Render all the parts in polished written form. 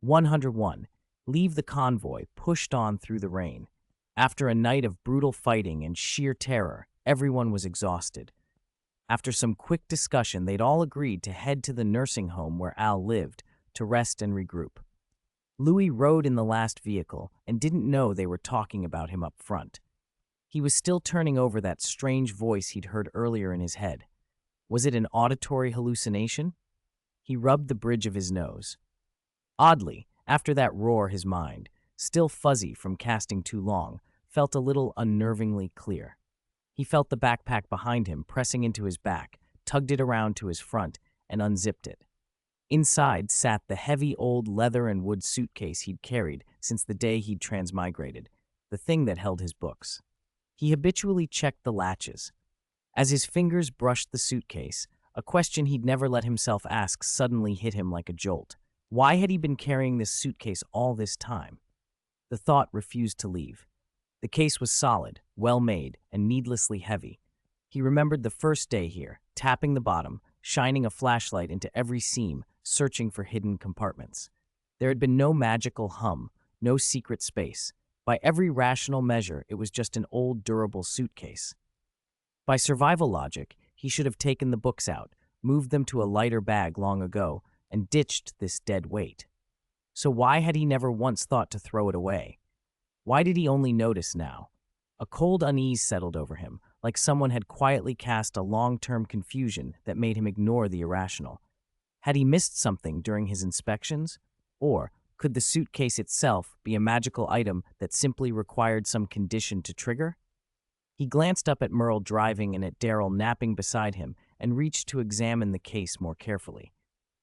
101. Leave the convoy, pushed on through the rain. After a night of brutal fighting and sheer terror, everyone was exhausted. After some quick discussion, they'd all agreed to head to the nursing home where Al lived to rest and regroup. Louis rode in the last vehicle and didn't know they were talking about him up front. He was still turning over that strange voice he'd heard earlier in his head. Was it an auditory hallucination? He rubbed the bridge of his nose. Oddly, after that roar, his mind, still fuzzy from casting too long, felt a little unnervingly clear. He felt the backpack behind him pressing into his back, tugged it around to his front, and unzipped it. Inside sat the heavy old leather and wood suitcase he'd carried since the day he'd transmigrated, the thing that held his books. He habitually checked the latches. As his fingers brushed the suitcase, a question he'd never let himself ask suddenly hit him like a jolt. Why had he been carrying this suitcase all this time? The thought refused to leave. The case was solid, well-made, and needlessly heavy. He remembered the first day here, tapping the bottom, shining a flashlight into every seam, searching for hidden compartments. There had been no magical hum, no secret space. By every rational measure, it was just an old, durable suitcase. By survival logic, he should have taken the books out, moved them to a lighter bag long ago, and ditched this dead weight. So why had he never once thought to throw it away? Why did he only notice now? A cold unease settled over him, like someone had quietly cast a long-term confusion that made him ignore the irrational. Had he missed something during his inspections? Or could the suitcase itself be a magical item that simply required some condition to trigger? He glanced up at Merle driving and at Daryl napping beside him and reached to examine the case more carefully.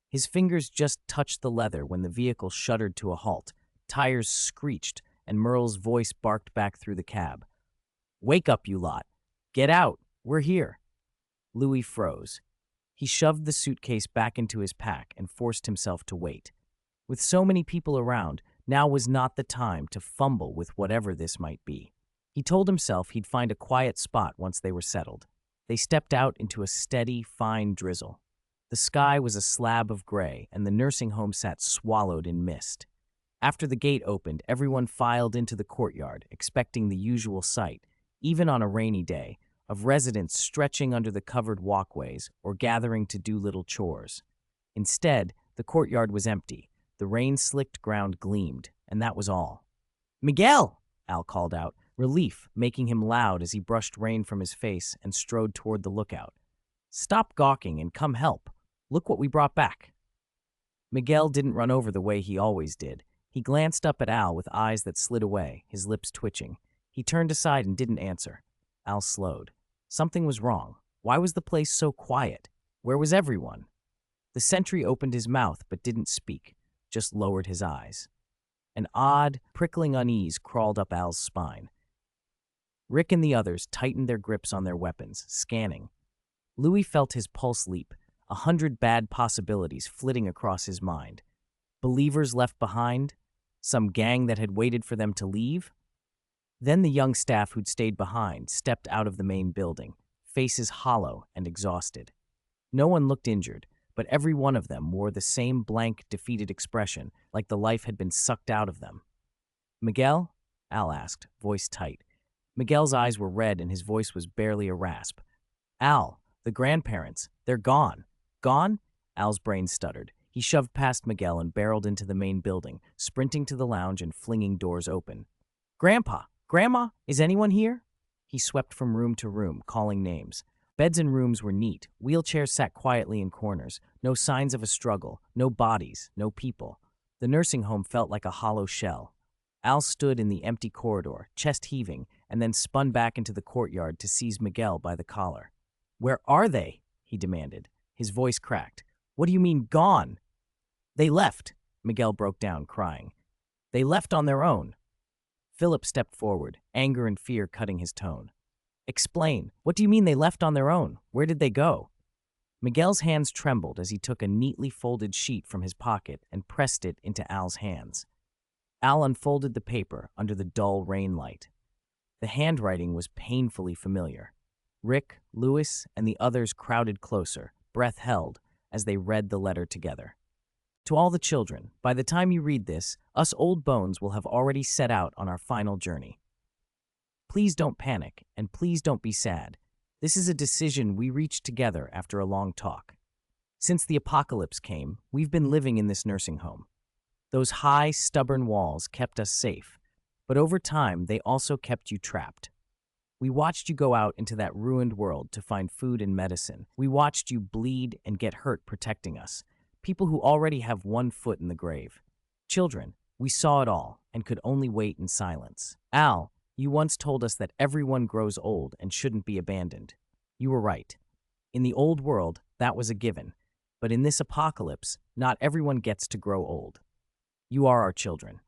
His fingers just touched the leather when the vehicle shuddered to a halt. Tires screeched, and Merle's voice barked back through the cab. "Wake up, you lot. Get out. We're here." Louis froze. He shoved the suitcase back into his pack and forced himself to wait. With so many people around, now was not the time to fumble with whatever this might be. He told himself he'd find a quiet spot once they were settled. They stepped out into a steady, fine drizzle. The sky was a slab of gray, and the nursing home sat swallowed in mist. After the gate opened, everyone filed into the courtyard, expecting the usual sight, even on a rainy day, of residents stretching under the covered walkways or gathering to do little chores. Instead, the courtyard was empty. The rain-slicked ground gleamed, and that was all. "Miguel!" Al called out, relief making him loud as he brushed rain from his face and strode toward the lookout. "Stop gawking and come help. Look what we brought back." Miguel didn't run over the way he always did. He glanced up at Al with eyes that slid away, his lips twitching. He turned aside and didn't answer. Al slowed. Something was wrong. Why was the place so quiet? Where was everyone? The sentry opened his mouth but didn't speak, just lowered his eyes. An odd, prickling unease crawled up Al's spine. Rick and the others tightened their grips on their weapons, scanning. Louis felt his pulse leap, 100 bad possibilities flitting across his mind. Believers left behind? Some gang that had waited for them to leave? Then the young staff who'd stayed behind stepped out of the main building, faces hollow and exhausted. No one looked injured, but every one of them wore the same blank, defeated expression, like the life had been sucked out of them. "Miguel?" Al asked, voice tight. Miguel's eyes were red and his voice was barely a rasp. "Al, the grandparents, they're gone." "Gone?" Al's brain stuttered. He shoved past Miguel and barreled into the main building, sprinting to the lounge and flinging doors open. "Grandpa! Grandma! Is anyone here?" He swept from room to room, calling names. Beds and rooms were neat. Wheelchairs sat quietly in corners. No signs of a struggle. No bodies. No people. The nursing home felt like a hollow shell. Al stood in the empty corridor, chest heaving, and then spun back into the courtyard to seize Miguel by the collar. "Where are they?" he demanded. His voice cracked. "What do you mean, gone?" "They left," Miguel broke down, crying. "They left on their own." Philip stepped forward, anger and fear cutting his tone. "Explain. What do you mean they left on their own? Where did they go?" Miguel's hands trembled as he took a neatly folded sheet from his pocket and pressed it into Al's hands. Al unfolded the paper under the dull rain light. The handwriting was painfully familiar. Rick, Louis, and the others crowded closer, breath held, as they read the letter together. To all the children, by the time you read this, us old bones will have already set out on our final journey. Please don't panic, and please don't be sad. This is a decision we reached together after a long talk. Since the apocalypse came, we've been living in this nursing home. Those high, stubborn walls kept us safe, but over time they also kept you trapped. We watched you go out into that ruined world to find food and medicine. We watched you bleed and get hurt protecting us, people who already have one foot in the grave. Children, we saw it all and could only wait in silence. Al, you once told us that everyone grows old and shouldn't be abandoned. You were right. In the old world, that was a given. But in this apocalypse, not everyone gets to grow old. You are our children.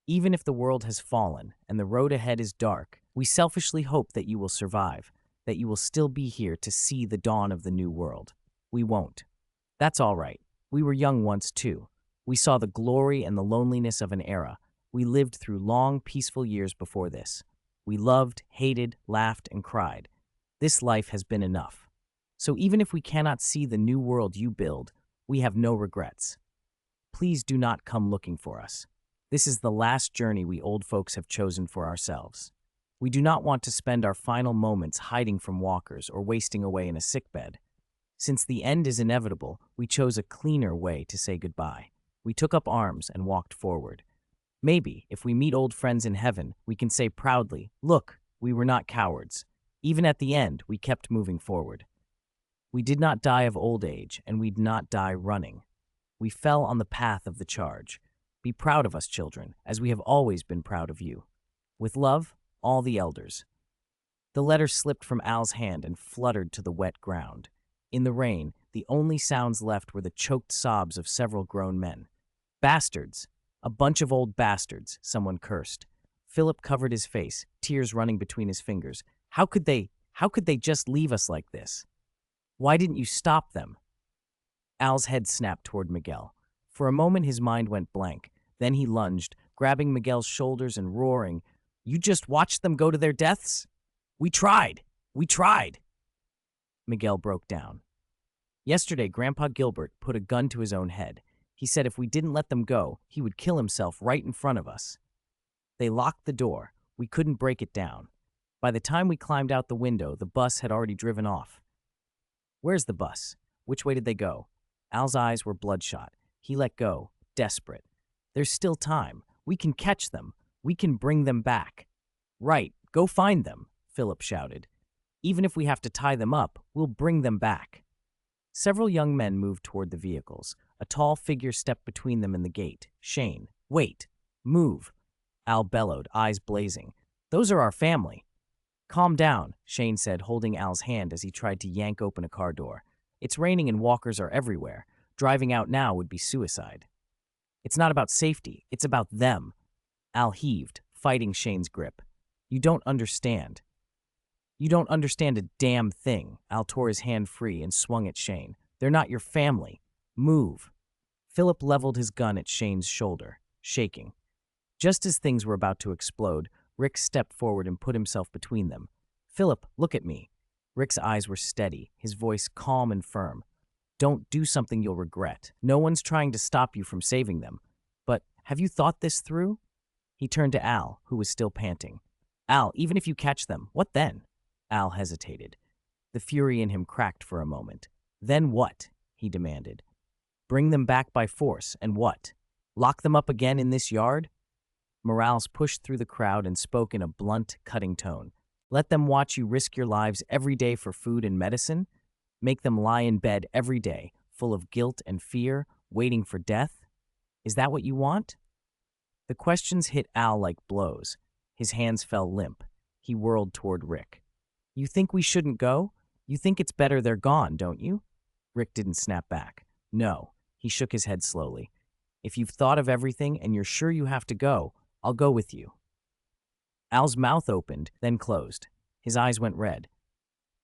Even if the world has fallen and the road ahead is dark, we selfishly hope that you will survive, that you will still be here to see the dawn of the new world. We won't. That's all right. We were young once too. We saw the glory and the loneliness of an era. We lived through long, peaceful years before this. We loved, hated, laughed, and cried. This life has been enough. So even if we cannot see the new world you build, we have no regrets. Please do not come looking for us. This is the last journey we old folks have chosen for ourselves. We do not want to spend our final moments hiding from walkers or wasting away in a sickbed. Since the end is inevitable, we chose a cleaner way to say goodbye. We took up arms and walked forward. Maybe, if we meet old friends in heaven, we can say proudly, "Look, we were not cowards. Even at the end, we kept moving forward. We did not die of old age, and we did not die running. We fell on the path of the charge. Be proud of us, children, as we have always been proud of you. With love, all the elders." The letter slipped from Al's hand and fluttered to the wet ground. In the rain, the only sounds left were the choked sobs of several grown men. "Bastards! A bunch of old bastards," someone cursed. Philip covered his face, tears running between his fingers. How could they just leave us like this? Why didn't you stop them? Al's head snapped toward Miguel. For a moment his mind went blank. Then he lunged, grabbing Miguel's shoulders and roaring, "You just watched them go to their deaths? We tried! We tried!" Miguel broke down. Yesterday, Grandpa Gilbert put a gun to his own head. He said if we didn't let them go, he would kill himself right in front of us. They locked the door. We couldn't break it down. By the time we climbed out the window, the bus had already driven off. "Where's the bus? Which way did they go?" Al's eyes were bloodshot. He let go, desperate. "There's still time. We can catch them. We can bring them back." "Right, go find them," Philip shouted. "Even if we have to tie them up, we'll bring them back." Several young men moved toward the vehicles. A tall figure stepped between them and the gate. "Shane, wait. Move." Al bellowed, eyes blazing. "Those are our family." "Calm down," Shane said, holding Al's hand as he tried to yank open a car door. "It's raining and walkers are everywhere. Driving out now would be suicide." "It's not about safety. It's about them." Al heaved, fighting Shane's grip. "You don't understand." "You don't understand a damn thing." Al tore his hand free and swung at Shane. "They're not your family. Move." Philip leveled his gun at Shane's shoulder, shaking. Just as things were about to explode, Rick stepped forward and put himself between them. "Philip, look at me." Rick's eyes were steady, his voice calm and firm. "Don't do something you'll regret. No one's trying to stop you from saving them. But have you thought this through?" He turned to Al, who was still panting. "Al, even if you catch them, what then?" Al hesitated. The fury in him cracked for a moment. "Then what?" he demanded. "Bring them back by force, and what? Lock them up again in this yard?" Morales pushed through the crowd and spoke in a blunt, cutting tone. "Let them watch you risk your lives every day for food and medicine? Make them lie in bed every day, full of guilt and fear, waiting for death? Is that what you want?" The questions hit Al like blows. His hands fell limp. He whirled toward Rick. "You think we shouldn't go? You think it's better they're gone, don't you?" Rick didn't snap back. "No." He shook his head slowly. "If you've thought of everything and you're sure you have to go, I'll go with you." Al's mouth opened, then closed. His eyes went red.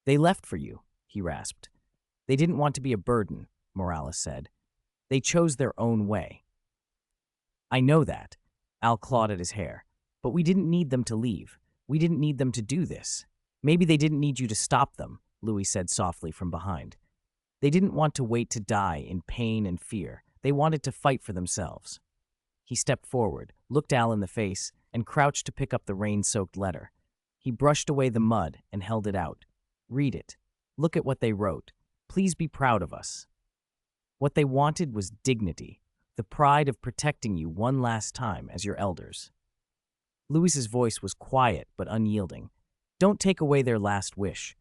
"They left for you," he rasped. "They didn't want to be a burden," Morales said. "They chose their own way." "I know that." Al clawed at his hair. "But we didn't need them to leave. We didn't need them to do this." "Maybe they didn't need you to stop them," Louis said softly from behind. "They didn't want to wait to die in pain and fear. They wanted to fight for themselves. He stepped forward, looked Al in the face, and crouched to pick up the rain-soaked letter. He brushed away the mud and held it out. Read it. Look at what they wrote. Please be proud of us. What they wanted was dignity, the pride of protecting you one last time as your elders. Louis's voice was quiet but unyielding. Don't take away their last wish.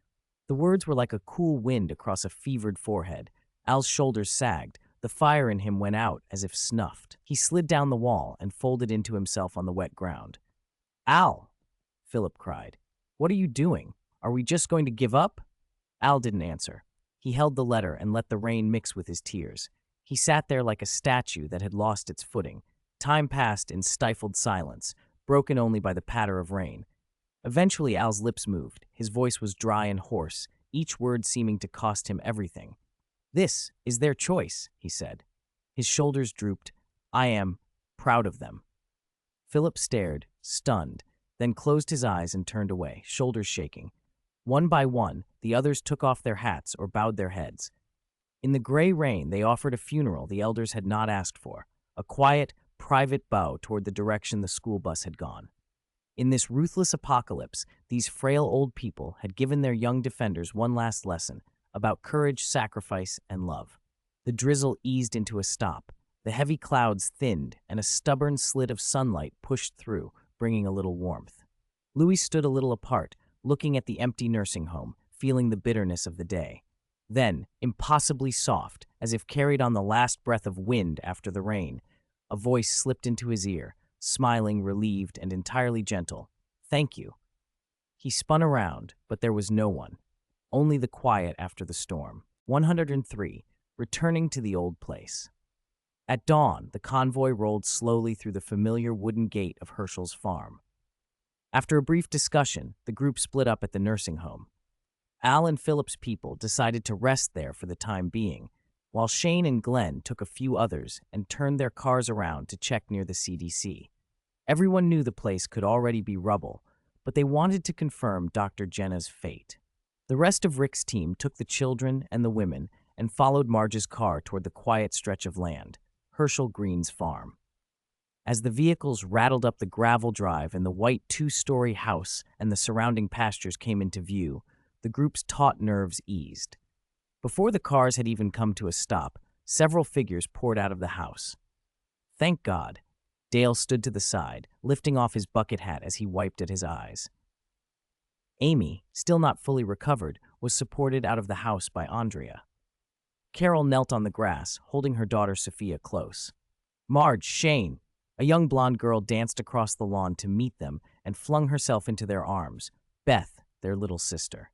The words were like a cool wind across a fevered forehead. Al's shoulders sagged. The fire in him went out as if snuffed. He slid down the wall and folded into himself on the wet ground. Al, Philip cried. What are you doing? Are we just going to give up? Al didn't answer. He held the letter and let the rain mix with his tears. He sat there like a statue that had lost its footing. Time passed in stifled silence, broken only by the patter of rain. Eventually, Al's lips moved. His voice was dry and hoarse, each word seeming to cost him everything. This is their choice, he said. His shoulders drooped. I am proud of them. Philip stared, stunned, then closed his eyes and turned away, shoulders shaking. One by one, the others took off their hats or bowed their heads. In the gray rain, they offered a funeral the elders had not asked for, a quiet, private bow toward the direction the school bus had gone. In this ruthless apocalypse, these frail old people had given their young defenders one last lesson about courage, sacrifice, and love. The drizzle eased into a stop. The heavy clouds thinned, and a stubborn slit of sunlight pushed through, bringing a little warmth. Louis stood a little apart, looking at the empty nursing home, feeling the bitterness of the day. Then, impossibly soft, as if carried on the last breath of wind after the rain, a voice slipped into his ear, smiling, relieved, and entirely gentle. Thank you. He spun around, but there was no one. Only the quiet after the storm. 103, returning to the old place. At dawn, the convoy rolled slowly through the familiar wooden gate of Herschel's farm. After a brief discussion, the group split up at the nursing home. Al and Philip's people decided to rest there for the time being, while Shane and Glenn took a few others and turned their cars around to check near the CDC. Everyone knew the place could already be rubble, but they wanted to confirm Dr. Jenna's fate. The rest of Rick's team took the children and the women and followed Marge's car toward the quiet stretch of land, Herschel Green's farm. As the vehicles rattled up the gravel drive and the white two-story house and the surrounding pastures came into view, the group's taut nerves eased. Before the cars had even come to a stop, several figures poured out of the house. Thank God. Dale stood to the side, lifting off his bucket hat as he wiped at his eyes. Amy, still not fully recovered, was supported out of the house by Andrea. Carol knelt on the grass, holding her daughter Sophia close. Marge, Shane, a young blonde girl danced across the lawn to meet them and flung herself into their arms. Beth, their little sister.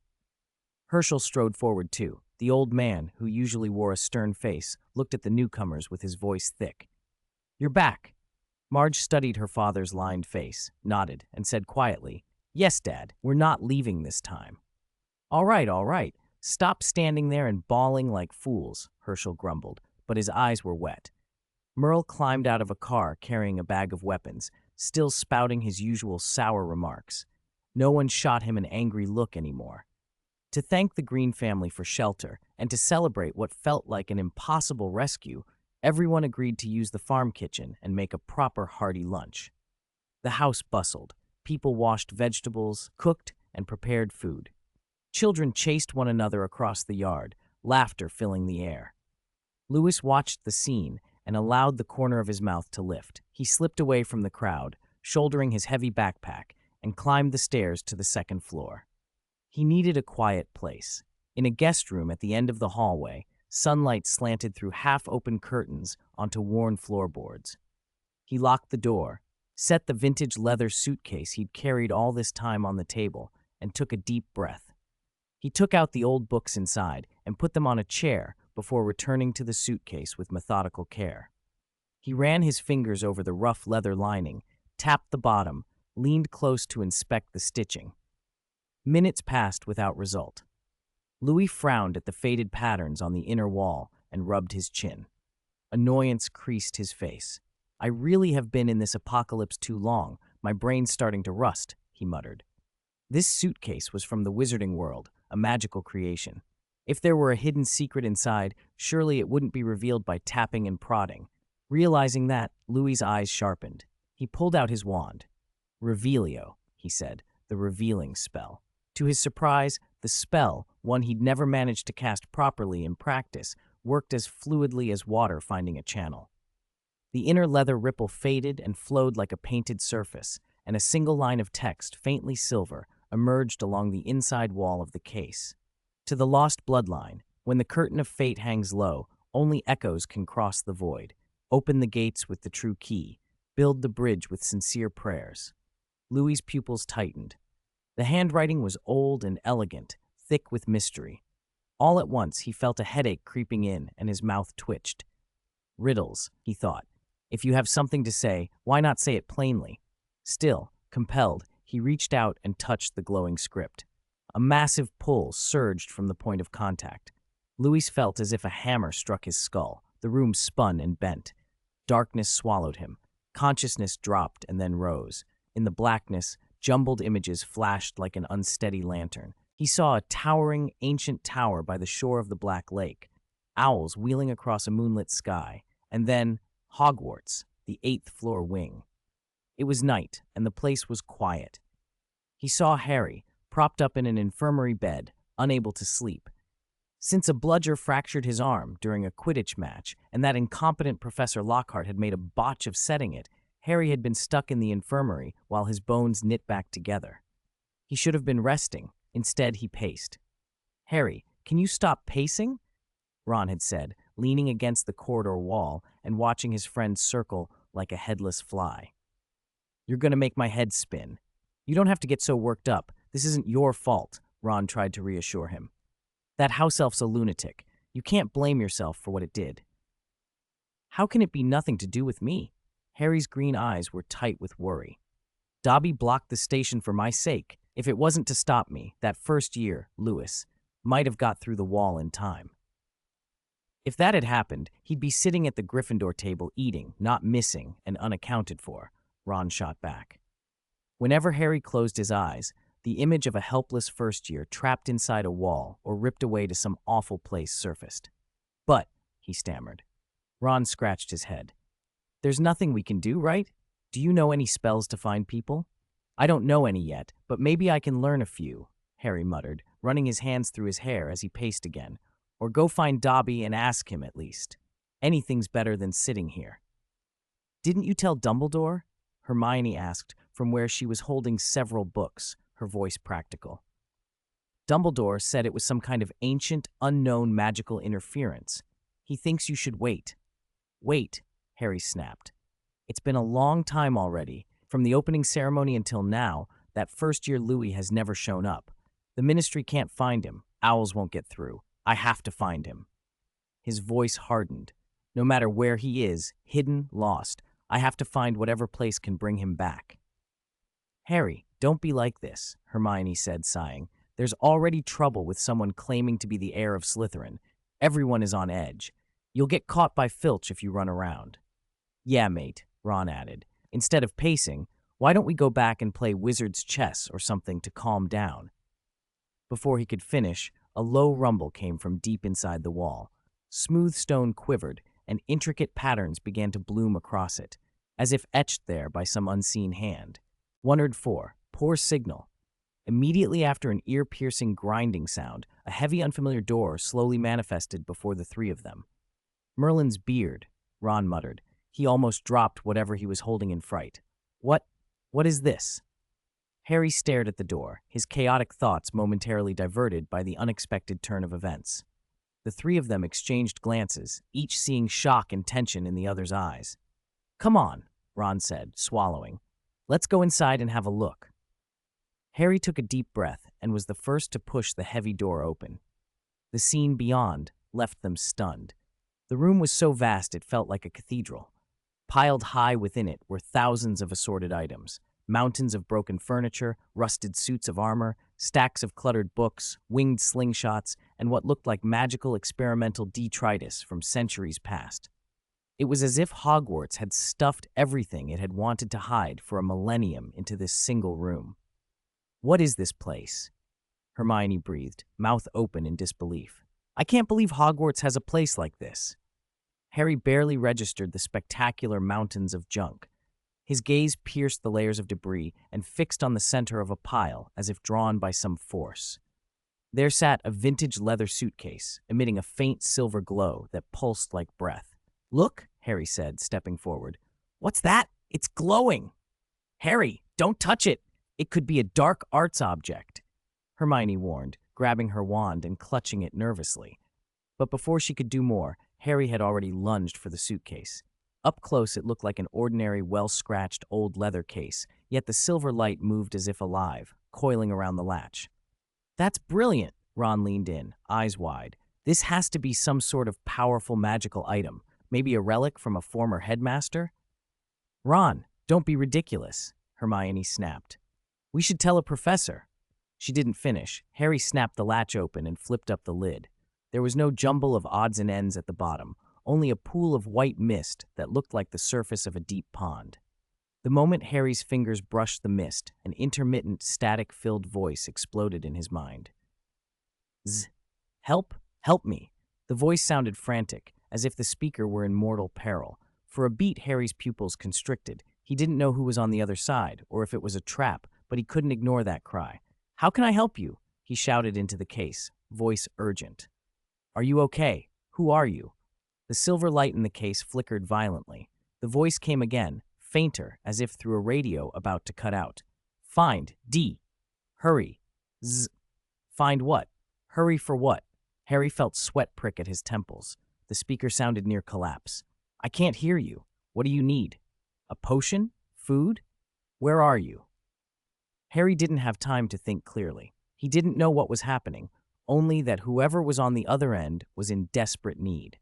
Herschel strode forward too. The old man, who usually wore a stern face, looked at the newcomers with his voice thick. You're back. Marge studied her father's lined face, nodded, and said quietly, Yes, Dad, we're not leaving this time. All right. Stop standing there and bawling like fools, Herschel grumbled, but his eyes were wet. Merle climbed out of a car carrying a bag of weapons, still spouting his usual sour remarks. No one shot him an angry look anymore. To thank the Green family for shelter and to celebrate what felt like an impossible rescue, everyone agreed to use the farm kitchen and make a proper hearty lunch. The house bustled. People washed vegetables, cooked, and prepared food. Children chased one another across the yard, laughter filling the air. Louis watched the scene and allowed the corner of his mouth to lift. He slipped away from the crowd, shouldering his heavy backpack, and climbed the stairs to the second floor. He needed a quiet place. In a guest room at the end of the hallway, sunlight slanted through half-open curtains onto worn floorboards. He locked the door, set the vintage leather suitcase he'd carried all this time on the table, and took a deep breath. He took out the old books inside and put them on a chair before returning to the suitcase with methodical care. He ran his fingers over the rough leather lining, tapped the bottom, leaned close to inspect the stitching. Minutes passed without result. Louis frowned at the faded patterns on the inner wall and rubbed his chin. Annoyance creased his face. I really have been in this apocalypse too long. My brain's starting to rust, he muttered. This suitcase was from the wizarding world, a magical creation. If there were a hidden secret inside, surely it wouldn't be revealed by tapping and prodding. Realizing that, Louis's eyes sharpened. He pulled out his wand. Revealio, he said, the revealing spell. To his surprise, the spell, one he'd never managed to cast properly in practice, worked as fluidly as water finding a channel. The inner leather ripple faded and flowed like a painted surface, and a single line of text, faintly silver, emerged along the inside wall of the case. To the lost bloodline, when the curtain of fate hangs low, only echoes can cross the void. Open the gates with the true key. Build the bridge with sincere prayers. Louis's pupils tightened. The handwriting was old and elegant, thick with mystery. All at once, he felt a headache creeping in, and his mouth twitched. Riddles, he thought. If you have something to say, why not say it plainly? Still, compelled, he reached out and touched the glowing script. A massive pull surged from the point of contact. Louis felt as if a hammer struck his skull. The room spun and bent. Darkness swallowed him. Consciousness dropped and then rose. In the blackness, jumbled images flashed like an unsteady lantern. He saw a towering, ancient tower by the shore of the Black Lake, owls wheeling across a moonlit sky, and then Hogwarts, the 8th floor wing. It was night, and the place was quiet. He saw Harry, propped up in an infirmary bed, unable to sleep. Since a bludger fractured his arm during a Quidditch match, and that incompetent Professor Lockhart had made a botch of setting it, Harry had been stuck in the infirmary while his bones knit back together. He should have been resting. Instead, he paced. "Harry, can you stop pacing?" Ron had said, leaning against the corridor wall and watching his friend circle like a headless fly. "You're going to make my head spin. You don't have to get so worked up. This isn't your fault," Ron tried to reassure him. "That house elf's a lunatic. You can't blame yourself for what it did." "How can it be nothing to do with me?" Harry's green eyes were tight with worry. "Dobby blocked the station for my sake. If it wasn't to stop me, that first year, Louis, might have got through the wall in time." If that had happened, he'd be sitting at the Gryffindor table eating, not missing, and unaccounted for, Ron shot back. Whenever Harry closed his eyes, the image of a helpless first year trapped inside a wall or ripped away to some awful place surfaced. "But," he stammered. Ron scratched his head. "There's nothing we can do, right? Do you know any spells to find people?" "I don't know any yet, but maybe I can learn a few," Harry muttered, running his hands through his hair as he paced again. "Or go find Dobby and ask him at least. Anything's better than sitting here." "Didn't you tell Dumbledore?" Hermione asked from where she was holding several books, her voice practical. "Dumbledore said it was some kind of ancient, unknown magical interference. He thinks you should wait." "Wait," Harry snapped. "It's been a long time already. From the opening ceremony until now, that first year Louis has never shown up. The Ministry can't find him. Owls won't get through. I have to find him." His voice hardened. "No matter where he is, hidden, lost, I have to find whatever place can bring him back." "Harry, don't be like this," Hermione said, sighing. "There's already trouble with someone claiming to be the heir of Slytherin. Everyone is on edge. You'll get caught by Filch if you run around." "Yeah, mate," Ron added. "Instead of pacing, why don't we go back and play wizard's chess or something to calm down?" Before he could finish, a low rumble came from deep inside the wall. Smooth stone quivered, and intricate patterns began to bloom across it, as if etched there by some unseen hand. Wondered for, poor signal. Immediately after an ear-piercing grinding sound, a heavy unfamiliar door slowly manifested before the three of them. "Merlin's beard," Ron muttered. He almost dropped whatever he was holding in fright. What is this?" Harry stared at the door, his chaotic thoughts momentarily diverted by the unexpected turn of events. The three of them exchanged glances, each seeing shock and tension in the other's eyes. "Come on," Ron said, swallowing. "Let's go inside and have a look." Harry took a deep breath and was the first to push the heavy door open. The scene beyond left them stunned. The room was so vast it felt like a cathedral. Piled high within it were thousands of assorted items. Mountains of broken furniture, rusted suits of armor, stacks of cluttered books, winged slingshots, and what looked like magical experimental detritus from centuries past. It was as if Hogwarts had stuffed everything it had wanted to hide for a millennium into this single room. "What is this place?" Hermione breathed, mouth open in disbelief. I can't believe Hogwarts has a place like this. Harry barely registered the spectacular mountains of junk. His gaze pierced the layers of debris and fixed on the center of a pile as if drawn by some force. There sat a vintage leather suitcase, emitting a faint silver glow that pulsed like breath. "Look," Harry said, stepping forward. "What's that? It's glowing!" "Harry, don't touch it! It could be a dark arts object," Hermione warned, grabbing her wand and clutching it nervously. But before she could do more, Harry had already lunged for the suitcase. Up close, it looked like an ordinary, well-scratched old leather case, yet the silver light moved as if alive, coiling around the latch. "That's brilliant," Ron leaned in, eyes wide. "This has to be some sort of powerful magical item, maybe a relic from a former headmaster?" "Ron, don't be ridiculous," Hermione snapped. "We should tell a professor." She didn't finish. Harry snapped the latch open and flipped up the lid. There was no jumble of odds and ends at the bottom, only a pool of white mist that looked like the surface of a deep pond. The moment Harry's fingers brushed the mist, an intermittent, static-filled voice exploded in his mind. "Z. Help! Help me!" The voice sounded frantic, as if the speaker were in mortal peril. For a beat, Harry's pupils constricted. He didn't know who was on the other side, or if it was a trap, but he couldn't ignore that cry. "How can I help you?" he shouted into the case, voice urgent. "Are you okay? Who are you?" The silver light in the case flickered violently. The voice came again, fainter, as if through a radio about to cut out. "Find D. Hurry. Z. Find what? Hurry for what?" Harry felt sweat prick at his temples. The speaker sounded near collapse. "I can't hear you. What do you need? A potion? Food? Where are you?" Harry didn't have time to think clearly. He didn't know what was happening, only that whoever was on the other end was in desperate need.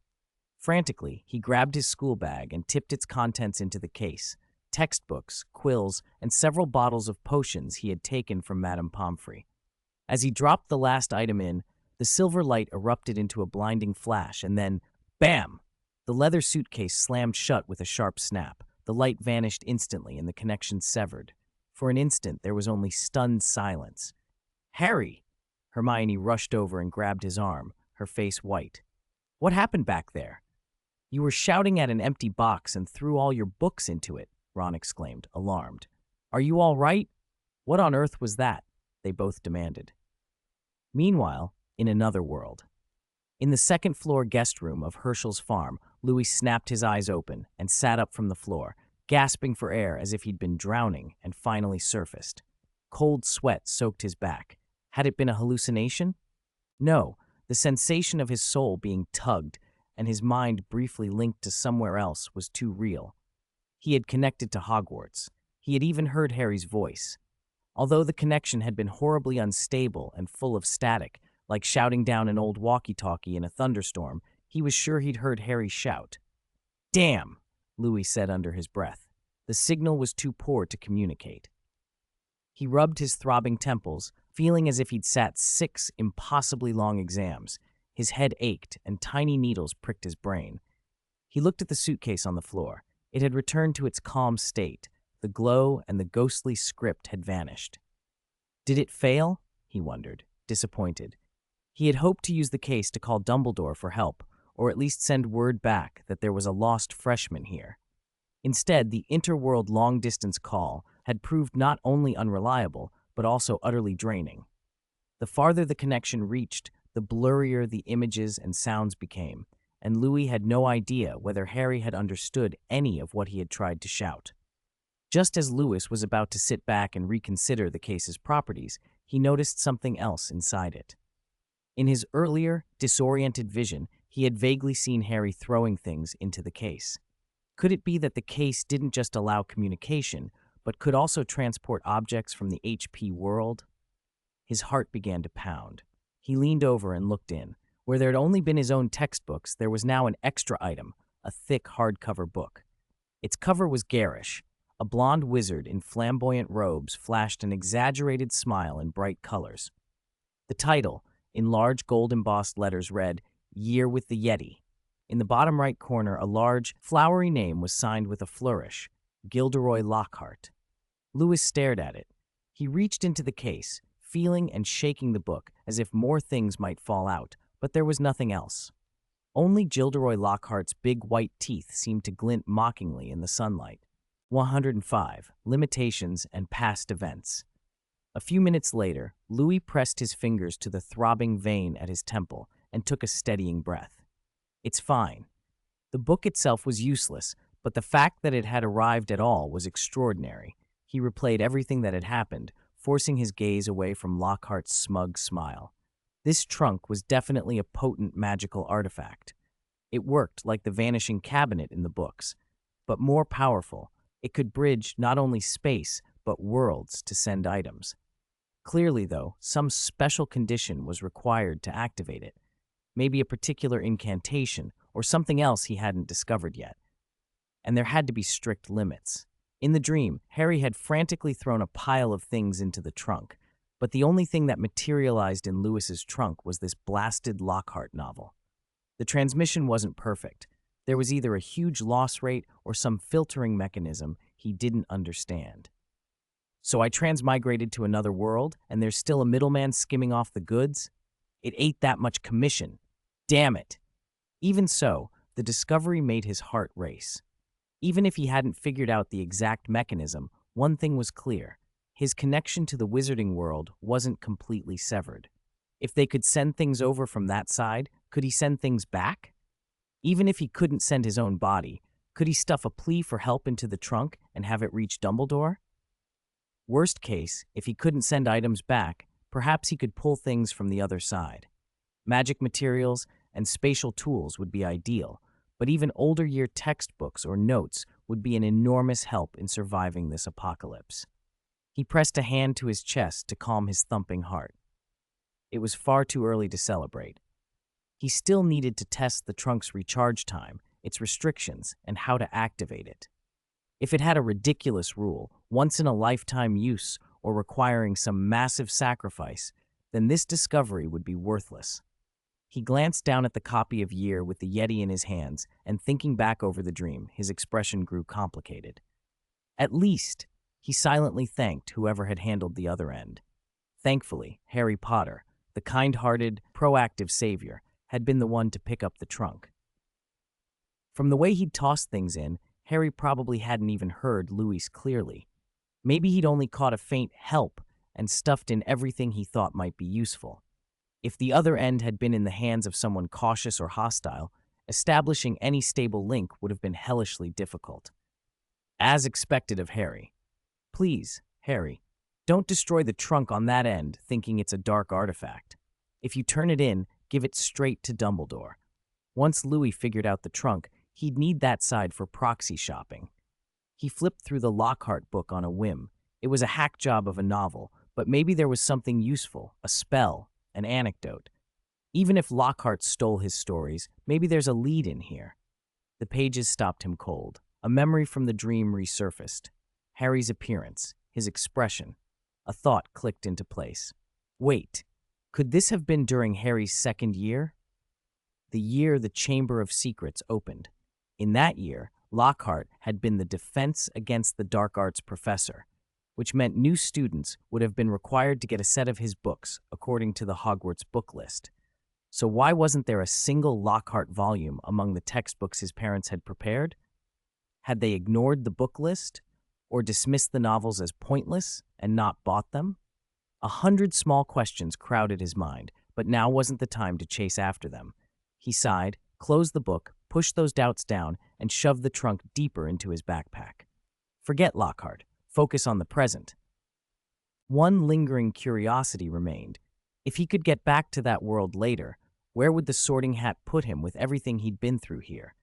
Frantically, he grabbed his school bag and tipped its contents into the case: textbooks, quills, and several bottles of potions he had taken from Madame Pomfrey. As he dropped the last item in, the silver light erupted into a blinding flash, and then, bam! The leather suitcase slammed shut with a sharp snap. The light vanished instantly and the connection severed. For an instant, there was only stunned silence. "Harry!" Hermione rushed over and grabbed his arm, her face white. "What happened back there?" "You were shouting at an empty box and threw all your books into it," Ron exclaimed, alarmed. "Are you all right?" "What on earth was that?" they both demanded. Meanwhile, in another world. In the second-floor guest room of Herschel's farm, Louis snapped his eyes open and sat up from the floor, gasping for air as if he'd been drowning and finally surfaced. Cold sweat soaked his back. Had it been a hallucination? No, the sensation of his soul being tugged and his mind briefly linked to somewhere else was too real. He had connected to Hogwarts. He had even heard Harry's voice. Although the connection had been horribly unstable and full of static, like shouting down an old walkie-talkie in a thunderstorm, he was sure he'd heard Harry shout. "Damn!" Louis said under his breath. The signal was too poor to communicate. He rubbed his throbbing temples, feeling as if he'd sat 6 impossibly long exams. His head ached, and tiny needles pricked his brain. He looked at the suitcase on the floor. It had returned to its calm state. The glow and the ghostly script had vanished. Did it fail? He wondered, disappointed. He had hoped to use the case to call Dumbledore for help, or at least send word back that there was a lost freshman here. Instead, the interworld long-distance call had proved not only unreliable, but also utterly draining. The farther the connection reached, the blurrier the images and sounds became, and Louis had no idea whether Harry had understood any of what he had tried to shout. Just as Louis was about to sit back and reconsider the case's properties, he noticed something else inside it. In his earlier, disoriented vision, he had vaguely seen Harry throwing things into the case. Could it be that the case didn't just allow communication, but could also transport objects from the HP world? His heart began to pound. He leaned over and looked in. Where there had only been his own textbooks, there was now an extra item, a thick hardcover book. Its cover was garish. A blonde wizard in flamboyant robes flashed an exaggerated smile in bright colors. The title, in large gold-embossed letters, read, "Year with the Yeti." In the bottom right corner, a large, flowery name was signed with a flourish, Gilderoy Lockhart. Louis stared at it. He reached into the case, feeling and shaking the book as if more things might fall out, but there was nothing else. Only Gilderoy Lockhart's big white teeth seemed to glint mockingly in the sunlight. 105. Limitations and Past Events. A few minutes later, Louis pressed his fingers to the throbbing vein at his temple and took a steadying breath. It's fine. The book itself was useless, but the fact that it had arrived at all was extraordinary. He replayed everything that had happened, forcing his gaze away from Lockhart's smug smile. This trunk was definitely a potent magical artifact. It worked like the vanishing cabinet in the books, but more powerful. It could bridge not only space, but worlds to send items. Clearly, though, some special condition was required to activate it. Maybe a particular incantation, or something else he hadn't discovered yet. And there had to be strict limits. In the dream, Harry had frantically thrown a pile of things into the trunk, but the only thing that materialized in Lewis's trunk was this blasted Lockhart novel. The transmission wasn't perfect. There was either a huge loss rate or some filtering mechanism he didn't understand. So I transmigrated to another world, and there's still a middleman skimming off the goods? It ate that much commission. Damn it! Even so, the discovery made his heart race. Even if he hadn't figured out the exact mechanism, one thing was clear. His connection to the wizarding world wasn't completely severed. If they could send things over from that side, could he send things back? Even if he couldn't send his own body, could he stuff a plea for help into the trunk and have it reach Dumbledore? Worst case, if he couldn't send items back, perhaps he could pull things from the other side. Magic materials and spatial tools would be ideal, but even older year textbooks or notes would be an enormous help in surviving this apocalypse. He pressed a hand to his chest to calm his thumping heart. It was far too early to celebrate. He still needed to test the trunk's recharge time, its restrictions, and how to activate it. If it had a ridiculous rule, once-in-a-lifetime use, or requiring some massive sacrifice, then this discovery would be worthless. He glanced down at the copy of Year with the Yeti in his hands, and thinking back over the dream, his expression grew complicated. At least, he silently thanked whoever had handled the other end. Thankfully, Harry Potter, the kind-hearted, proactive savior, had been the one to pick up the trunk. From the way he'd tossed things in, Harry probably hadn't even heard Louis clearly. Maybe he'd only caught a faint help and stuffed in everything he thought might be useful. If the other end had been in the hands of someone cautious or hostile, establishing any stable link would have been hellishly difficult. As expected of Harry. Please, Harry, don't destroy the trunk on that end thinking it's a dark artifact. If you turn it in, give it straight to Dumbledore. Once Louis figured out the trunk, he'd need that side for proxy shopping. He flipped through the Lockhart book on a whim. It was a hack job of a novel, but maybe there was something useful, a spell, an anecdote. Even if Lockhart stole his stories, maybe there's a lead in here. The pages stopped him cold. A memory from the dream resurfaced. Harry's appearance, his expression. A thought clicked into place. Wait, could this have been during Harry's second year? The year the Chamber of Secrets opened. In that year, Lockhart had been the Defense Against the Dark Arts professor, which meant new students would have been required to get a set of his books according to the Hogwarts book list. So why wasn't there a single Lockhart volume among the textbooks his parents had prepared? Had they ignored the book list, or dismissed the novels as pointless and not bought them? 100 small questions crowded his mind, but now wasn't the time to chase after them. He sighed, closed the book, pushed those doubts down, and shoved the trunk deeper into his backpack. Forget Lockhart. Focus on the present. One lingering curiosity remained. If he could get back to that world later, where would the Sorting Hat put him with everything he'd been through here?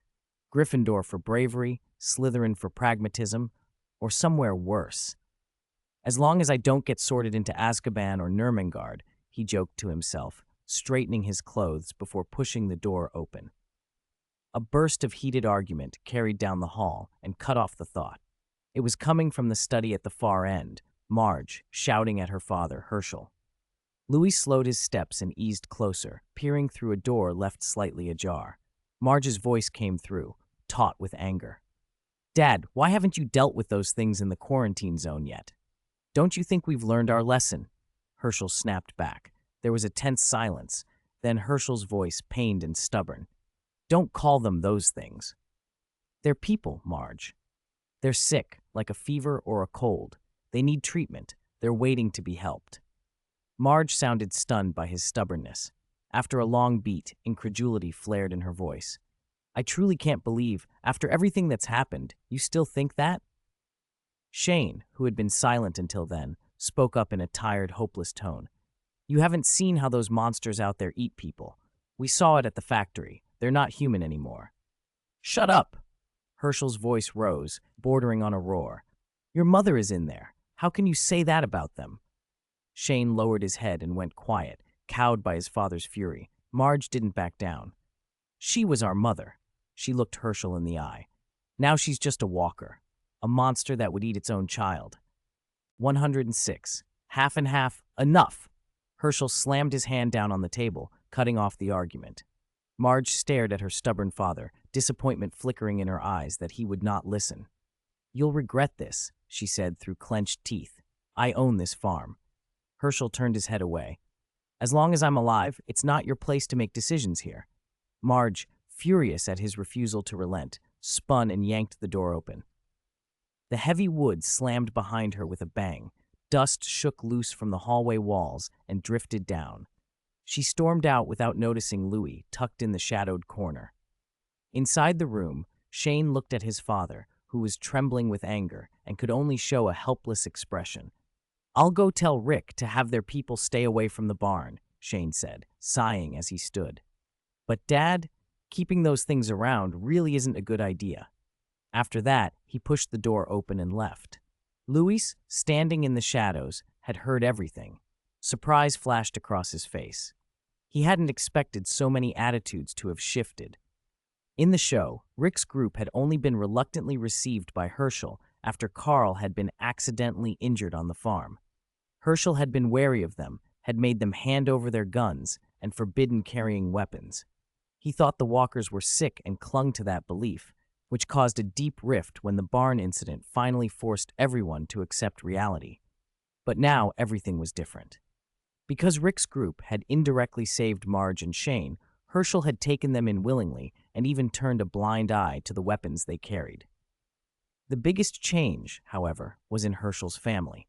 Gryffindor for bravery, Slytherin for pragmatism, or somewhere worse? As long as I don't get sorted into Azkaban or Nurmengard, he joked to himself, straightening his clothes before pushing the door open. A burst of heated argument carried down the hall and cut off the thought. It was coming from the study at the far end, Marge shouting at her father, Herschel. Louis slowed his steps and eased closer, peering through a door left slightly ajar. Marge's voice came through, taut with anger. Dad, why haven't you dealt with those things in the quarantine zone yet? Don't you think we've learned our lesson? Herschel snapped back. There was a tense silence, Then Herschel's voice, pained and stubborn. Don't call them those things. They're people, Marge. They're sick, like a fever or a cold. They need treatment. They're waiting to be helped. Marge sounded stunned by his stubbornness. After a long beat, incredulity flared in her voice. I truly can't believe, after everything that's happened, you still think that? Shane, who had been silent until then, spoke up in a tired, hopeless tone. You haven't seen how those monsters out there eat people. We saw it at the factory. They're not human anymore. Shut up! Herschel's voice rose, bordering on a roar. Your mother is in there. How can you say that about them? Shane lowered his head and went quiet, cowed by his father's fury. Marge didn't back down. She was our mother. She looked Herschel in the eye. Now she's just a walker, a monster that would eat its own child. 106. Half and half. Enough! Herschel slammed his hand down on the table, cutting off the argument. Marge stared at her stubborn father, disappointment flickering in her eyes that he would not listen. You'll regret this, she said through clenched teeth. I own this farm. Herschel turned his head away. As long as I'm alive, it's not your place to make decisions here. Marge, furious at his refusal to relent, spun and yanked the door open. The heavy wood slammed behind her with a bang. Dust shook loose from the hallway walls and drifted down. She stormed out without noticing Louis, tucked in the shadowed corner. Inside the room, Shane looked at his father, who was trembling with anger and could only show a helpless expression. I'll go tell Rick to have their people stay away from the barn, Shane said, sighing as he stood. But Dad, keeping those things around really isn't a good idea. After that, he pushed the door open and left. Louis, standing in the shadows, had heard everything. Surprise flashed across his face. He hadn't expected so many attitudes to have shifted. In the show, Rick's group had only been reluctantly received by Herschel after Carl had been accidentally injured on the farm. Herschel had been wary of them, had made them hand over their guns, and forbidden carrying weapons. He thought the walkers were sick and clung to that belief, which caused a deep rift when the barn incident finally forced everyone to accept reality. But now everything was different. Because Rick's group had indirectly saved Marge and Shane, Herschel had taken them in willingly and even turned a blind eye to the weapons they carried. The biggest change, however, was in Herschel's family.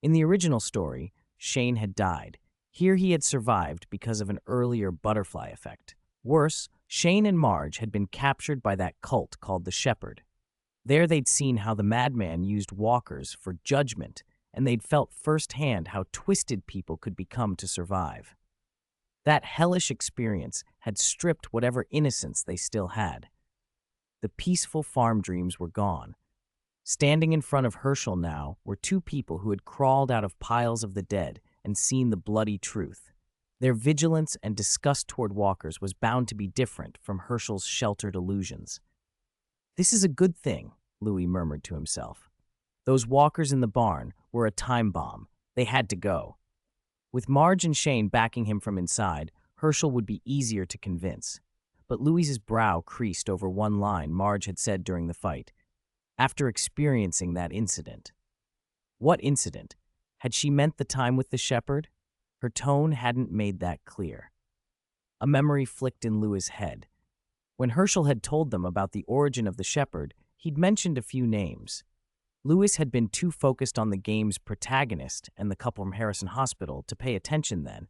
In the original story, Shane had died. Here he had survived because of an earlier butterfly effect. Worse, Shane and Marge had been captured by that cult called the Shepherd. There they'd seen how the madman used walkers for judgment, and they'd felt firsthand how twisted people could become to survive. That hellish experience had stripped whatever innocence they still had. The peaceful farm dreams were gone. Standing in front of Herschel now were two people who had crawled out of piles of the dead and seen the bloody truth. Their vigilance and disgust toward walkers was bound to be different from Herschel's sheltered illusions. This is a good thing, Louis murmured to himself. Those walkers in the barn were a time bomb. They had to go. With Marge and Shane backing him from inside, Herschel would be easier to convince. But Louis's brow creased over one line Marge had said during the fight. After experiencing that incident. What incident? Had she meant the time with the shepherd? Her tone hadn't made that clear. A memory flicked in Louis's head. When Herschel had told them about the origin of the shepherd, he'd mentioned a few names. Louis had been too focused on the game's protagonist and the couple from Harrison Hospital to pay attention then,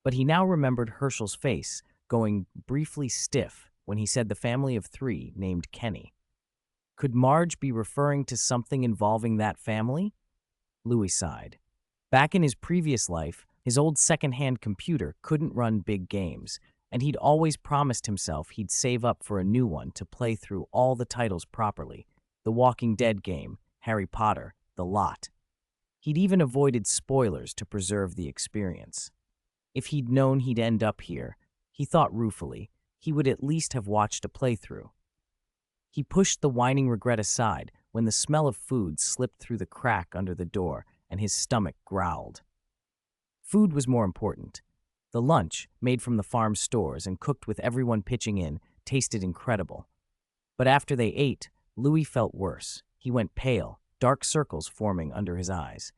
but he now remembered Herschel's face going briefly stiff when he said the family of three named Kenny. Could Marge be referring to something involving that family? Louis sighed. Back in his previous life, his old second-hand computer couldn't run big games, and he'd always promised himself he'd save up for a new one to play through all the titles properly. The Walking Dead game, Harry Potter, the lot. He'd even avoided spoilers to preserve the experience. If he'd known he'd end up here, he thought ruefully, he would at least have watched a playthrough. He pushed the whining regret aside when the smell of food slipped through the crack under the door and his stomach growled. Food was more important. The lunch, made from the farm stores and cooked with everyone pitching in, tasted incredible. But after they ate, Louis felt worse. He went pale, dark circles forming under his eyes.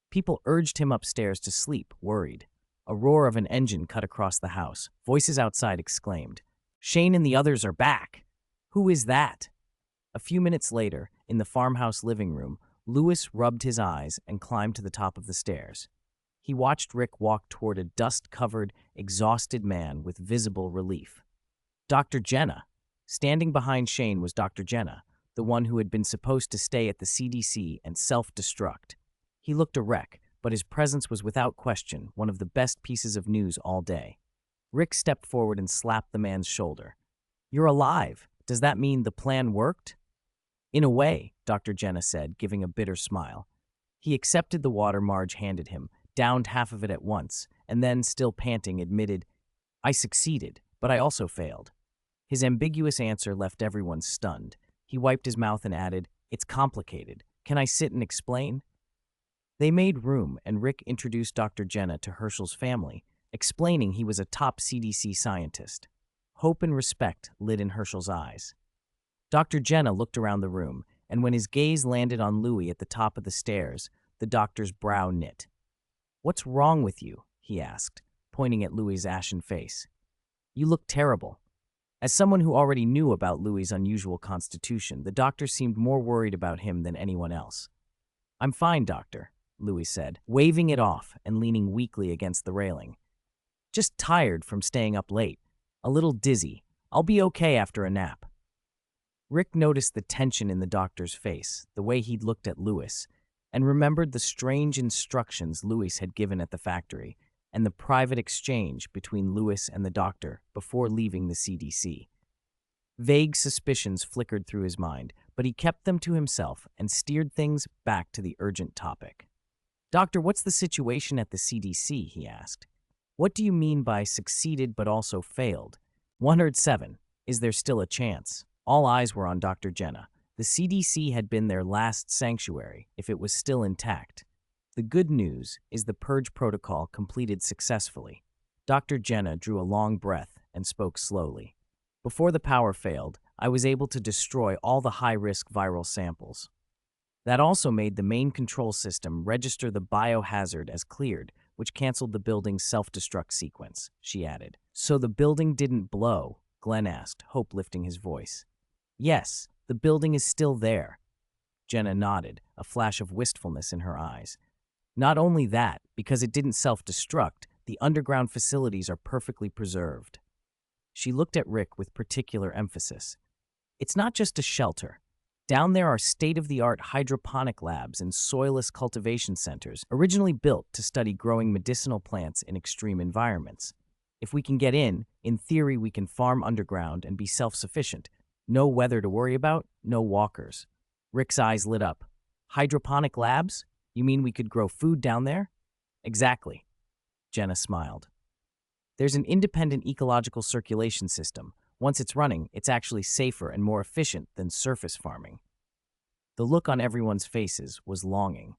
People urged him upstairs to sleep, worried. A roar of an engine cut across the house. Voices outside exclaimed, "Shane and the others are back!" "Who is that?" A few minutes later, in the farmhouse living room, Lewis rubbed his eyes and climbed to the top of the stairs. He watched Rick walk toward a dust-covered, exhausted man with visible relief. Dr. Jenna. Standing behind Shane was Dr. Jenna, the one who had been supposed to stay at the CDC and self-destruct. He looked a wreck, but his presence was without question one of the best pieces of news all day. Rick stepped forward and slapped the man's shoulder. "You're alive. Does that mean the plan worked?" "In a way," Dr. Jenna said, giving a bitter smile. He accepted the water Marge handed him, downed half of it at once, and then, still panting, admitted, "I succeeded, but I also failed." His ambiguous answer left everyone stunned. He wiped his mouth and added, "It's complicated. Can I sit and explain?" They made room, and Rick introduced Dr. Jenna to Herschel's family, explaining he was a top CDC scientist. Hope and respect lit in Herschel's eyes. Dr. Jenna looked around the room, and when his gaze landed on Louis at the top of the stairs, the doctor's brow knit. "What's wrong with you?" he asked, pointing at Louis's ashen face. "You look terrible." As someone who already knew about Louis's unusual constitution, the doctor seemed more worried about him than anyone else. "I'm fine, doctor," Louis said, waving it off and leaning weakly against the railing. "Just tired from staying up late. A little dizzy. I'll be okay after a nap." Rick noticed the tension in the doctor's face, the way he'd looked at Louis, and remembered the strange instructions Louis had given at the factory and the private exchange between Louis and the doctor before leaving the CDC. Vague suspicions flickered through his mind, but he kept them to himself and steered things back to the urgent topic. "Doctor, what's the situation at the CDC?" he asked. "What do you mean by succeeded but also failed? 107. Is there still a chance?" All eyes were on Dr. Jenna. The CDC had been their last sanctuary, if it was still intact. The good news is the purge protocol completed successfully. Dr. Jenna drew a long breath and spoke slowly. "Before the power failed, I was able to destroy all the high-risk viral samples. That also made the main control system register the biohazard as cleared, which canceled the building's self-destruct sequence," she added. "So the building didn't blow?" Glenn asked, hope lifting his voice. "Yes, the building is still there." Jenna nodded, a flash of wistfulness in her eyes. "Not only that, because it didn't self-destruct, the underground facilities are perfectly preserved." She looked at Rick with particular emphasis. "It's not just a shelter. Down there are state-of-the-art hydroponic labs and soilless cultivation centers, originally built to study growing medicinal plants in extreme environments. If we can get in theory we can farm underground and be self-sufficient. No weather to worry about, no walkers." Rick's eyes lit up. "Hydroponic labs? You mean we could grow food down there?" "Exactly." Jenna smiled. "There's an independent ecological circulation system. Once it's running, it's actually safer and more efficient than surface farming." The look on everyone's faces was longing.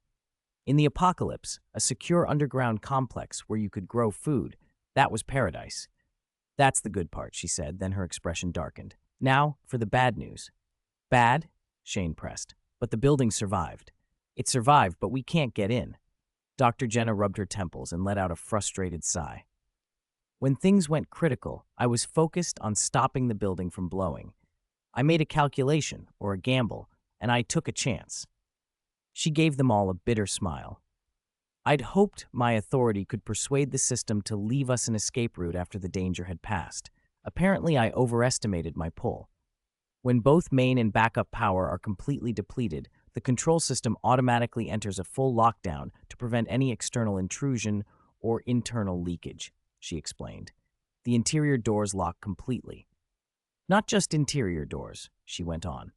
In the apocalypse, a secure underground complex where you could grow food, that was paradise. "That's the good part," she said, then her expression darkened. "Now, for the bad news." "Bad?" Shane pressed. "But the building survived." "It survived, but we can't get in." Dr. Jenna rubbed her temples and let out a frustrated sigh. "When things went critical, I was focused on stopping the building from blowing. I made a calculation, or a gamble, and I took a chance." She gave them all a bitter smile. "I'd hoped my authority could persuade the system to leave us an escape route after the danger had passed. Apparently, I overestimated my pull. When both main and backup power are completely depleted, the control system automatically enters a full lockdown to prevent any external intrusion or internal leakage," she explained. "The interior doors lock completely. Not just interior doors," she went on.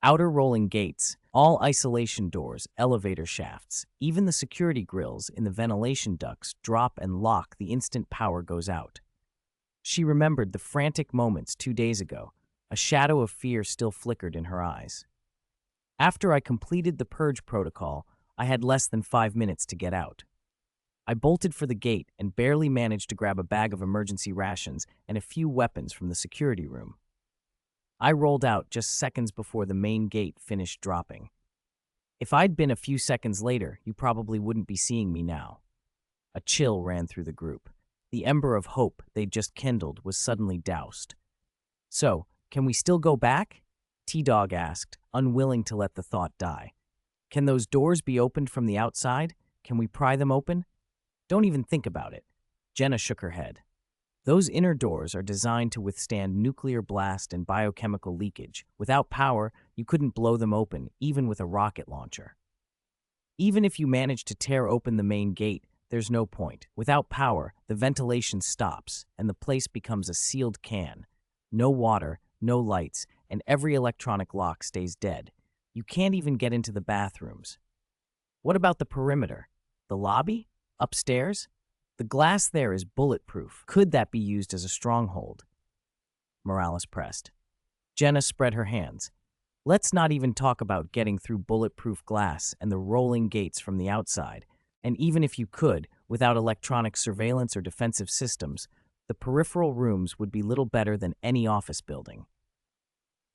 "Outer rolling gates, all isolation doors, elevator shafts, even the security grills in the ventilation ducts drop and lock the instant power goes out." She remembered the frantic moments 2 days ago. A shadow of fear still flickered in her eyes. "After I completed the purge protocol, I had less than 5 minutes to get out. I bolted for the gate and barely managed to grab a bag of emergency rations and a few weapons from the security room. I rolled out just seconds before the main gate finished dropping. If I'd been a few seconds later, you probably wouldn't be seeing me now." A chill ran through the group. The ember of hope they'd just kindled was suddenly doused. So, can we still go back? T-Dog asked, unwilling to let the thought die. Can those doors be opened from the outside? Can we pry them open? Don't even think about it. Jenna shook her head. Those inner doors are designed to withstand nuclear blast and biochemical leakage. Without power, you couldn't blow them open, even with a rocket launcher. Even if you manage to tear open the main gate, there's no point. Without power, the ventilation stops, and the place becomes a sealed can. No water, no lights, and every electronic lock stays dead. You can't even get into the bathrooms. What about the perimeter? The lobby? Upstairs? The glass there is bulletproof. Could that be used as a stronghold? Morales pressed. Jenna spread her hands. Let's not even talk about getting through bulletproof glass and the rolling gates from the outside. And even if you could, without electronic surveillance or defensive systems, the peripheral rooms would be little better than any office building.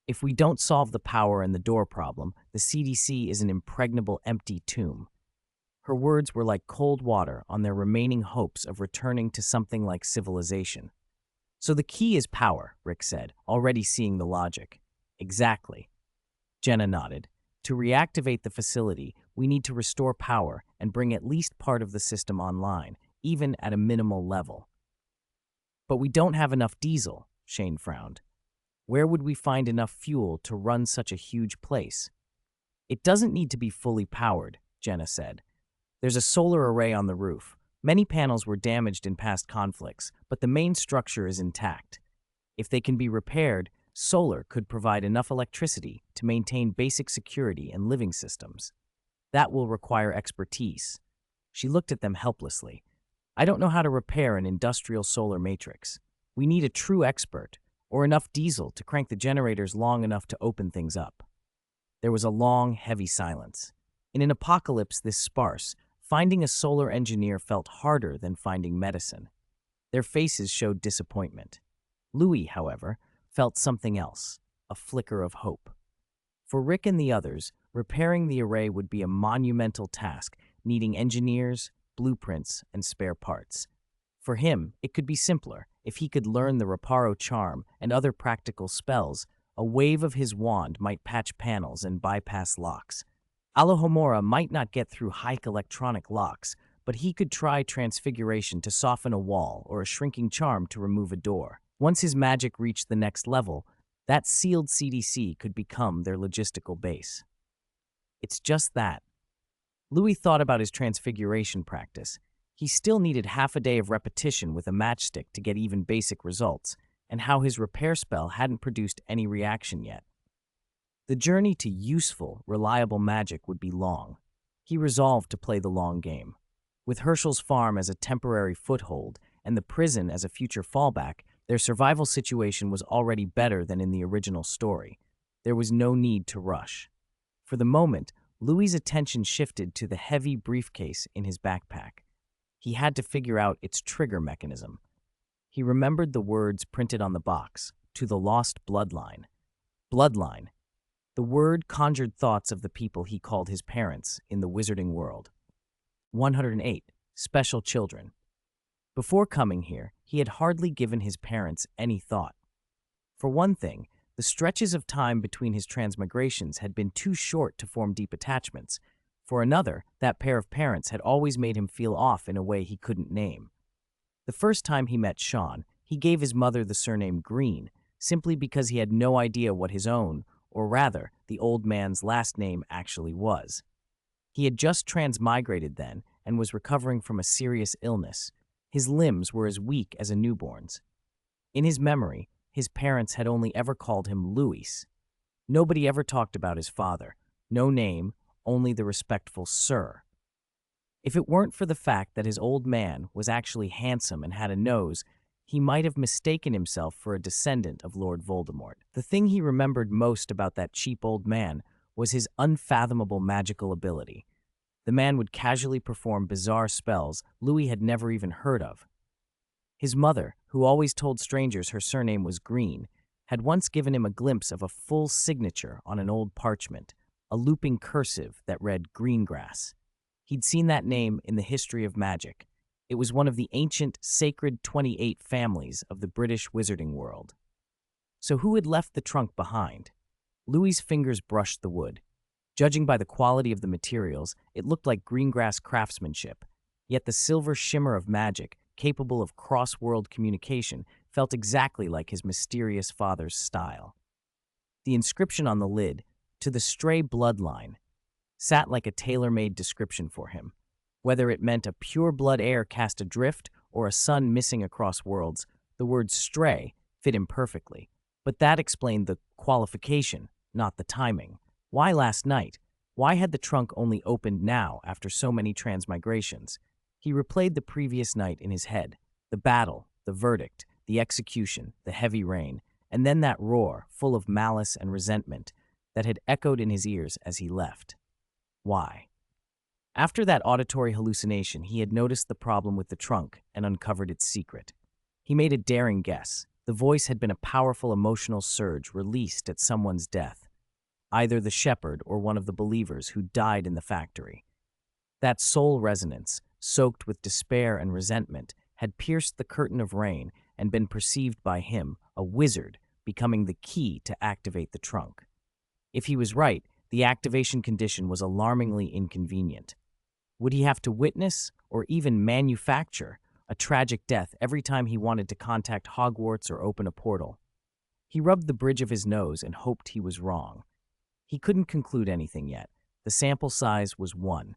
If we don't solve the power and the door problem, the CDC is an impregnable empty tomb. Her words were like cold water on their remaining hopes of returning to something like civilization. So the key is power, Rick said, already seeing the logic. Exactly. Jenna nodded. To reactivate the facility, we need to restore power and bring at least part of the system online, even at a minimal level. But we don't have enough diesel, Shane frowned. Where would we find enough fuel to run such a huge place? It doesn't need to be fully powered, Jenna said. There's a solar array on the roof. Many panels were damaged in past conflicts, but the main structure is intact. If they can be repaired, solar could provide enough electricity to maintain basic security and living systems. That will require expertise. She looked at them helplessly. I don't know how to repair an industrial solar matrix. We need a true expert, or enough diesel to crank the generators long enough to open things up. There was a long, heavy silence. In an apocalypse this sparse, finding a solar engineer felt harder than finding medicine. Their faces showed disappointment. Louis, however, felt something else, a flicker of hope. For Rick and the others, repairing the array would be a monumental task, needing engineers, blueprints, and spare parts. For him, it could be simpler. If he could learn the Reparo charm and other practical spells, a wave of his wand might patch panels and bypass locks. Alohomora might not get through hike electronic locks, but he could try transfiguration to soften a wall or a shrinking charm to remove a door. Once his magic reached the next level, that sealed CDC could become their logistical base. It's just that. Louis thought about his transfiguration practice. He still needed half a day of repetition with a matchstick to get even basic results, and how his repair spell hadn't produced any reaction yet. The journey to useful, reliable magic would be long. He resolved to play the long game. With Herschel's farm as a temporary foothold and the prison as a future fallback, their survival situation was already better than in the original story. There was no need to rush. For the moment, Louis's attention shifted to the heavy briefcase in his backpack. He had to figure out its trigger mechanism. He remembered the words printed on the box, "To the lost bloodline." Bloodline. The word conjured thoughts of the people he called his parents in the wizarding world. 108. Special children. Before coming here, he had hardly given his parents any thought. For one thing, the stretches of time between his transmigrations had been too short to form deep attachments. For another, that pair of parents had always made him feel off in a way he couldn't name. The first time he met Sean, he gave his mother the surname Green, simply because he had no idea what his own, or rather, the old man's last name actually was. He had just transmigrated then and was recovering from a serious illness. His limbs were as weak as a newborn's. In his memory, his parents had only ever called him Louis. Nobody ever talked about his father. No name, only the respectful sir. If it weren't for the fact that his old man was actually handsome and had a nose, he might have mistaken himself for a descendant of Lord Voldemort. The thing he remembered most about that cheap old man was his unfathomable magical ability. The man would casually perform bizarre spells Louis had never even heard of. His mother, who always told strangers her surname was Green, had once given him a glimpse of a full signature on an old parchment, a looping cursive that read Greengrass. He'd seen that name in the history of magic. It was one of the ancient, sacred 28 families of the British wizarding world. So who had left the trunk behind? Louis's fingers brushed the wood. Judging by the quality of the materials, it looked like greengrass craftsmanship, yet the silver shimmer of magic, capable of cross-world communication, felt exactly like his mysterious father's style. The inscription on the lid, "To the Stray Bloodline," sat like a tailor-made description for him. Whether it meant a pure blood heir cast adrift or a son missing across worlds, the word stray fit him perfectly. But that explained the qualification, not the timing. Why last night? Why had the trunk only opened now after so many transmigrations? He replayed the previous night in his head. The battle, the verdict, the execution, the heavy rain, and then that roar, full of malice and resentment, that had echoed in his ears as he left. Why? After that auditory hallucination, he had noticed the problem with the trunk and uncovered its secret. He made a daring guess. The voice had been a powerful emotional surge released at someone's death, either the shepherd or one of the believers who died in the factory. That soul resonance, soaked with despair and resentment, had pierced the curtain of rain and been perceived by him, a wizard, becoming the key to activate the trunk. If he was right, the activation condition was alarmingly inconvenient. Would he have to witness, or even manufacture, a tragic death every time he wanted to contact Hogwarts or open a portal? He rubbed the bridge of his nose and hoped he was wrong. He couldn't conclude anything yet. The sample size was 1.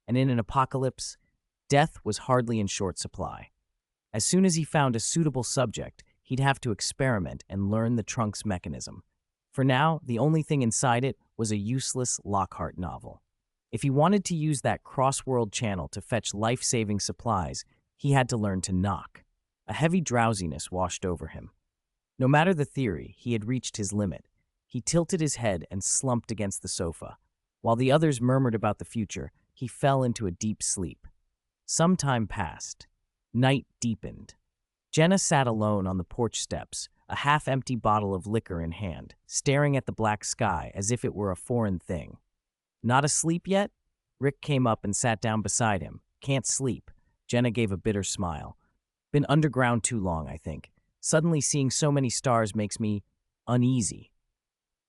And in an apocalypse, death was hardly in short supply. As soon as he found a suitable subject, he'd have to experiment and learn the trunk's mechanism. For now, the only thing inside it was a useless Lockhart novel. If he wanted to use that cross-world channel to fetch life-saving supplies, he had to learn to knock. A heavy drowsiness washed over him. No matter the theory, he had reached his limit. He tilted his head and slumped against the sofa. While the others murmured about the future, he fell into a deep sleep. Some time passed. Night deepened. Jenna sat alone on the porch steps, a half-empty bottle of liquor in hand, staring at the black sky as if it were a foreign thing. Not asleep yet? Rick came up and sat down beside him. Can't sleep. Jenna gave a bitter smile. Been underground too long, I think. Suddenly seeing so many stars makes me uneasy.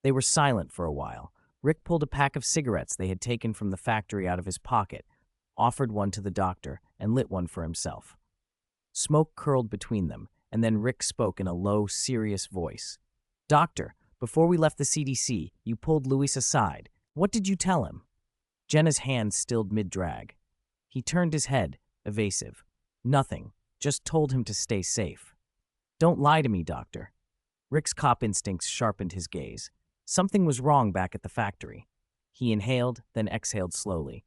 They were silent for a while. Rick pulled a pack of cigarettes they had taken from the factory out of his pocket, offered one to the doctor, and lit one for himself. Smoke curled between them, and then Rick spoke in a low, serious voice. "Doctor, before we left the CDC, you pulled Louis aside. What did you tell him?" Jenna's hand stilled mid-drag. He turned his head, evasive. "Nothing. Just told him to stay safe." "Don't lie to me, doctor." Rick's cop instincts sharpened his gaze. Something was wrong back at the factory. He inhaled, then exhaled slowly.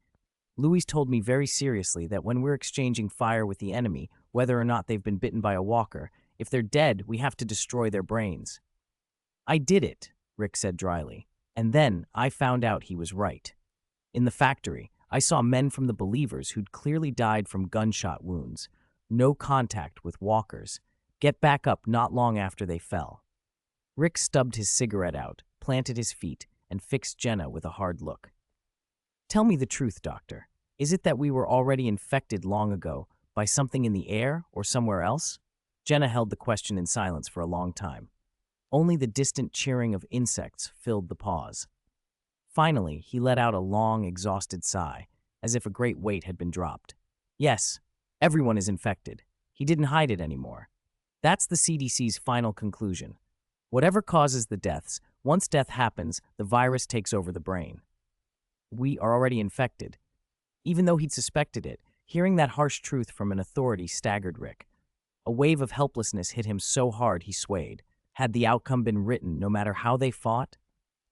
"Louis told me very seriously that when we're exchanging fire with the enemy, whether or not they've been bitten by a walker, if they're dead, we have to destroy their brains." "I did it," Rick said dryly. "And then I found out he was right. In the factory, I saw men from the Believers who'd clearly died from gunshot wounds. No contact with walkers. Get back up not long after they fell." Rick stubbed his cigarette out, planted his feet, and fixed Jenna with a hard look. "Tell me the truth, doctor. Is it that we were already infected long ago by something in the air or somewhere else?" Jenna held the question in silence for a long time. Only the distant cheering of insects filled the pause. Finally, he let out a long, exhausted sigh, as if a great weight had been dropped. "Yes, everyone is infected. He didn't hide it anymore. That's the CDC's final conclusion. Whatever causes the deaths, once death happens, the virus takes over the brain. We are already infected." Even though he'd suspected it, hearing that harsh truth from an authority staggered Rick. A wave of helplessness hit him so hard he swayed. Had the outcome been written, no matter how they fought?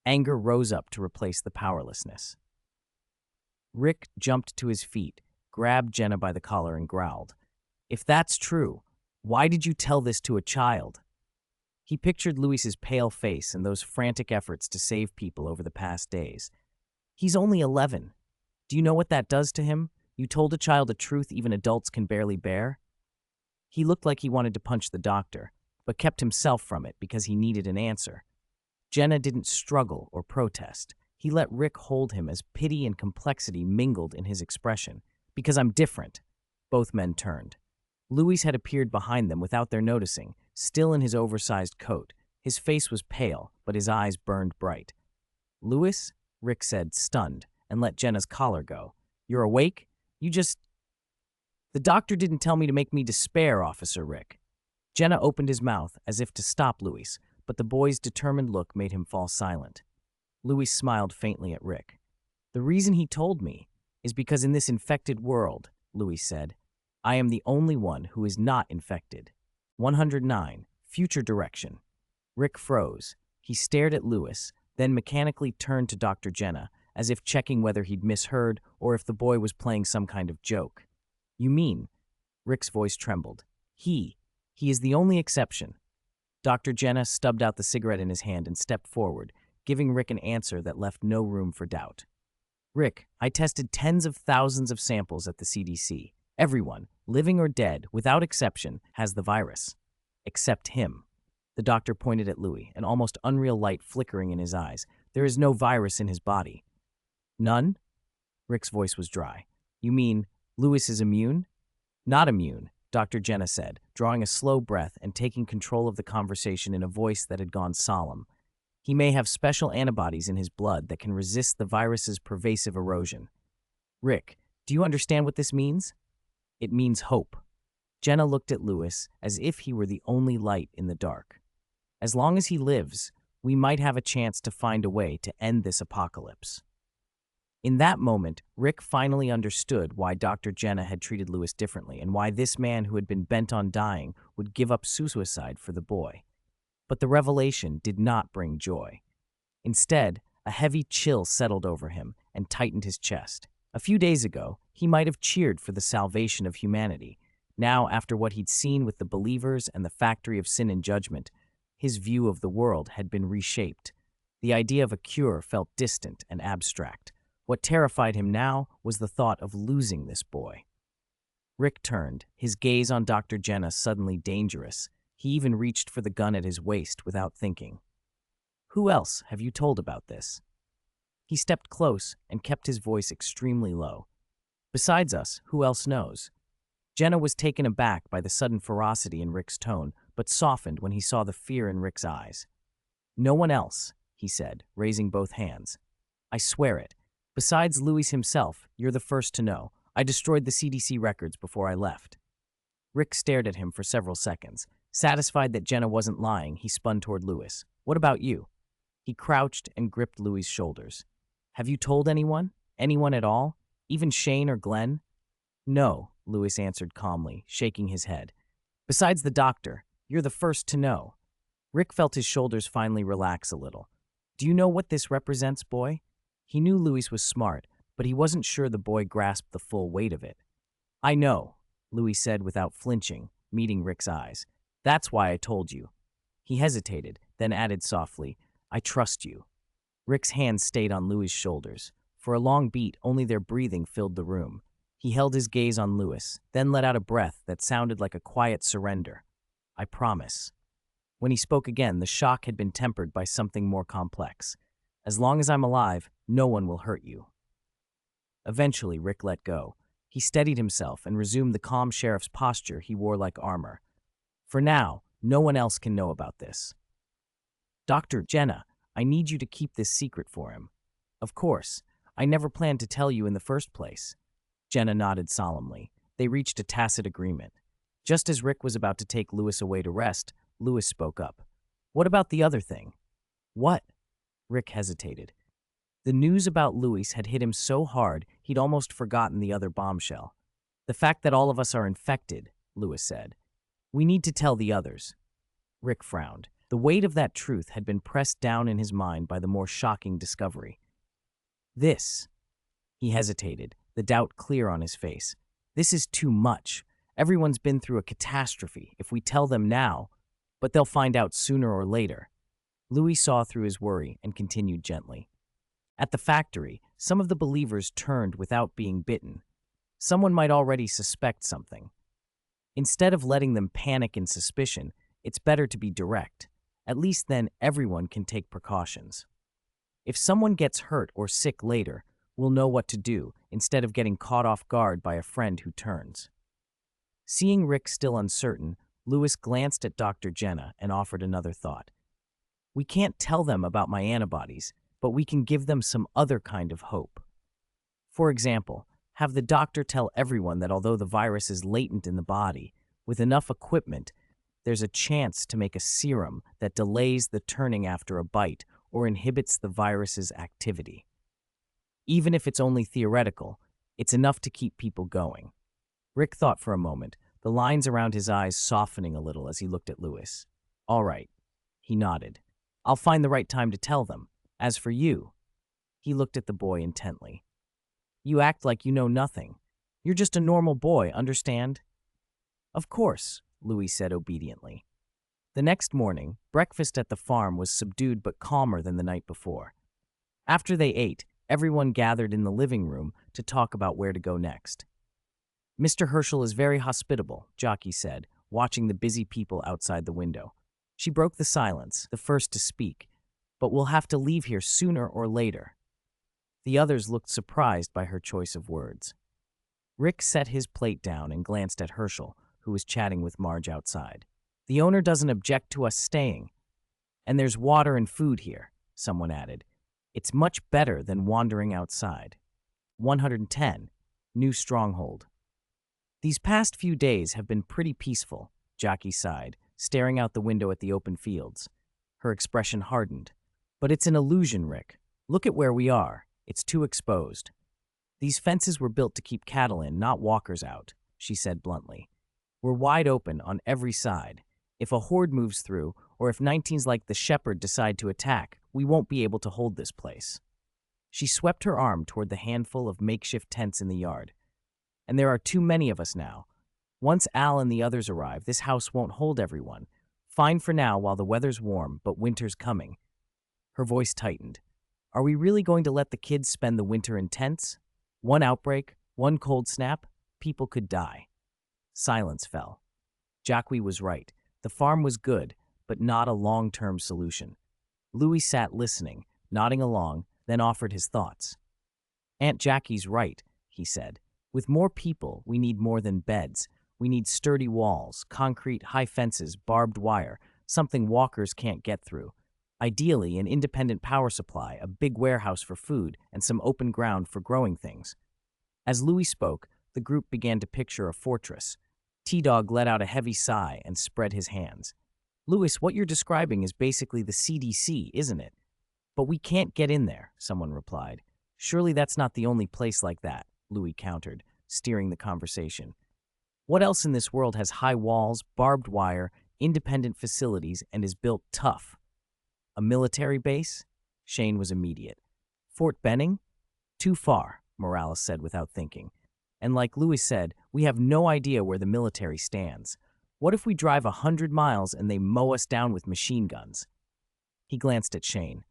Anger rose up to replace the powerlessness. Rick jumped to his feet, grabbed Jenna by the collar, and growled, "If that's true, why did you tell this to a child?" He pictured Louis's pale face and those frantic efforts to save people over the past days. "He's only 11. Do you know what that does to him? You told a child a truth even adults can barely bear." He looked like he wanted to punch the doctor, but kept himself from it because he needed an answer. Jenna didn't struggle or protest. He let Rick hold him as pity and complexity mingled in his expression. "Because I'm different. Both men turned. Louis had appeared behind them without their noticing, still in his oversized coat. His face was pale, but his eyes burned bright. "Louis?" Rick said, stunned, and let Jenna's collar go. "You're awake? You just—" "The doctor didn't tell me to make me despair, Officer Rick." Jenna opened his mouth as if to stop Louis, but the boy's determined look made him fall silent. Louis smiled faintly at Rick. "The reason he told me is because in this infected world," Louis said, "I am the only one who is not infected." 109. Future Direction. Rick froze. He stared at Louis, then mechanically turned to Dr. Jenna, as if checking whether he'd misheard or if the boy was playing some kind of joke. "You mean?" Rick's voice trembled. He is the only exception." Dr. Jenna stubbed out the cigarette in his hand and stepped forward, giving Rick an answer that left no room for doubt. "Rick, I tested tens of thousands of samples at the CDC. Everyone, living or dead, without exception, has the virus. Except him." The doctor pointed at Louis, an almost unreal light flickering in his eyes. "There is no virus in his body." "None?" Rick's voice was dry. "You mean Louis is immune?" "Not immune," Dr. Jenna said, drawing a slow breath and taking control of the conversation in a voice that had gone solemn. "He may have special antibodies in his blood that can resist the virus's pervasive erosion." "Rick, do you understand what this means?" "It means hope." Jenna looked at Louis as if he were the only light in the dark. "As long as he lives, we might have a chance to find a way to end this apocalypse." In that moment, Rick finally understood why Dr. Jenna had treated Louis differently and why this man who had been bent on dying would give up suicide for the boy. But the revelation did not bring joy. Instead, a heavy chill settled over him and tightened his chest. A few days ago, he might have cheered for the salvation of humanity. Now, after what he'd seen with the believers and the factory of sin and judgment, his view of the world had been reshaped. The idea of a cure felt distant and abstract. What terrified him now was the thought of losing this boy. Rick turned, his gaze on Dr. Jenna suddenly dangerous. He even reached for the gun at his waist without thinking. "Who else have you told about this?" He stepped close and kept his voice extremely low. "Besides us, who else knows?" Jenna was taken aback by the sudden ferocity in Rick's tone, but softened when he saw the fear in Rick's eyes. "No one else," he said, raising both hands. "I swear it. Besides Louis himself, you're the first to know. I destroyed the CDC records before I left." Rick stared at him for several seconds. Satisfied that Jenna wasn't lying, he spun toward Louis. "What about you?" He crouched and gripped Louis' shoulders. "Have you told anyone? Anyone at all? Even Shane or Glenn?" "No," Louis answered calmly, shaking his head. "Besides the doctor, you're the first to know." Rick felt his shoulders finally relax a little. "Do you know what this represents, boy?" He knew Louis was smart, but he wasn't sure the boy grasped the full weight of it. "I know," Louis said without flinching, meeting Rick's eyes. "That's why I told you." He hesitated, then added softly, "I trust you." Rick's hands stayed on Louis' shoulders. For a long beat, only their breathing filled the room. He held his gaze on Louis, then let out a breath that sounded like a quiet surrender. "I promise." When he spoke again, the shock had been tempered by something more complex. "As long as I'm alive, no one will hurt you." Eventually, Rick let go. He steadied himself and resumed the calm sheriff's posture he wore like armor. "For now, no one else can know about this. Dr. Jenna, I need you to keep this secret for him." "Of course. I never planned to tell you in the first place." Jenna nodded solemnly. They reached a tacit agreement. Just as Rick was about to take Louis away to rest, Louis spoke up. "What about the other thing?" "What?" Rick hesitated. The news about Louis had hit him so hard he'd almost forgotten the other bombshell. "The fact that all of us are infected," Louis said. "We need to tell the others." Rick frowned. The weight of that truth had been pressed down in his mind by the more shocking discovery. "This," he hesitated, the doubt clear on his face. "This is too much. Everyone's been through a catastrophe. If we tell them now, but they'll find out sooner or later." Louis saw through his worry and continued gently. "At the factory, some of the believers turned without being bitten. Someone might already suspect something. Instead of letting them panic in suspicion, it's better to be direct. At least then everyone can take precautions. If someone gets hurt or sick later, we'll know what to do instead of getting caught off guard by a friend who turns." Seeing Rick still uncertain, Lewis glanced at Dr. Jenna and offered another thought. We can't tell them about my antibodies, but we can give them some other kind of hope. For example, have the doctor tell everyone that although the virus is latent in the body, with enough equipment, there's a chance to make a serum that delays the turning after a bite or inhibits the virus's activity. Even if it's only theoretical, it's enough to keep people going. Rick thought for a moment, the lines around his eyes softening a little as he looked at Lewis. All right, he nodded. I'll find the right time to tell them. As for you, he looked at the boy intently. You act like you know nothing. You're just a normal boy, understand? Of course, Louis said obediently. The next morning, breakfast at the farm was subdued but calmer than the night before. After they ate, everyone gathered in the living room to talk about where to go next. Mr. Herschel is very hospitable, Jockey said, watching the busy people outside the window. She broke the silence, the first to speak, but we'll have to leave here sooner or later. The others looked surprised by her choice of words. Rick set his plate down and glanced at Herschel, who was chatting with Marge outside. The owner doesn't object to us staying. And there's water and food here, someone added. It's much better than wandering outside. 110. New stronghold. These past few days have been pretty peaceful, Jockey sighed, staring out the window at the open fields. Her expression hardened. But it's an illusion, Rick. Look at where we are. It's too exposed. These fences were built to keep cattle in, not walkers out, she said bluntly. We're wide open on every side. If a horde moves through, or if 19s like the shepherd decide to attack, we won't be able to hold this place. She swept her arm toward the handful of makeshift tents in the yard. And there are too many of us now. Once Al and the others arrive, this house won't hold everyone. Fine for now while the weather's warm, but winter's coming. Her voice tightened. Are we really going to let the kids spend the winter in tents? One outbreak, one cold snap, people could die. Silence fell. Jacques was right. The farm was good, but not a long-term solution. Louis sat listening, nodding along, then offered his thoughts. Aunt Jackie's right, he said. With more people, we need more than beds. We need sturdy walls, concrete, high fences, barbed wire, something walkers can't get through. Ideally, an independent power supply, a big warehouse for food, and some open ground for growing things. As Louis spoke, the group began to picture a fortress. T-Dog let out a heavy sigh and spread his hands. Louis, what you're describing is basically the CDC, isn't it? But we can't get in there, someone replied. Surely that's not the only place like that, Louis countered, steering the conversation. What else in this world has high walls, barbed wire, independent facilities, and is built tough? A military base? Shane was immediate. Fort Benning? Too far, Morales said without thinking. And like Louis said, we have no idea where the military stands. What if we drive 100 miles and they mow us down with machine guns? He glanced at Shane.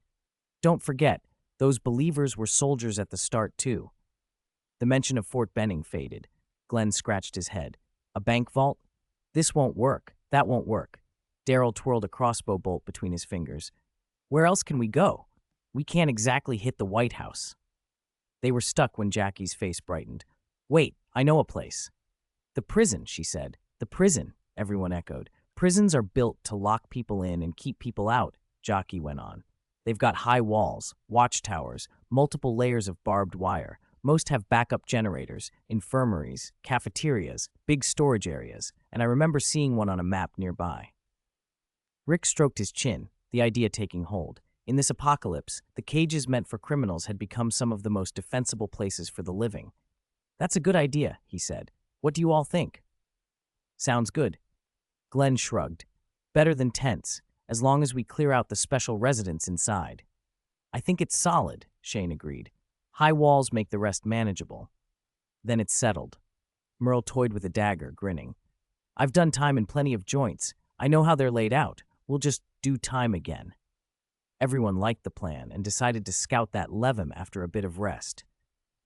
Don't forget, those believers were soldiers at the start too. The mention of Fort Benning faded. Glenn scratched his head. A bank vault? This won't work. That won't work. Darryl twirled a crossbow bolt between his fingers. Where else can we go? We can't exactly hit the White House. They were stuck when Jackie's face brightened. Wait, I know a place. The prison, she said. The prison, everyone echoed. Prisons are built to lock people in and keep people out, Jackie went on. They've got high walls, watchtowers, multiple layers of barbed wire. Most have backup generators, infirmaries, cafeterias, big storage areas, and I remember seeing one on a map nearby. Rick stroked his chin, the idea taking hold. In this apocalypse, the cages meant for criminals had become some of the most defensible places for the living. That's a good idea, he said. What do you all think? Sounds good. Glenn shrugged. Better than tents, as long as we clear out the special residents inside. I think it's solid, Shane agreed. High walls make the rest manageable. Then it's settled. Merle toyed with a dagger, grinning. I've done time in plenty of joints. I know how they're laid out. We'll just do time again. Everyone liked the plan and decided to scout that levem after a bit of rest.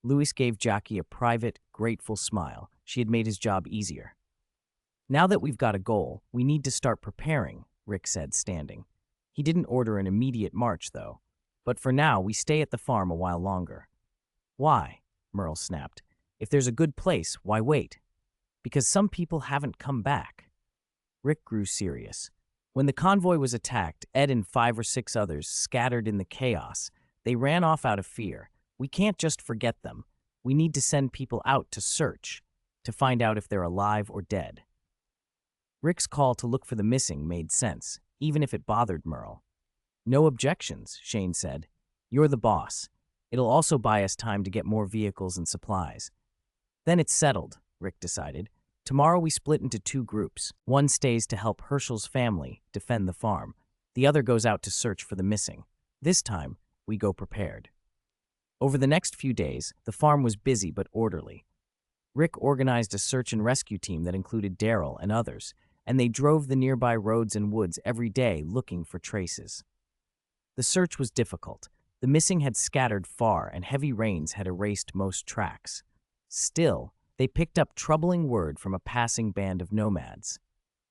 Louis gave Jackie a private, grateful smile. She had made his job easier. Now that we've got a goal, we need to start preparing, Rick said, standing. He didn't order an immediate march, though. But for now, we stay at the farm a while longer. Why? Merle snapped. If there's a good place, why wait? Because some people haven't come back. Rick grew serious. When the convoy was attacked, Ed and 5 or 6 others scattered in the chaos. They ran off out of fear. We can't just forget them. We need to send people out to search, to find out if they're alive or dead. Rick's call to look for the missing made sense, even if it bothered Merle. No objections, Shane said. You're the boss. It'll also buy us time to get more vehicles and supplies. Then it's settled, Rick decided. Tomorrow we split into 2 groups. One stays to help Herschel's family defend the farm. The other goes out to search for the missing. This time, we go prepared. Over the next few days, the farm was busy but orderly. Rick organized a search and rescue team that included Daryl and others, and they drove the nearby roads and woods every day looking for traces. The search was difficult. The missing had scattered far, and heavy rains had erased most tracks. Still, they picked up troubling word from a passing band of nomads.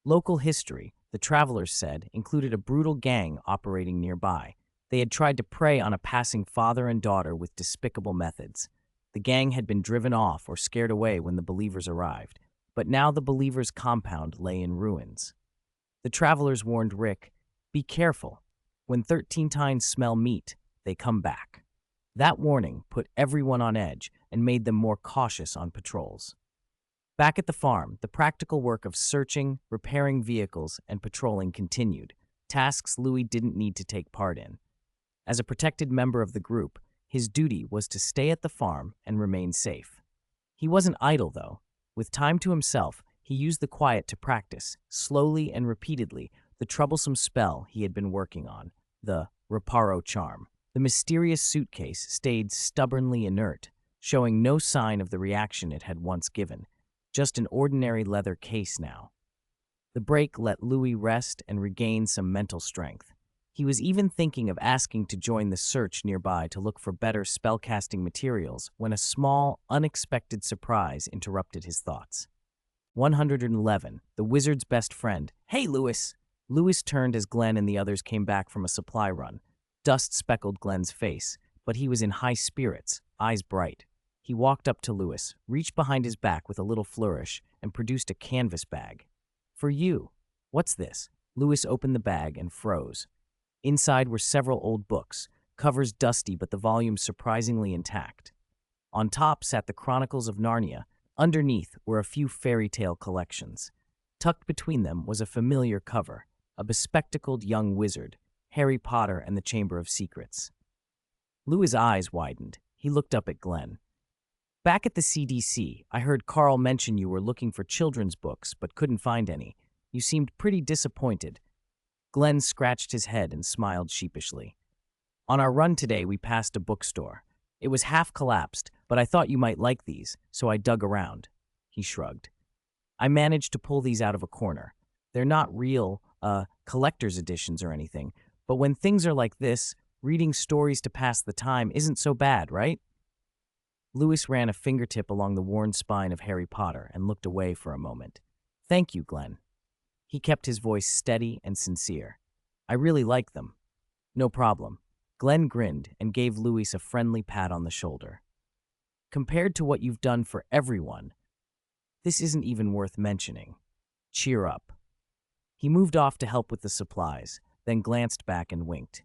Local history, the travelers said, included a brutal gang operating nearby. They had tried to prey on a passing father and daughter with despicable methods. The gang had been driven off or scared away when the believers arrived, but now the believers' compound lay in ruins. The travelers warned Rick, "Be careful. When 13 tines smell meat, they come back." That warning put everyone on edge and made them more cautious on patrols. Back at the farm, the practical work of searching, repairing vehicles, and patrolling continued, tasks Louis didn't need to take part in. As a protected member of the group, his duty was to stay at the farm and remain safe. He wasn't idle, though. With time to himself, he used the quiet to practice, slowly and repeatedly, the troublesome spell he had been working on, the Reparo charm. The mysterious suitcase stayed stubbornly inert, showing no sign of the reaction it had once given, just an ordinary leather case now. The break let Louis rest and regain some mental strength. He was even thinking of asking to join the search nearby to look for better spellcasting materials when a small, unexpected surprise interrupted his thoughts. 111, the wizard's best friend. "Hey, Louis!" Louis turned as Glenn and the others came back from a supply run. Dust speckled Glenn's face, but he was in high spirits, eyes bright. He walked up to Louis, reached behind his back with a little flourish, and produced a canvas bag. "For you." "What's this?" Louis opened the bag and froze. Inside were several old books, covers dusty but the volumes surprisingly intact. On top sat the Chronicles of Narnia. Underneath were a few fairy tale collections. Tucked between them was a familiar cover, a bespectacled young wizard, Harry Potter and the Chamber of Secrets. Louis' eyes widened. He looked up at Glenn. "Back at the CDC, I heard Carl mention you were looking for children's books but couldn't find any. You seemed pretty disappointed." Glenn scratched his head and smiled sheepishly. "On our run today, we passed a bookstore. It was half collapsed, but I thought you might like these, so I dug around." He shrugged. "I managed to pull these out of a corner. They're not real, collector's editions or anything, but when things are like this, reading stories to pass the time isn't so bad, right?" Louis ran a fingertip along the worn spine of Harry Potter and looked away for a moment. "Thank you, Glenn." He kept his voice steady and sincere. "I really like them." "No problem." Glenn grinned and gave Louis a friendly pat on the shoulder. "Compared to what you've done for everyone, this isn't even worth mentioning. Cheer up." He moved off to help with the supplies, then glanced back and winked.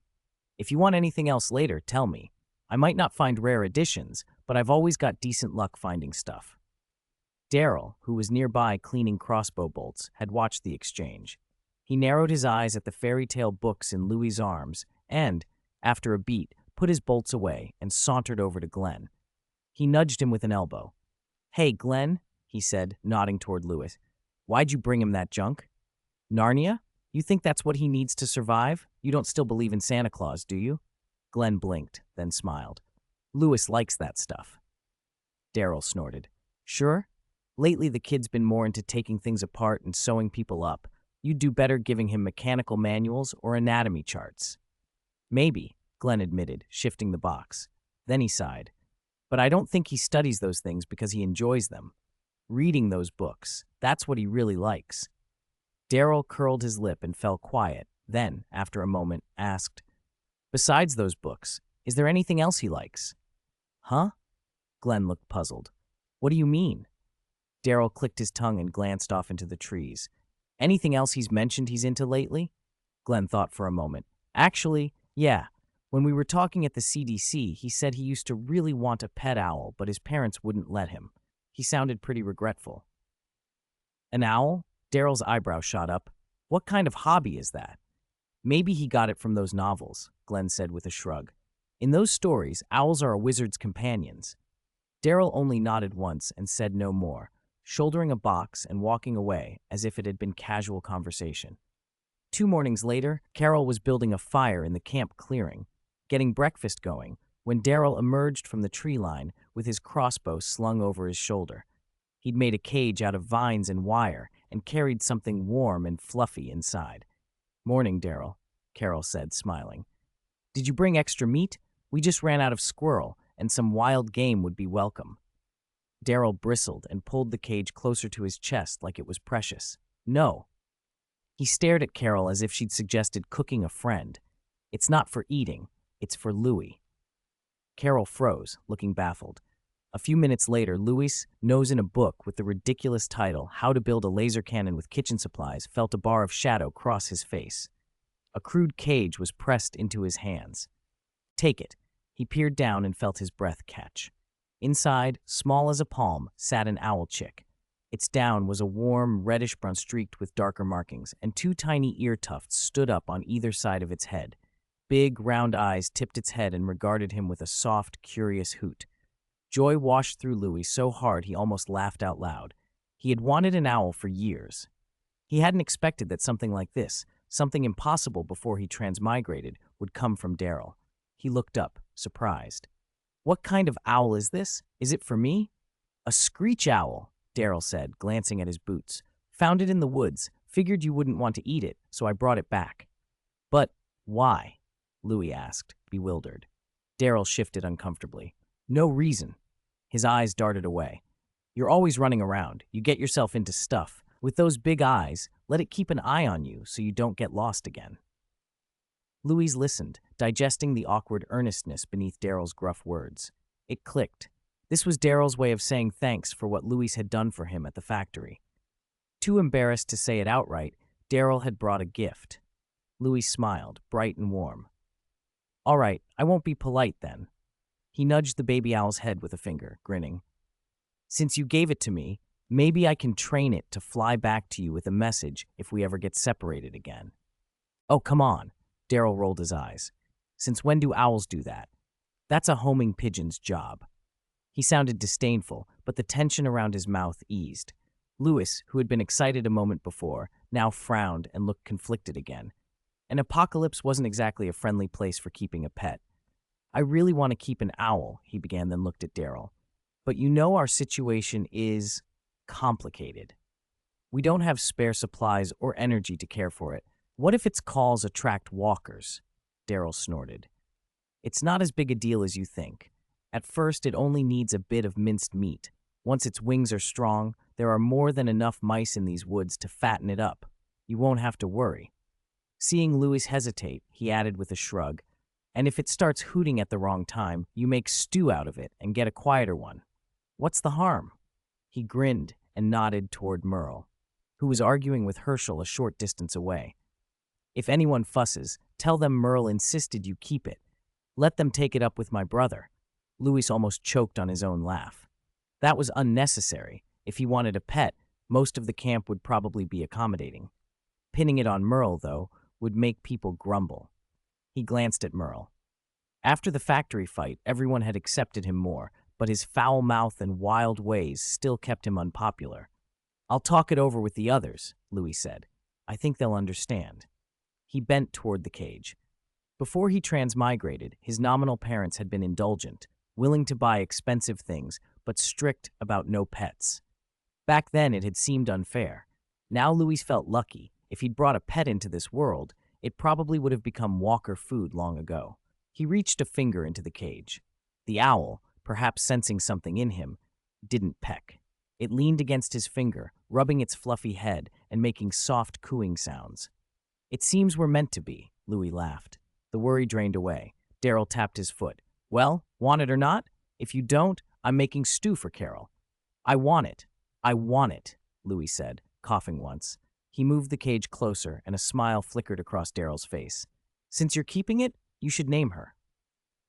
"If you want anything else later, tell me. I might not find rare editions, but I've always got decent luck finding stuff." Daryl, who was nearby cleaning crossbow bolts, had watched the exchange. He narrowed his eyes at the fairy tale books in Louis' arms and, after a beat, put his bolts away and sauntered over to Glenn. He nudged him with an elbow. "Hey, Glenn," he said, nodding toward Louis. "Why'd you bring him that junk?" "Narnia? You think that's what he needs to survive? You don't still believe in Santa Claus, do you?" Glenn blinked, then smiled. "Louis likes that stuff." Daryl snorted. "Sure? Lately the kid's been more into taking things apart and sewing people up. You'd do better giving him mechanical manuals or anatomy charts." "Maybe," Glenn admitted, shifting the box. Then he sighed. "But I don't think he studies those things because he enjoys them. Reading those books, that's what he really likes." Daryl curled his lip and fell quiet, then, after a moment, asked, "Besides those books, is there anything else he likes?" "Huh?" Glenn looked puzzled. "What do you mean?" Daryl clicked his tongue and glanced off into the trees. Anything else he's mentioned he's into lately? Glenn thought for a moment. Actually, yeah. When we were talking at the CDC, he said he used to really want a pet owl, but his parents wouldn't let him. He sounded pretty regretful. An owl? Daryl's eyebrow shot up. What kind of hobby is that? Maybe he got it from those novels, Glenn said with a shrug. In those stories, owls are a wizard's companions. Daryl only nodded once and said no more, shouldering a box and walking away as if it had been casual conversation. 2 mornings later, Carol was building a fire in the camp clearing, getting breakfast going, when Daryl emerged from the tree line with his crossbow slung over his shoulder. He'd made a cage out of vines and wire and carried something warm and fluffy inside. "Morning, Daryl," Carol said, smiling. "Did you bring extra meat? We just ran out of squirrel, and some wild game would be welcome." Daryl bristled and pulled the cage closer to his chest like it was precious. "No." He stared at Carol as if she'd suggested cooking a friend. "It's not for eating, it's for Louis." Carol froze, looking baffled. A few minutes later, Louis, nose in a book with the ridiculous title, How to Build a Laser Cannon with Kitchen Supplies, felt a bar of shadow cross his face. A crude cage was pressed into his hands. "Take it." He peered down and felt his breath catch. Inside, small as a palm, sat an owl chick. Its down was a warm, reddish-brown streaked with darker markings, and 2 tiny ear tufts stood up on either side of its head. Big, round eyes tipped its head and regarded him with a soft, curious hoot. Joy washed through Louis so hard he almost laughed out loud. He had wanted an owl for years. He hadn't expected that something like this, something impossible before he transmigrated, would come from Daryl. He looked up, surprised. "What kind of owl is this? Is it for me?" "A screech owl," Daryl said, glancing at his boots. "Found it in the woods. Figured you wouldn't want to eat it, so I brought it back." "But why?" Louis asked, bewildered. Daryl shifted uncomfortably. "No reason." His eyes darted away. "You're always running around. You get yourself into stuff. With those big eyes, let it keep an eye on you so you don't get lost again." Louise listened, digesting the awkward earnestness beneath Daryl's gruff words. It clicked. This was Daryl's way of saying thanks for what Louise had done for him at the factory. Too embarrassed to say it outright, Daryl had brought a gift. Louise smiled, bright and warm. "All right, I won't be polite then." He nudged the baby owl's head with a finger, grinning. "Since you gave it to me, maybe I can train it to fly back to you with a message if we ever get separated again." "Oh, come on." Daryl rolled his eyes. "Since when do owls do that? That's a homing pigeon's job." He sounded disdainful, but the tension around his mouth eased. Louis, who had been excited a moment before, now frowned and looked conflicted again. An apocalypse wasn't exactly a friendly place for keeping a pet. "I really want to keep an owl," he began, then looked at Daryl. "But you know our situation is complicated. We don't have spare supplies or energy to care for it. What if its calls attract walkers?" Daryl snorted. "It's not as big a deal as you think. At first, it only needs a bit of minced meat. Once its wings are strong, there are more than enough mice in these woods to fatten it up. You won't have to worry." Seeing Louis hesitate, he added with a shrug, "And if it starts hooting at the wrong time, you make stew out of it and get a quieter one. What's the harm?" He grinned and nodded toward Merle, who was arguing with Herschel a short distance away. "If anyone fusses, tell them Merle insisted you keep it. Let them take it up with my brother." Louis almost choked on his own laugh. That was unnecessary. If he wanted a pet, most of the camp would probably be accommodating. Pinning it on Merle, though, would make people grumble. He glanced at Merle. After the factory fight, everyone had accepted him more, but his foul mouth and wild ways still kept him unpopular. "I'll talk it over with the others," Louis said. "I think they'll understand." He bent toward the cage. Before he transmigrated, his nominal parents had been indulgent, willing to buy expensive things, but strict about no pets. Back then, it had seemed unfair. Now Louis felt lucky. If he'd brought a pet into this world, it probably would have become walker food long ago. He reached a finger into the cage. The owl, perhaps sensing something in him, didn't peck. It leaned against his finger, rubbing its fluffy head and making soft cooing sounds. "It seems we're meant to be," Louis laughed. The worry drained away. Daryl tapped his foot. "Well, want it or not? If you don't, I'm making stew for Carol." "I want it." I want it, Louis said, coughing once. He moved the cage closer, and a smile flickered across Daryl's face. Since you're keeping it, you should name her.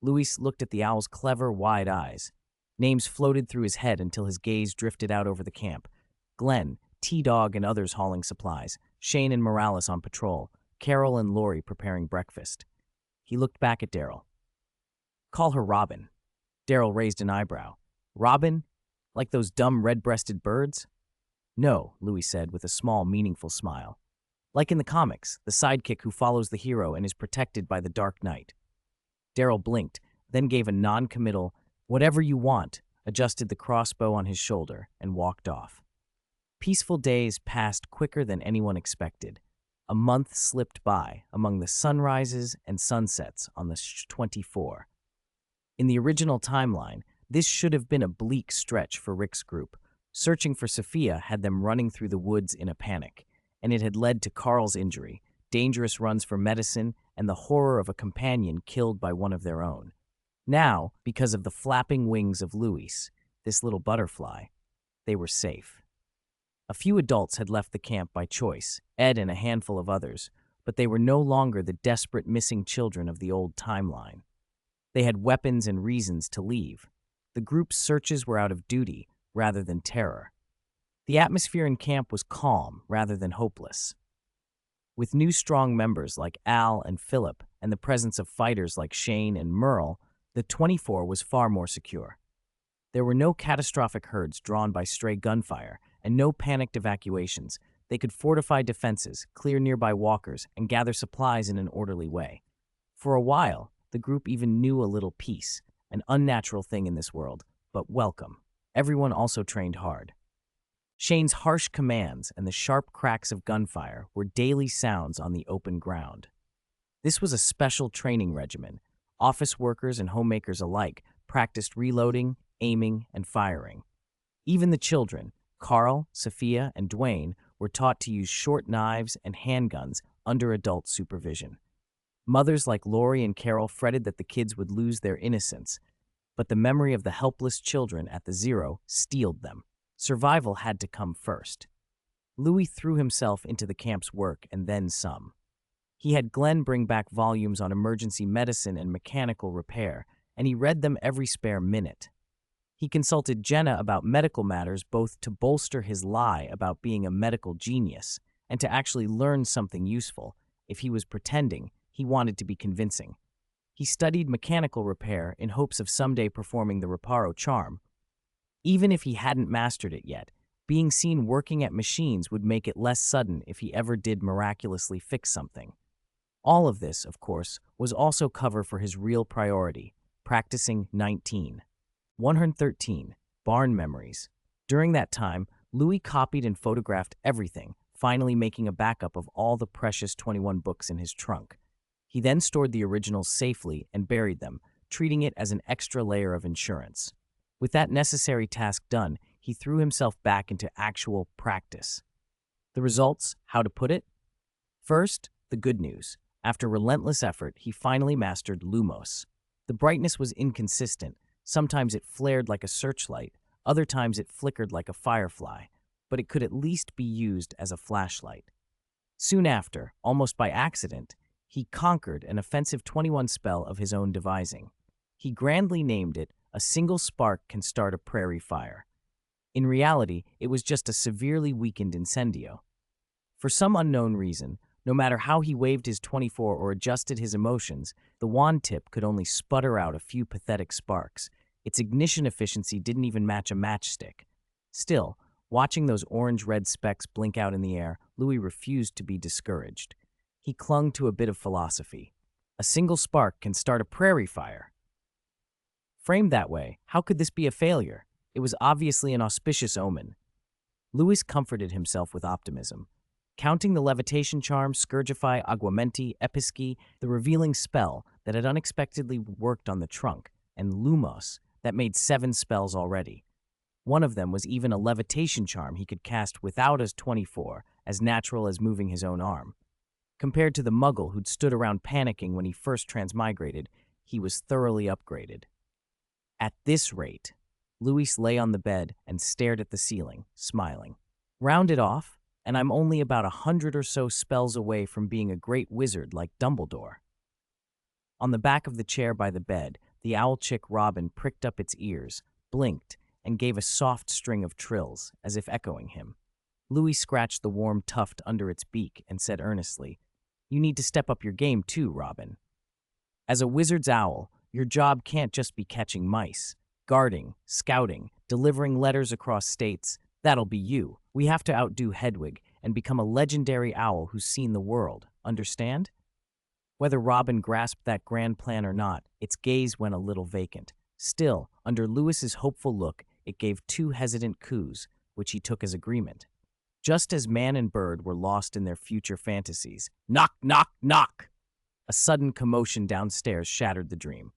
Louis looked at the owl's clever, wide eyes. Names floated through his head until his gaze drifted out over the camp. Glenn, T-Dog and others hauling supplies, Shane and Morales on patrol, Carol and Lori preparing breakfast. He looked back at Daryl. Call her Robin. Daryl raised an eyebrow. Robin? Like those dumb red-breasted birds? No, Louis said with a small, meaningful smile. Like in the comics, the sidekick who follows the hero and is protected by the Dark Knight. Daryl blinked, then gave a non-committal, whatever you want, adjusted the crossbow on his shoulder, and walked off. Peaceful days passed quicker than anyone expected. A month slipped by among the sunrises and sunsets on the 24. In the original timeline, this should have been a bleak stretch for Rick's group. Searching for Sophia had them running through the woods in a panic, and it had led to Carl's injury, dangerous runs for medicine, and the horror of a companion killed by one of their own. Now, because of the flapping wings of Louis, this little butterfly, they were safe. A few adults had left the camp by choice, Ed and a handful of others, but they were no longer the desperate missing children of the old timeline. They had weapons and reasons to leave. The group's searches were out of duty rather than terror. The atmosphere in camp was calm rather than hopeless. With new strong members like Al and Philip and the presence of fighters like Shane and Merle, the 24 was far more secure. There were no catastrophic herds drawn by stray gunfire and no panicked evacuations. They could fortify defenses, clear nearby walkers, and gather supplies in an orderly way. For a while, the group even knew a little peace, an unnatural thing in this world, but welcome. Everyone also trained hard. Shane's harsh commands and the sharp cracks of gunfire were daily sounds on the open ground. This was a special training regimen. Office workers and homemakers alike practiced reloading, aiming, and firing. Even the children, Carl, Sophia, and Dwayne, were taught to use short knives and handguns under adult supervision. Mothers like Lori and Carol fretted that the kids would lose their innocence, but the memory of the helpless children at the Zero steeled them. Survival had to come first. Louis threw himself into the camp's work and then some. He had Glenn bring back volumes on emergency medicine and mechanical repair, and he read them every spare minute. He consulted Jenna about medical matters both to bolster his lie about being a medical genius and to actually learn something useful. If he was pretending, he wanted to be convincing. He studied mechanical repair in hopes of someday performing the Reparo charm. Even if he hadn't mastered it yet, being seen working at machines would make it less sudden if he ever did miraculously fix something. All of this, of course, was also cover for his real priority, practicing 19. 113. Barn memories. During that time, Louis copied and photographed everything, finally making a backup of all the precious 21 books in his trunk. He then stored the originals safely and buried them, treating it as an extra layer of insurance. With that necessary task done, he threw himself back into actual practice. The results, how to put it? First, the good news. After relentless effort, he finally mastered Lumos. The brightness was inconsistent. Sometimes it flared like a searchlight, other times it flickered like a firefly, but it could at least be used as a flashlight. Soon after, almost by accident, he conquered an offensive 21 spell of his own devising. He grandly named it, "A single spark can start a prairie fire." In reality, it was just a severely weakened incendio. For some unknown reason, no matter how he waved his 24 or adjusted his emotions, the wand tip could only sputter out a few pathetic sparks. Its ignition efficiency didn't even match a matchstick. Still, watching those orange-red specks blink out in the air, Louis refused to be discouraged. He clung to a bit of philosophy. A single spark can start a prairie fire. Framed that way, how could this be a failure? It was obviously an auspicious omen. Louis comforted himself with optimism. Counting the levitation charm, Scourgify, Aguamenti, Episci, the revealing spell that had unexpectedly worked on the trunk, and Lumos, that made 7 spells already. One of them was even a levitation charm he could cast without a 24, as natural as moving his own arm. Compared to the muggle who'd stood around panicking when he first transmigrated, he was thoroughly upgraded. At this rate, Luis lay on the bed and stared at the ceiling, smiling. Round it off, and I'm only about 100 or so spells away from being a great wizard like Dumbledore. On the back of the chair by the bed, the owl chick Robin pricked up its ears, blinked, and gave a soft string of trills, as if echoing him. Louis scratched the warm tuft under its beak and said earnestly, "You need to step up your game too, Robin. As a wizard's owl, your job can't just be catching mice. Guarding, scouting, delivering letters across states, that'll be you. We have to outdo Hedwig and become a legendary owl who's seen the world, understand?" Whether Robin grasped that grand plan or not, its gaze went a little vacant. Still, under Lewis's hopeful look, it gave two hesitant coos, which he took as agreement. Just as man and bird were lost in their future fantasies, knock, knock, knock! A sudden commotion downstairs shattered the dream.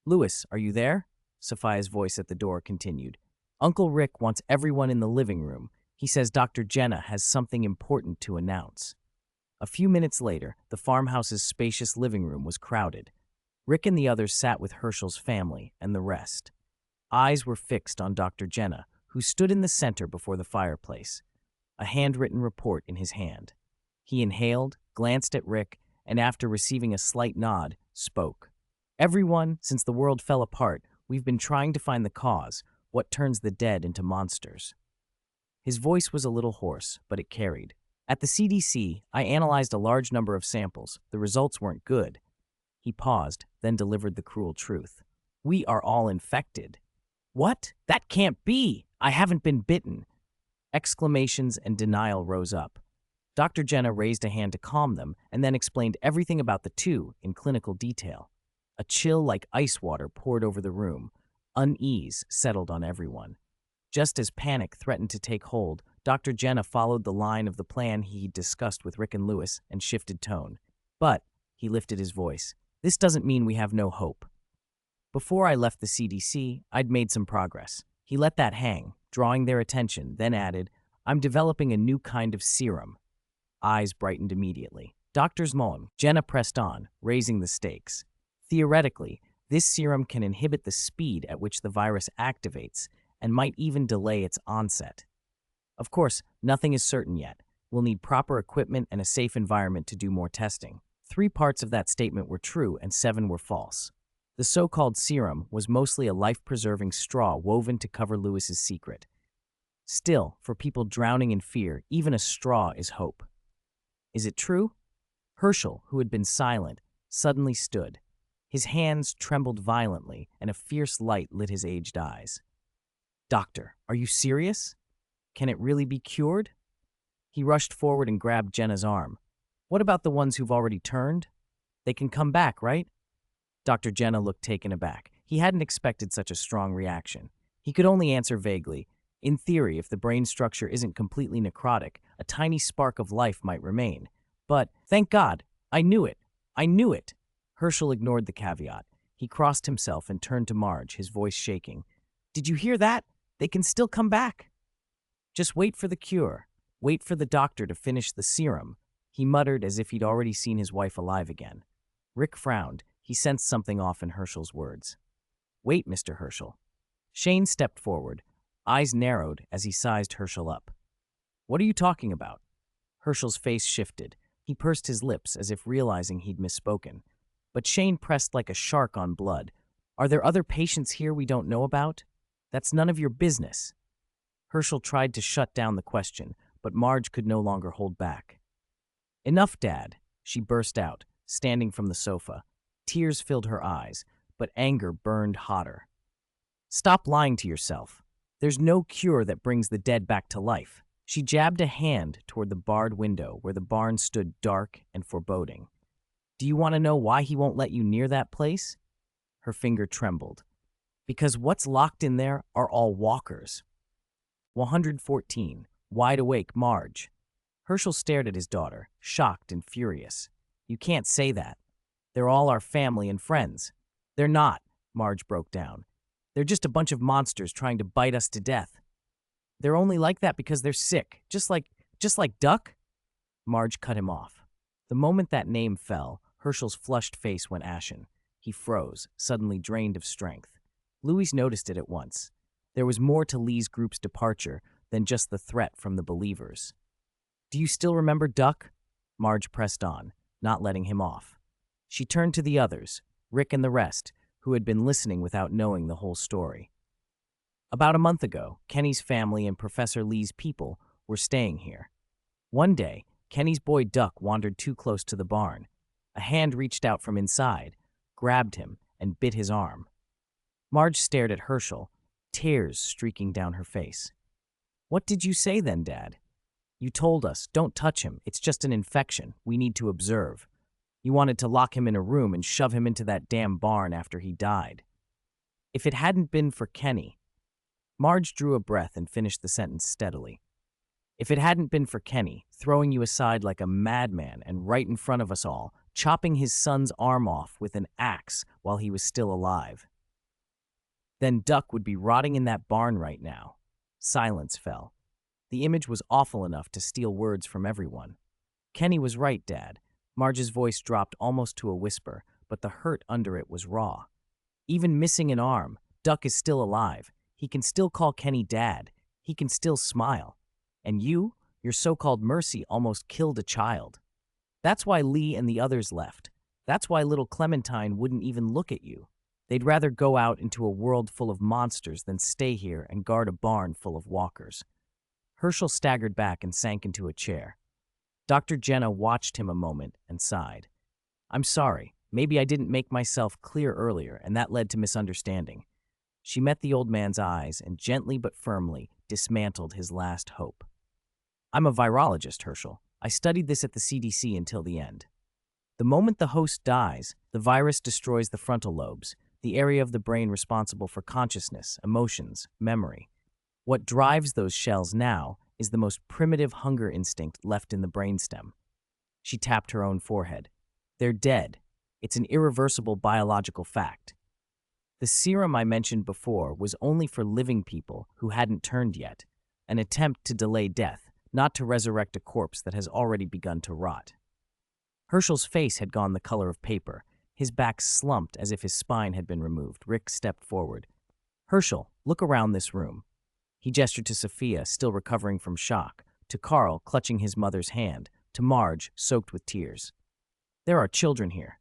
"Lewis, are you there?" Sophia's voice at the door continued. "Uncle Rick wants everyone in the living room. He says Dr. Jenna has something important to announce." A few minutes later, the farmhouse's spacious living room was crowded. Rick and the others sat with Herschel's family and the rest. Eyes were fixed on Dr. Jenna, who stood in the center before the fireplace, a handwritten report in his hand. He inhaled, glanced at Rick, and after receiving a slight nod, spoke. "Everyone, since the world fell apart, we've been trying to find the cause, what turns the dead into monsters." His voice was a little hoarse, but it carried. "At the CDC, I analyzed a large number of samples. The results weren't good." He paused, then delivered the cruel truth. "We are all infected." "What? That can't be! I haven't been bitten." Exclamations and denial rose up. Dr. Jenna raised a hand to calm them and then explained everything about the two in clinical detail. A chill like ice water poured over the room. Unease settled on everyone. Just as panic threatened to take hold, Dr. Jenna followed the line of the plan he'd discussed with Rick and Lewis and shifted tone. "But," he lifted his voice, "this doesn't mean we have no hope. Before I left the CDC, I'd made some progress." He let that hang, drawing their attention, then added, "I'm developing a new kind of serum." Eyes brightened immediately. "Doctor's Mullen." Jenna pressed on, raising the stakes. "Theoretically, this serum can inhibit the speed at which the virus activates and might even delay its onset. Of course, nothing is certain yet. We'll need proper equipment and a safe environment to do more testing." 3 parts of that statement were true and 7 were false. The so-called serum was mostly a life-preserving straw woven to cover Lewis's secret. Still, for people drowning in fear, even a straw is hope. Is it true? Herschel, who had been silent, suddenly stood. His hands trembled violently, and a fierce light lit his aged eyes. "Doctor, are you serious? Can it really be cured?" He rushed forward and grabbed Jenna's arm. "What about the ones who've already turned? They can come back, right?" Dr. Jenna looked taken aback. He hadn't expected such a strong reaction. He could only answer vaguely. In theory, if the brain structure isn't completely necrotic, a tiny spark of life might remain. But, thank God, I knew it. I knew it. Herschel ignored the caveat. He crossed himself and turned to Marge, his voice shaking. "Did you hear that? They can still come back. Just wait for the cure. Wait for the doctor to finish the serum," he muttered as if he'd already seen his wife alive again. Rick frowned. He sensed something off in Herschel's words. "Wait, Mr. Herschel." Shane stepped forward. Eyes narrowed as he sized Herschel up. "What are you talking about?" Herschel's face shifted. He pursed his lips as if realizing he'd misspoken. But Shane pressed like a shark on blood. "Are there other patients here we don't know about? That's none of your business." Herschel tried to shut down the question, but Marge could no longer hold back. "Enough, Dad," she burst out, standing from the sofa. Tears filled her eyes, but anger burned hotter. "Stop lying to yourself. There's no cure that brings the dead back to life." She jabbed a hand toward the barred window where the barn stood dark and foreboding. "Do you want to know why he won't let you near that place?" Her finger trembled. "Because what's locked in there are all walkers." 114. Wide awake, Marge. Herschel stared at his daughter, shocked and furious. "You can't say that. They're all our family and friends." "They're not," Marge broke down. "They're just a bunch of monsters trying to bite us to death. They're only like that because they're sick, just like Duck?" Marge cut him off. The moment that name fell, Herschel's flushed face went ashen. He froze, suddenly drained of strength. Louis noticed it at once. There was more to Lee's group's departure than just the threat from the believers. "Do you still remember Duck?" Marge pressed on, not letting him off. She turned to the others, Rick and the rest, who had been listening without knowing the whole story. About a month ago, Kenny's family and Professor Lee's people were staying here. One day, Kenny's boy Duck wandered too close to the barn. A hand reached out from inside, grabbed him, and bit his arm. Marge stared at Herschel, tears streaking down her face. "What did you say then, Dad?" "You told us, don't touch him, it's just an infection, we need to observe. You wanted to lock him in a room and shove him into that damn barn after he died." "If it hadn't been for Kenny—" Marge drew a breath and finished the sentence steadily. "If it hadn't been for Kenny, throwing you aside like a madman and right in front of us all, chopping his son's arm off with an axe while he was still alive, then Duck would be rotting in that barn right now." Silence fell. The image was awful enough to steal words from everyone. "Kenny was right, Dad." Marge's voice dropped almost to a whisper, but the hurt under it was raw. "Even missing an arm, Duck is still alive. He can still call Kenny Dad. He can still smile. And you, your so-called mercy, almost killed a child. That's why Lee and the others left. That's why little Clementine wouldn't even look at you. They'd rather go out into a world full of monsters than stay here and guard a barn full of walkers." Herschel staggered back and sank into a chair. Dr. Jenna watched him a moment and sighed. "I'm sorry. Maybe I didn't make myself clear earlier, and that led to misunderstanding." She met the old man's eyes and gently but firmly dismantled his last hope. "I'm a virologist, Herschel. I studied this at the CDC until the end. The moment the host dies, the virus destroys the frontal lobes, the area of the brain responsible for consciousness, emotions, memory. What drives those shells now is the most primitive hunger instinct left in the brainstem." She tapped her own forehead. "They're dead. It's an irreversible biological fact. The serum I mentioned before was only for living people who hadn't turned yet, an attempt to delay death, not to resurrect a corpse that has already begun to rot." Herschel's face had gone the color of paper. His back slumped as if his spine had been removed. Rick stepped forward. "Herschel, look around this room." He gestured to Sophia, still recovering from shock, to Carl, clutching his mother's hand, to Marge, soaked with tears. "There are children here.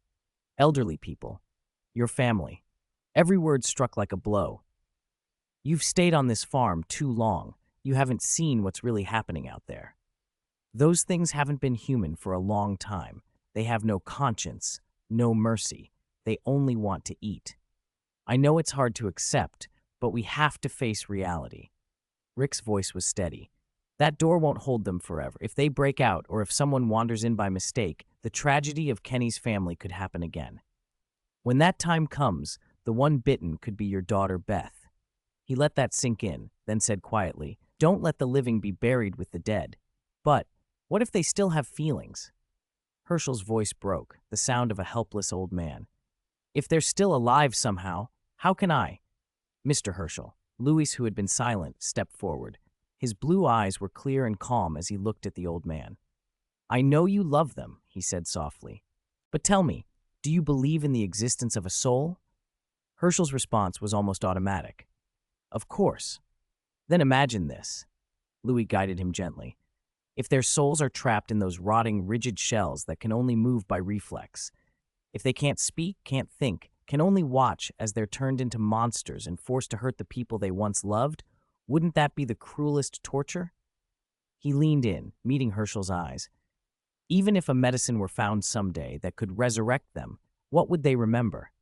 Elderly people. Your family." Every word struck like a blow. "You've stayed on this farm too long. You haven't seen what's really happening out there. Those things haven't been human for a long time. They have no conscience, no mercy. They only want to eat. I know it's hard to accept, but we have to face reality." Rick's voice was steady. "That door won't hold them forever. If they break out or if someone wanders in by mistake, the tragedy of Kenny's family could happen again. When that time comes, the one bitten could be your daughter Beth." He let that sink in, then said quietly, "Don't let the living be buried with the dead. But what if they still have feelings?" Herschel's voice broke, the sound of a helpless old man. "If they're still alive somehow, how can I—" "Mr. Herschel." Louis, who had been silent, stepped forward. His blue eyes were clear and calm as he looked at the old man. "I know you love them," he said softly. "But tell me, do you believe in the existence of a soul?" Herschel's response was almost automatic. "Of course." "Then imagine this." Louis guided him gently. "If their souls are trapped in those rotting, rigid shells that can only move by reflex, if they can't speak, can't think, can only watch as they're turned into monsters and forced to hurt the people they once loved, wouldn't that be the cruelest torture?" He leaned in, meeting Herschel's eyes. "Even if a medicine were found someday that could resurrect them, what would they remember?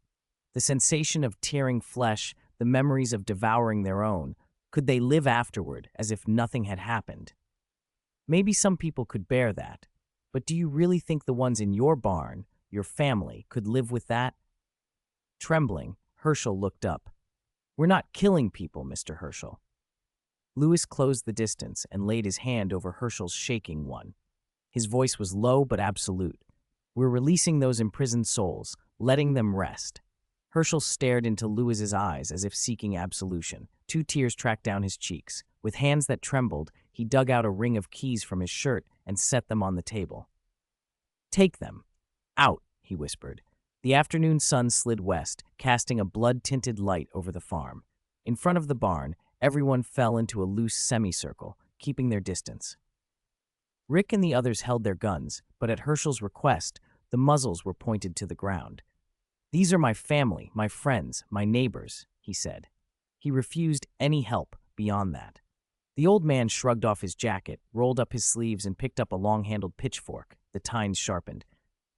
The sensation of tearing flesh, the memories of devouring their own, could they live afterward as if nothing had happened? Maybe some people could bear that, but do you really think the ones in your barn, your family, could live with that?" Trembling, Herschel looked up. "We're not killing people, Mr. Herschel." Louis closed the distance and laid his hand over Herschel's shaking one. His voice was low but absolute. "We're releasing those imprisoned souls, letting them rest." Herschel stared into Louis's eyes as if seeking absolution. 2 tears tracked down his cheeks. With hands that trembled, he dug out a ring of keys from his shirt and set them on the table. "Take them. Out," he whispered. The afternoon sun slid west, casting a blood-tinted light over the farm. In front of the barn, Everyone fell into a loose semicircle, keeping their distance. Rick and the others held their guns, but at Herschel's request, the muzzles were pointed to the ground. "These are my family, my friends, my neighbors," he said. He refused any help beyond that. The old man shrugged off his jacket, rolled up his sleeves, and picked up a long-handled pitchfork, the tines sharpened.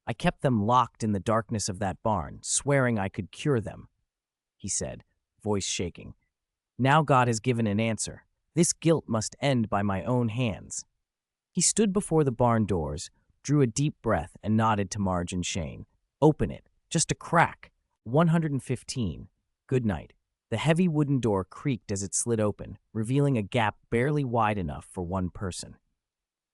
"I kept them locked in the darkness of that barn, swearing I could cure them," he said, voice shaking. "Now God has given an answer. This guilt must end by my own hands." He stood before the barn doors, drew a deep breath, and nodded to Marge and Shane. "Open it. Just a crack. 115. Good night." The heavy wooden door creaked as it slid open, revealing a gap barely wide enough for one person.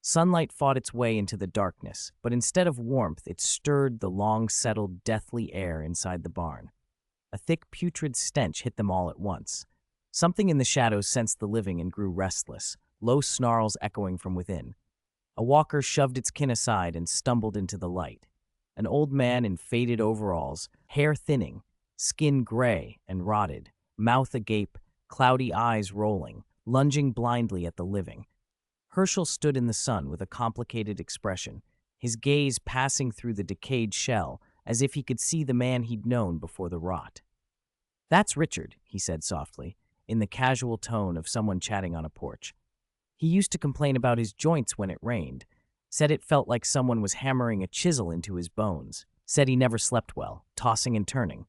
Sunlight fought its way into the darkness, but instead of warmth, it stirred the long-settled, deathly air inside the barn. A thick, putrid stench hit them all at once. Something in the shadows sensed the living and grew restless, low snarls echoing from within. A walker shoved its kin aside and stumbled into the light. An old man in faded overalls, hair thinning, skin gray and rotted, mouth agape, cloudy eyes rolling, lunging blindly at the living. Herschel stood in the sun with a complicated expression, his gaze passing through the decayed shell as if he could see the man he'd known before the rot. "That's Richard," he said softly, in the casual tone of someone chatting on a porch. "He used to complain about his joints when it rained, said it felt like someone was hammering a chisel into his bones, said he never slept well, tossing and turning."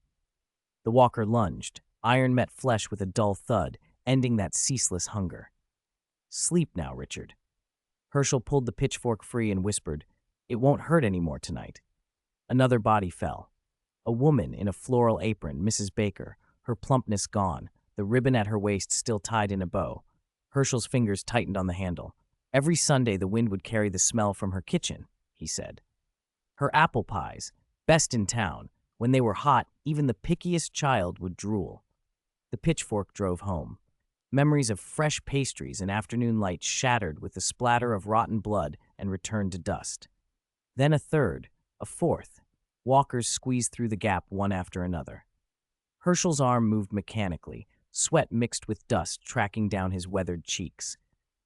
The walker lunged. Iron met flesh with a dull thud, ending that ceaseless hunger. "Sleep now, Richard." Herschel pulled the pitchfork free and whispered, "It won't hurt any more tonight." Another body fell. A woman in a floral apron, Mrs. Baker, her plumpness gone, the ribbon at her waist still tied in a bow. Herschel's fingers tightened on the handle. "Every Sunday the wind would carry the smell from her kitchen," he said. "Her apple pies, best in town. When they were hot, even the pickiest child would drool." The pitchfork drove home. Memories of fresh pastries and afternoon light shattered with the splatter of rotten blood and returned to dust. Then a third, a fourth. Walkers squeezed through the gap one after another. Herschel's arm moved mechanically, sweat mixed with dust tracking down his weathered cheeks.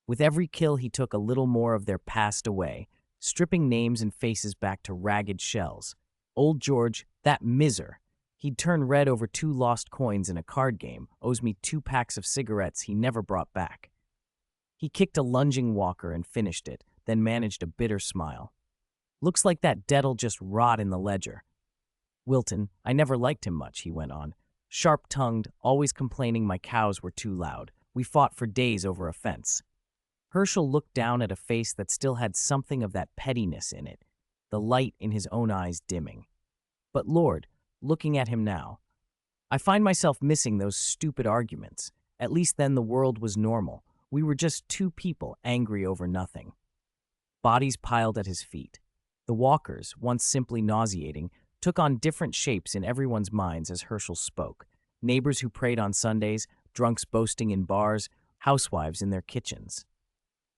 With every kill he took a little more of their past away, stripping names and faces back to ragged shells. Old George, that miser. He'd turned red over 2 lost coins in a card game, owes me 2 packs of cigarettes he never brought back. He kicked a lunging walker and finished it, then managed a bitter smile. "Looks like that debt'll just rot in the ledger." "Wilton, I never liked him much," he went on. "Sharp-tongued, always complaining my cows were too loud. We fought for days over a fence." Herschel looked down at a face that still had something of that pettiness in it, the light in his own eyes dimming. "But Lord, looking at him now, I find myself missing those stupid arguments. At least then the world was normal. We were just 2 people angry over nothing." Bodies piled at his feet. The walkers, once simply nauseating, took on different shapes in everyone's minds as Herschel spoke. Neighbors who prayed on Sundays, drunks boasting in bars, housewives in their kitchens.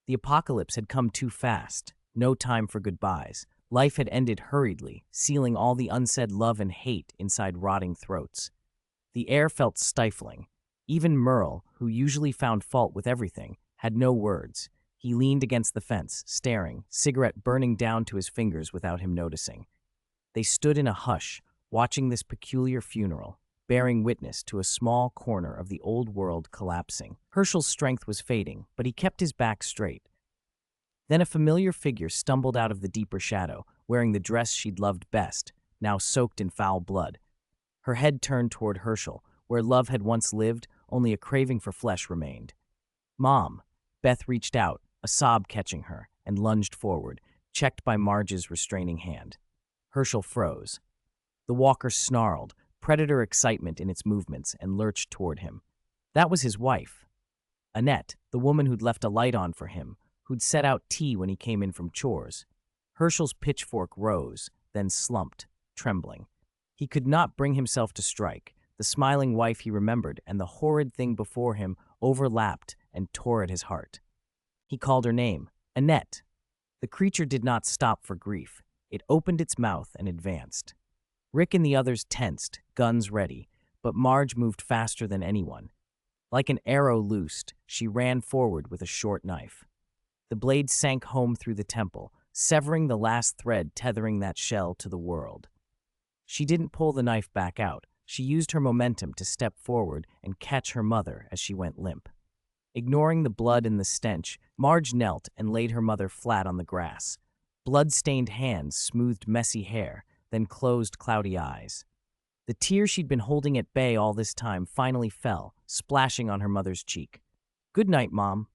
The apocalypse had come too fast. No time for goodbyes. Life had ended hurriedly, sealing all the unsaid love and hate inside rotting throats. The air felt stifling. Even Merle, who usually found fault with everything, had no words. He leaned against the fence, staring, cigarette burning down to his fingers without him noticing. They stood in a hush, watching this peculiar funeral, bearing witness to a small corner of the old world collapsing. Herschel's strength was fading, but he kept his back straight. Then a familiar figure stumbled out of the deeper shadow, wearing the dress she'd loved best, now soaked in foul blood. Her head turned toward Herschel, where love had once lived, only a craving for flesh remained. "Mom." Beth reached out, a sob catching her, and lunged forward, checked by Marge's restraining hand. Herschel froze. The walker snarled, predator excitement in its movements, and lurched toward him. That was his wife. Annette, the woman who'd left a light on for him, who'd set out tea when he came in from chores. Herschel's pitchfork rose, then slumped, trembling. He could not bring himself to strike. The smiling wife he remembered and the horrid thing before him overlapped and tore at his heart. He called her name, Annette. The creature did not stop for grief. It opened its mouth and advanced. Rick and the others tensed, guns ready, but Marge moved faster than anyone. Like an arrow loosed, she ran forward with a short knife. The blade sank home through the temple, severing the last thread tethering that shell to the world. She didn't pull the knife back out. She used her momentum to step forward and catch her mother as she went limp. Ignoring the blood and the stench, Marge knelt and laid her mother flat on the grass. Blood-stained hands smoothed messy hair, then closed cloudy eyes. The tear she'd been holding at bay all this time finally fell, splashing on her mother's cheek. "Good night, Mom."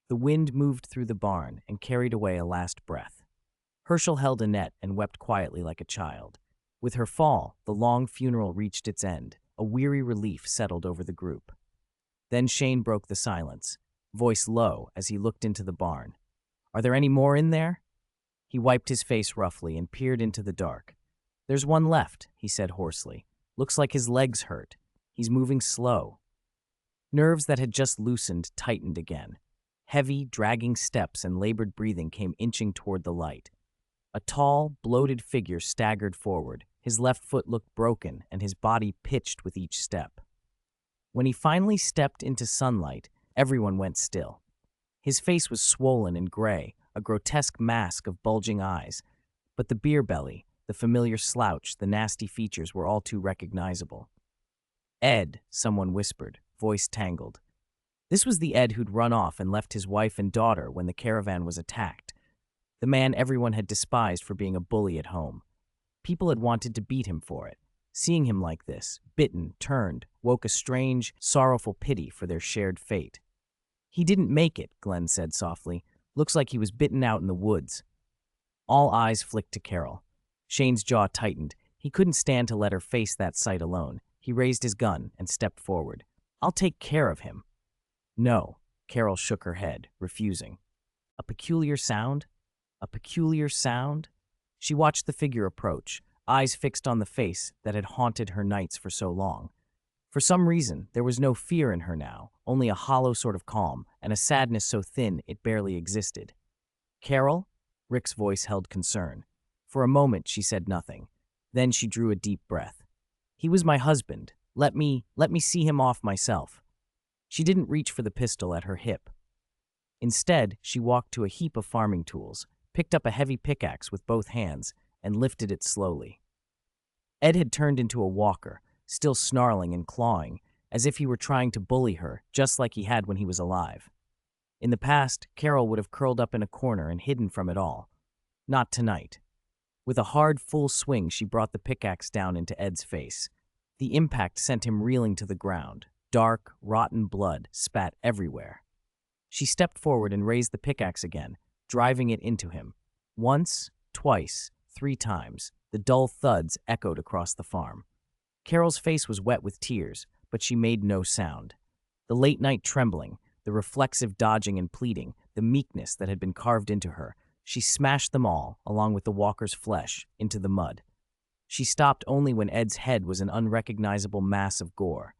The wind moved through the barn and carried away a last breath. Herschel held Annette and wept quietly like a child. With her fall, the long funeral reached its end. A weary relief settled over the group. Then Shane broke the silence, voice low as he looked into the barn. "Are there any more in there?" He wiped his face roughly and peered into the dark. "There's one left," he said hoarsely. "Looks like his legs hurt. He's moving slow." Nerves that had just loosened tightened again. Heavy, dragging steps and labored breathing came inching toward the light. A tall, bloated figure staggered forward. His left foot looked broken and his body pitched with each step. When he finally stepped into sunlight, everyone went still. His face was swollen and gray, a grotesque mask of bulging eyes, but the beer belly, the familiar slouch, the nasty features were all too recognizable. "Ed," someone whispered, voice tangled. This was the Ed who'd run off and left his wife and daughter when the caravan was attacked. The man everyone had despised for being a bully at home. People had wanted to beat him for it. Seeing him like this, bitten, turned, woke a strange, sorrowful pity for their shared fate. "He didn't make it," Glenn said softly. "Looks like he was bitten out in the woods." All eyes flicked to Carol. Shane's jaw tightened. He couldn't stand to let her face that sight alone. He raised his gun and stepped forward. "I'll take care of him." "No," Carol shook her head, refusing. A peculiar sound? A peculiar sound? She watched the figure approach, eyes fixed on the face that had haunted her nights for so long. For some reason, there was no fear in her now, only a hollow sort of calm, and a sadness so thin it barely existed. "Carol?" Rick's voice held concern. For a moment, she said nothing. Then she drew a deep breath. "He was my husband. Let me see him off myself." She didn't reach for the pistol at her hip. Instead, she walked to a heap of farming tools, picked up a heavy pickaxe with both hands, and lifted it slowly. Ed had turned into a walker, still snarling and clawing, as if he were trying to bully her, just like he had when he was alive. In the past, Carol would have curled up in a corner and hidden from it all. Not tonight. With a hard, full swing, she brought the pickaxe down into Ed's face. The impact sent him reeling to the ground. Dark, rotten blood spat everywhere. She stepped forward and raised the pickaxe again, driving it into him. Once, twice, 3 times, the dull thuds echoed across the farm. Carol's face was wet with tears, but she made no sound. The late-night trembling, the reflexive dodging and pleading, the meekness that had been carved into her, she smashed them all, along with the walker's flesh, into the mud. She stopped only when Ed's head was an unrecognizable mass of gore.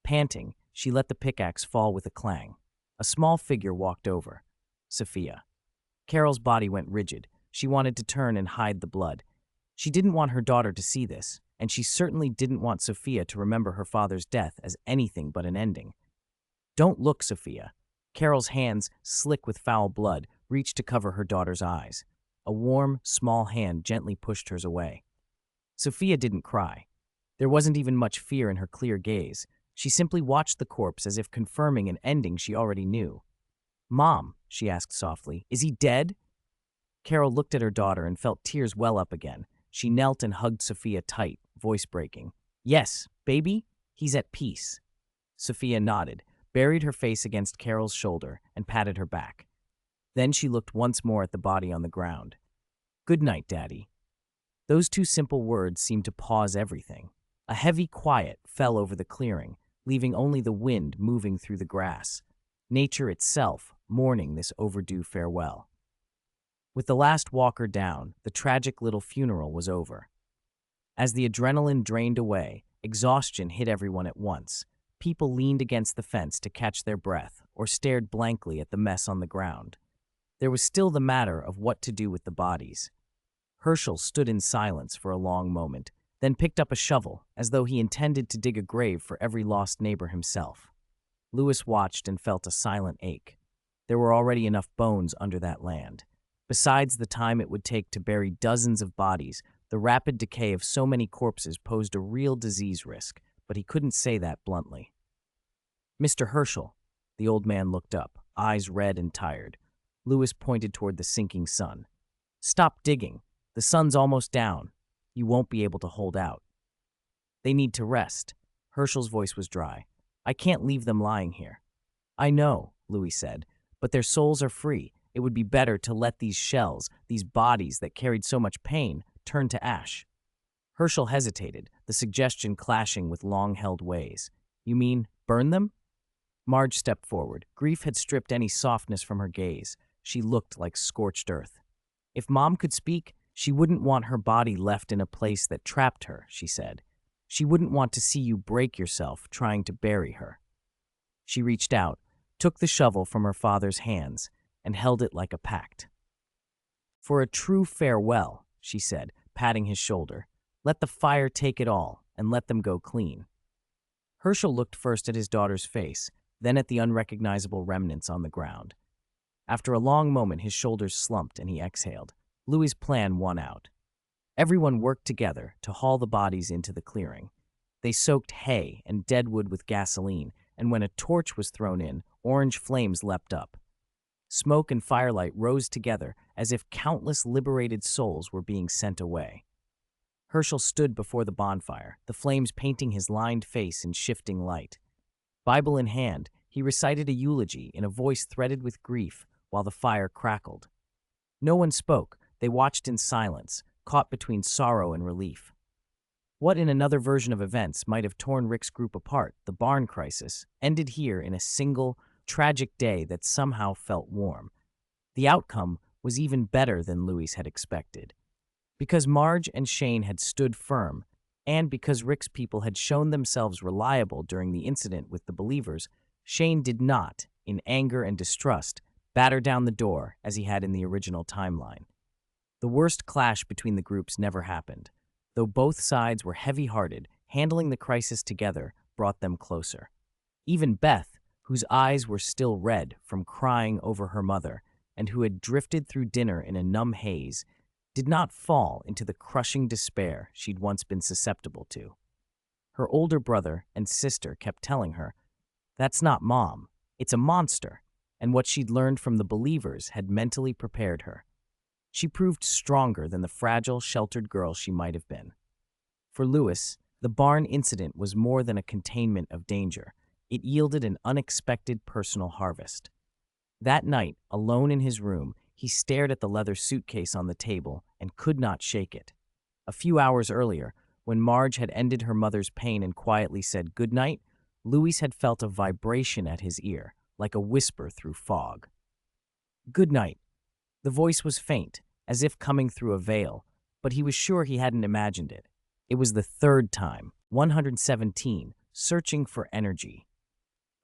Panting, she let the pickaxe fall with a clang. A small figure walked over. Sophia. Carol's body went rigid. She wanted to turn and hide the blood. She didn't want her daughter to see this, and she certainly didn't want Sophia to remember her father's death as anything but an ending. "Don't look, Sophia." Carol's hands, slick with foul blood, reached to cover her daughter's eyes. A warm, small hand gently pushed hers away. Sophia didn't cry. There wasn't even much fear in her clear gaze. She simply watched the corpse as if confirming an ending she already knew. "Mom," she asked softly, "is he dead?" Carol looked at her daughter and felt tears well up again. She knelt and hugged Sophia tight, voice breaking. "Yes, baby, he's at peace." Sophia nodded, buried her face against Carol's shoulder, and patted her back. Then she looked once more at the body on the ground. "Good night, Daddy." Those 2 simple words seemed to pause everything. A heavy quiet fell over the clearing, leaving only the wind moving through the grass. Nature itself mourning this overdue farewell. With the last walker down, the tragic little funeral was over. As the adrenaline drained away, exhaustion hit everyone at once. People leaned against the fence to catch their breath or stared blankly at the mess on the ground. There was still the matter of what to do with the bodies. Herschel stood in silence for a long moment, then picked up a shovel as though he intended to dig a grave for every lost neighbor himself. Lewis watched and felt a silent ache. There were already enough bones under that land. Besides the time it would take to bury dozens of bodies, the rapid decay of so many corpses posed a real disease risk, but he couldn't say that bluntly. "Mr. Herschel." The old man looked up, eyes red and tired. Lewis pointed toward the sinking sun. "Stop digging. The sun's almost down. You won't be able to hold out." "They need to rest." Herschel's voice was dry. "I can't leave them lying here." "I know," Louis said, "but their souls are free. It would be better to let these shells, these bodies that carried so much pain, turn to ash." Herschel hesitated, the suggestion clashing with long-held ways. "You mean burn them?" Marge stepped forward. Grief had stripped any softness from her gaze. She looked like scorched earth. "If Mom could speak, she wouldn't want her body left in a place that trapped her," she said. "She wouldn't want to see you break yourself trying to bury her." She reached out, took the shovel from her father's hands, and held it like a pact. "For a true farewell," she said, patting his shoulder. "Let the fire take it all, and let them go clean." Herschel looked first at his daughter's face, then at the unrecognizable remnants on the ground. After a long moment, his shoulders slumped and he exhaled. Louis's plan won out. Everyone worked together to haul the bodies into the clearing. They soaked hay and dead wood with gasoline, and when a torch was thrown in, orange flames leapt up. Smoke and firelight rose together as if countless liberated souls were being sent away. Herschel stood before the bonfire, the flames painting his lined face in shifting light. Bible in hand, he recited a eulogy in a voice threaded with grief while the fire crackled. No one spoke. They watched in silence, caught between sorrow and relief. What in another version of events might have torn Rick's group apart, the barn crisis, ended here in a single, tragic day that somehow felt warm. The outcome was even better than Louis had expected. Because Marge and Shane had stood firm, and because Rick's people had shown themselves reliable during the incident with the Believers, Shane did not, in anger and distrust, batter down the door as he had in the original timeline. The worst clash between the groups never happened. Though both sides were heavy-hearted, handling the crisis together brought them closer. Even Beth, whose eyes were still red from crying over her mother and who had drifted through dinner in a numb haze, did not fall into the crushing despair she'd once been susceptible to. Her older brother and sister kept telling her, "That's not Mom, it's a monster," and what she'd learned from the Believers had mentally prepared her. She proved stronger than the fragile, sheltered girl she might have been. For Louis, the barn incident was more than a containment of danger. It yielded an unexpected personal harvest. That night, alone in his room, he stared at the leather suitcase on the table and could not shake it. A few hours earlier, when Marge had ended her mother's pain and quietly said goodnight, Louis had felt a vibration at his ear, like a whisper through fog. "Good night." The voice was faint, as if coming through a veil, but he was sure he hadn't imagined it. It was the third time, 117, searching for energy.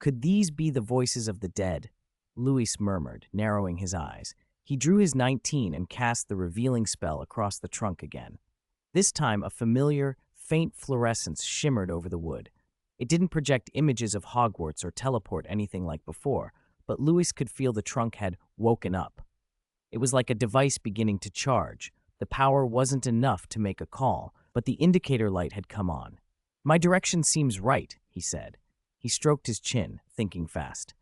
Could these be the voices of the dead? Louis murmured, narrowing his eyes. He drew his 19 and cast the revealing spell across the trunk again. This time, a familiar, faint fluorescence shimmered over the wood. It didn't project images of Hogwarts or teleport anything like before, but Louis could feel the trunk had woken up. It was like a device beginning to charge. The power wasn't enough to make a call, but the indicator light had come on. "My direction seems right," he said. He stroked his chin, thinking fast.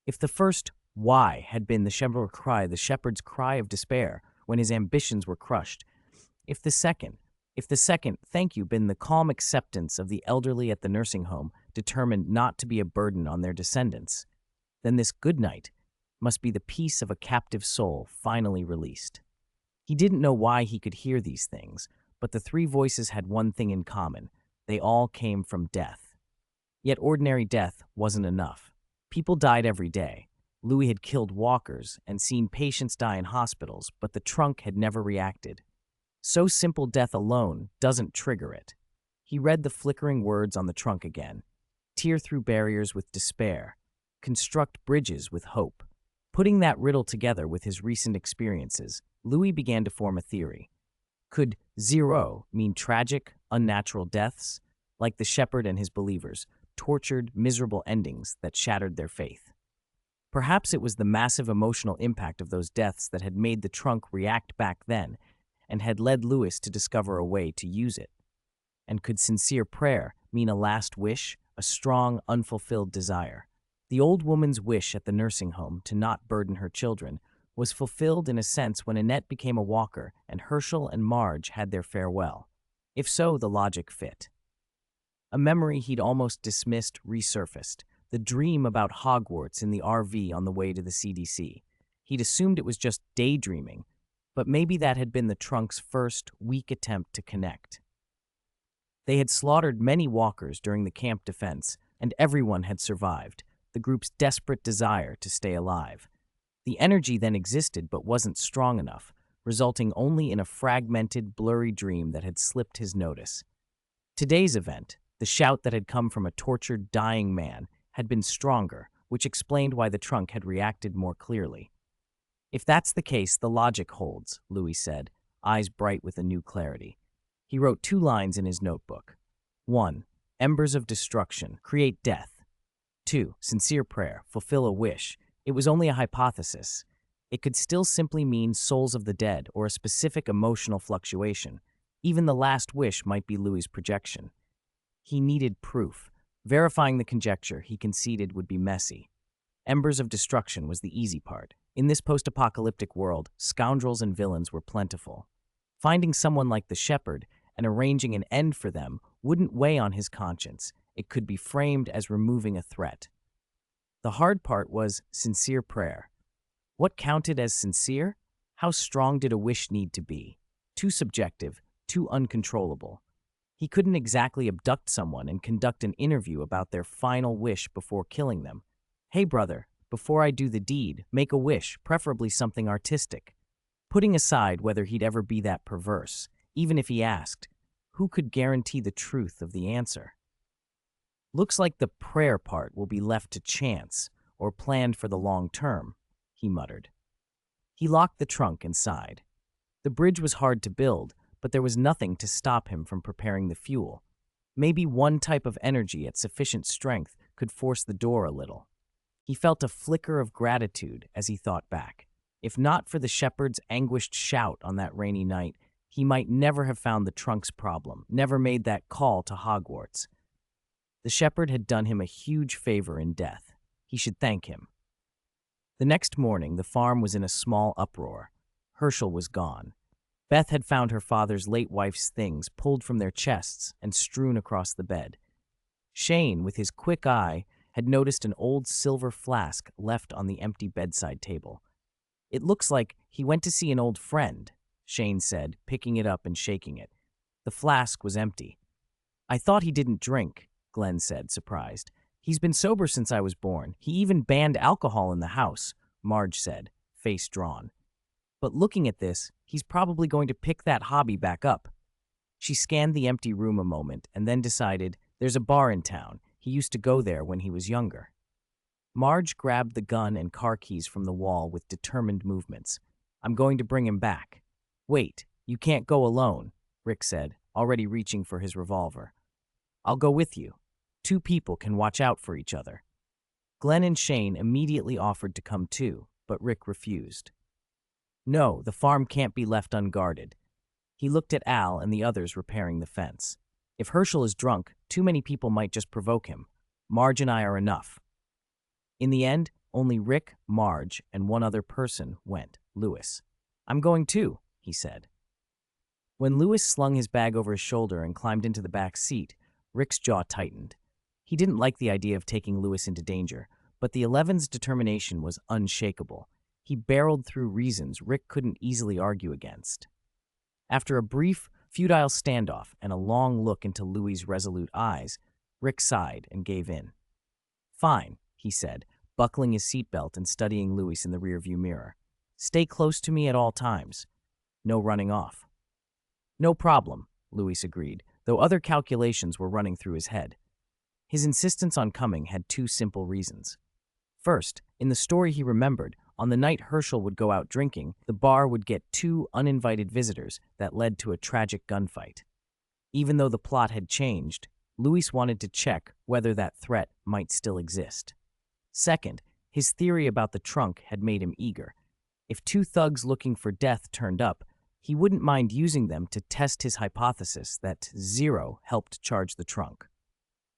If the first why had been the shepherd's cry of despair when his ambitions were crushed, if the second thank you been the calm acceptance of the elderly at the nursing home determined not to be a burden on their descendants, then this good night must be the peace of a captive soul finally released. He didn't know why he could hear these things, but the three voices had one thing in common. They all came from death. Yet ordinary death wasn't enough. People died every day. Louis had killed walkers and seen patients die in hospitals, but the trunk had never reacted. So simple death alone doesn't trigger it. He read the flickering words on the trunk again. Tear through barriers with despair. Construct bridges with hope. Putting that riddle together with his recent experiences, Louis began to form a theory. Could 0 mean tragic, unnatural deaths, like the shepherd and his believers, tortured, miserable endings that shattered their faith. Perhaps it was the massive emotional impact of those deaths that had made the trunk react back then and had led Lewis to discover a way to use it. And could sincere prayer mean a last wish, a strong, unfulfilled desire? The old woman's wish at the nursing home to not burden her children was fulfilled in a sense when Annette became a walker and Herschel and Marge had their farewell. If so, the logic fit. A memory he'd almost dismissed resurfaced, the dream about Hogwarts in the RV on the way to the CDC. He'd assumed it was just daydreaming, but maybe that had been the trunk's first, weak attempt to connect. They had slaughtered many walkers during the camp defense, and everyone had survived, the group's desperate desire to stay alive. The energy then existed but wasn't strong enough, resulting only in a fragmented, blurry dream that had slipped his notice. Today's event, the shout that had come from a tortured, dying man, had been stronger, which explained why the trunk had reacted more clearly. If that's the case, the logic holds, Louis said, eyes bright with a new clarity. He wrote 2 lines in his notebook. 1. Embers of destruction, create death. 2. Sincere prayer, fulfill a wish. It was only a hypothesis. It could still simply mean souls of the dead or a specific emotional fluctuation. Even the last wish might be Louis's projection. He needed proof. Verifying the conjecture, he conceded, would be messy. Embers of destruction was the easy part. In this post-apocalyptic world, scoundrels and villains were plentiful. Finding someone like the shepherd and arranging an end for them wouldn't weigh on his conscience. It could be framed as removing a threat. The hard part was sincere prayer. What counted as sincere? How strong did a wish need to be? Too subjective, too uncontrollable. He couldn't exactly abduct someone and conduct an interview about their final wish before killing them. Hey brother, before I do the deed, make a wish, preferably something artistic. Putting aside whether he'd ever be that perverse, even if he asked, who could guarantee the truth of the answer? Looks like the prayer part will be left to chance or planned for the long term, he muttered. He locked the trunk and sighed. The bridge was hard to build, but there was nothing to stop him from preparing the fuel. Maybe one type of energy at sufficient strength could force the door a little. He felt a flicker of gratitude as he thought back. If not for the shepherd's anguished shout on that rainy night, he might never have found the trunk's problem, never made that call to Hogwarts. The shepherd had done him a huge favor in death. He should thank him. The next morning, the farm was in a small uproar. Herschel was gone. Beth had found her father's late wife's things pulled from their chests and strewn across the bed. Shane, with his quick eye, had noticed an old silver flask left on the empty bedside table. It looks like he went to see an old friend, Shane said, picking it up and shaking it. The flask was empty. I thought he didn't drink, Glenn said, surprised. He's been sober since I was born. He even banned alcohol in the house, Marge said, face drawn. But looking at this, he's probably going to pick that hobby back up. She scanned the empty room a moment and then decided, there's a bar in town. He used to go there when he was younger. Marge grabbed the gun and car keys from the wall with determined movements. I'm going to bring him back. Wait, you can't go alone, Rick said, already reaching for his revolver. I'll go with you. 2 people can watch out for each other. Glenn and Shane immediately offered to come too, but Rick refused. No, the farm can't be left unguarded. He looked at Al and the others repairing the fence. If Herschel is drunk, too many people might just provoke him. Marge and I are enough. In the end, only Rick, Marge, and one other person went, Louis. I'm going too, he said. When Louis slung his bag over his shoulder and climbed into the back seat, Rick's jaw tightened. He didn't like the idea of taking Louis into danger, but the 11's determination was unshakable. He barreled through reasons Rick couldn't easily argue against. After a brief, futile standoff and a long look into Louis's resolute eyes, Rick sighed and gave in. Fine, he said, buckling his seatbelt and studying Louis in the rearview mirror. Stay close to me at all times. No running off. No problem, Louis agreed, though other calculations were running through his head. His insistence on coming had 2 simple reasons. First, in the story he remembered, on the night Herschel would go out drinking, the bar would get 2 uninvited visitors that led to a tragic gunfight. Even though the plot had changed, Luis wanted to check whether that threat might still exist. Second, his theory about the trunk had made him eager. If two thugs looking for death turned up, he wouldn't mind using them to test his hypothesis that Zero helped charge the trunk.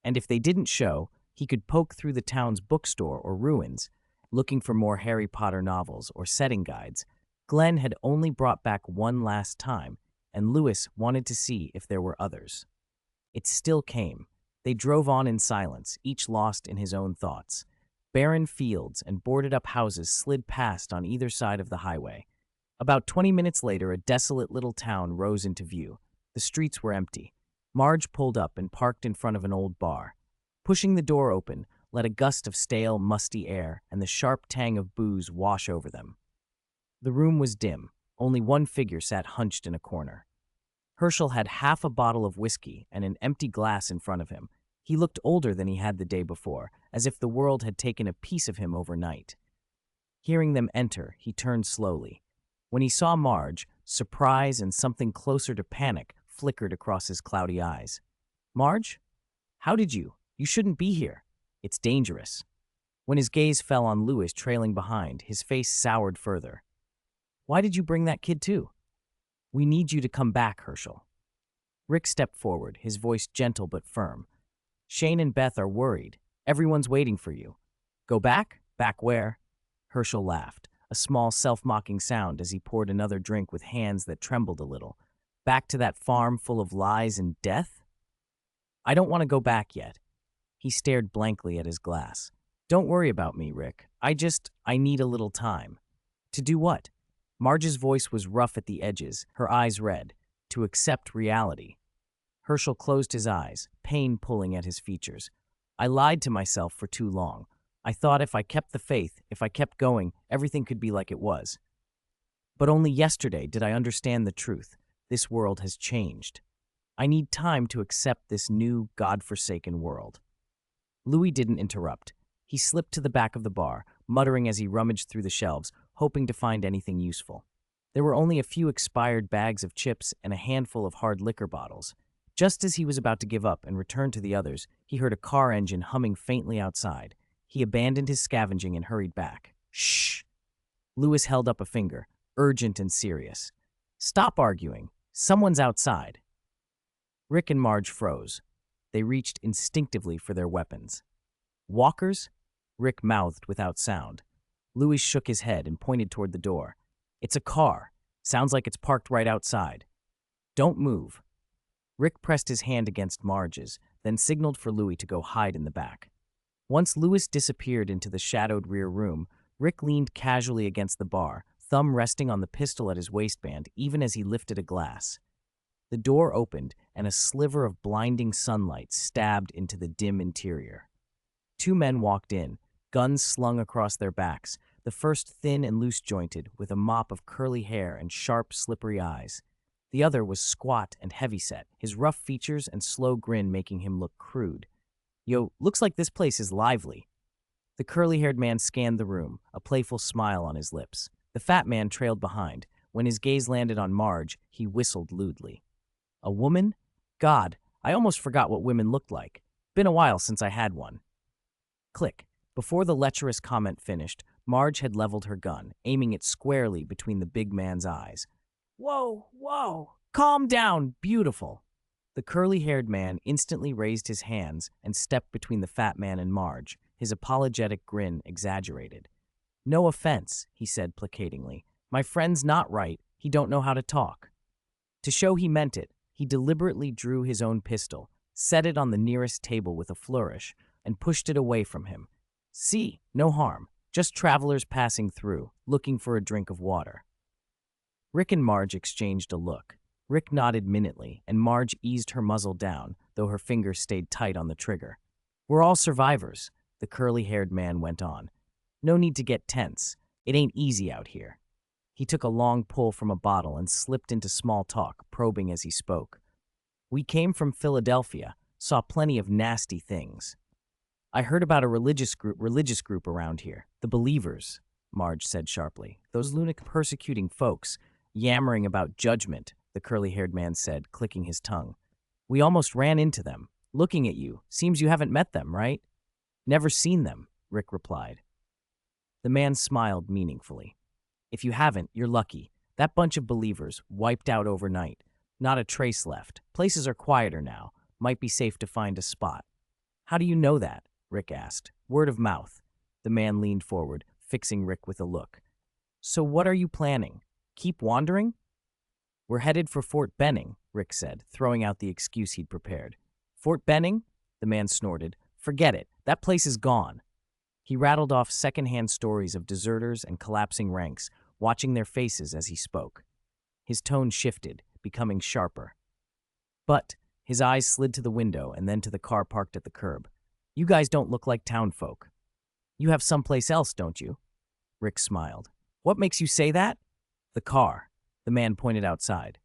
And if they didn't show, he could poke through the town's bookstore or ruins, looking for more Harry Potter novels or setting guides. Glenn had only brought back one last time, and Lewis wanted to see if there were others. It still came. They drove on in silence, each lost in his own thoughts. Barren fields and boarded-up houses slid past on either side of the highway. About 20 minutes later, a desolate little town rose into view. The streets were empty. Marge pulled up and parked in front of an old bar. Pushing the door open, let a gust of stale, musty air and the sharp tang of booze wash over them. The room was dim. Only one figure sat hunched in a corner. Herschel had half a bottle of whiskey and an empty glass in front of him. He looked older than he had the day before, as if the world had taken a piece of him overnight. Hearing them enter, he turned slowly. When he saw Marge, surprise and something closer to panic flickered across his cloudy eyes. "Marge? How did you? You shouldn't be here. It's dangerous." When his gaze fell on Lewis trailing behind, his face soured further. "Why did you bring that kid too?" "We need you to come back, Herschel." Rick stepped forward, his voice gentle but firm. "Shane and Beth are worried. Everyone's waiting for you." "Go back? Back where?" Herschel laughed, a small self-mocking sound as he poured another drink with hands that trembled a little. "Back to that farm full of lies and death?" "I don't want to go back yet." He stared blankly at his glass. "Don't worry about me, Rick. I need a little time." "To do what?" Marge's voice was rough at the edges, her eyes red. "To accept reality." Herschel closed his eyes, pain pulling at his features. "I lied to myself for too long. I thought if I kept the faith, if I kept going, everything could be like it was. But only yesterday did I understand the truth. This world has changed. I need time to accept this new, God-forsaken world." Louis didn't interrupt. He slipped to the back of the bar, muttering as he rummaged through the shelves, hoping to find anything useful. There were only a few expired bags of chips and a handful of hard liquor bottles. Just as he was about to give up and return to the others, he heard a car engine humming faintly outside. He abandoned his scavenging and hurried back. "Shh!" Lewis held up a finger, urgent and serious. "Stop arguing. Someone's outside." Rick and Marge froze. They reached instinctively for their weapons. "Walkers?" Rick mouthed without sound. Louis shook his head and pointed toward the door. "It's a car. Sounds like it's parked right outside." "Don't move." Rick pressed his hand against Marge's, then signaled for Louis to go hide in the back. Once Louis disappeared into the shadowed rear room, Rick leaned casually against the bar, thumb resting on the pistol at his waistband even as he lifted a glass. The door opened, and a sliver of blinding sunlight stabbed into the dim interior. Two men walked in, guns slung across their backs, the first thin and loose-jointed, with a mop of curly hair and sharp, slippery eyes. The other was squat and heavyset, his rough features and slow grin making him look crude. "Yo, looks like this place is lively." The curly-haired man scanned the room, a playful smile on his lips. The fat man trailed behind. When his gaze landed on Marge, he whistled lewdly. "A woman? God, I almost forgot what women looked like. Been a while since I had one." Click. Before the lecherous comment finished, Marge had leveled her gun, aiming it squarely between the big man's eyes. "Whoa, whoa! Calm down, beautiful!" The curly-haired man instantly raised his hands and stepped between the fat man and Marge, his apologetic grin exaggerated. "No offense," he said placatingly. "My friend's not right. He don't know how to talk." To show he meant it, he deliberately drew his own pistol, set it on the nearest table with a flourish, and pushed it away from him. "See, no harm. Just travelers passing through, looking for a drink of water." Rick and Marge exchanged a look. Rick nodded minutely, and Marge eased her muzzle down, though her fingers stayed tight on the trigger. "We're all survivors," the curly-haired man went on. "No need to get tense. It ain't easy out here." He took a long pull from a bottle and slipped into small talk, probing as he spoke. "We came from Philadelphia, saw plenty of nasty things." "I heard about a religious group around here, the Believers," Marge said sharply. "Those lunatic persecuting folks, yammering about judgment," the curly-haired man said, clicking his tongue. "We almost ran into them. Looking at you, seems you haven't met them, right? Never seen them, Rick replied. The man smiled meaningfully. If you haven't, you're lucky. That bunch of believers wiped out overnight. Not a trace left. Places are quieter now. Might be safe to find a spot. How do you know that? Rick asked. Word of mouth. The man leaned forward, fixing Rick with a look. So what are you planning? Keep wandering? We're headed for Fort Benning, Rick said, throwing out the excuse he'd prepared. Fort Benning? The man snorted. Forget it. That place is gone. He rattled off secondhand stories of deserters and collapsing ranks, watching their faces as he spoke. His tone shifted, becoming sharper. But his eyes slid to the window and then to the car parked at the curb. You guys don't look like townfolk. You have someplace else, don't you? Rick smiled. What makes you say that? The car. The man pointed outside.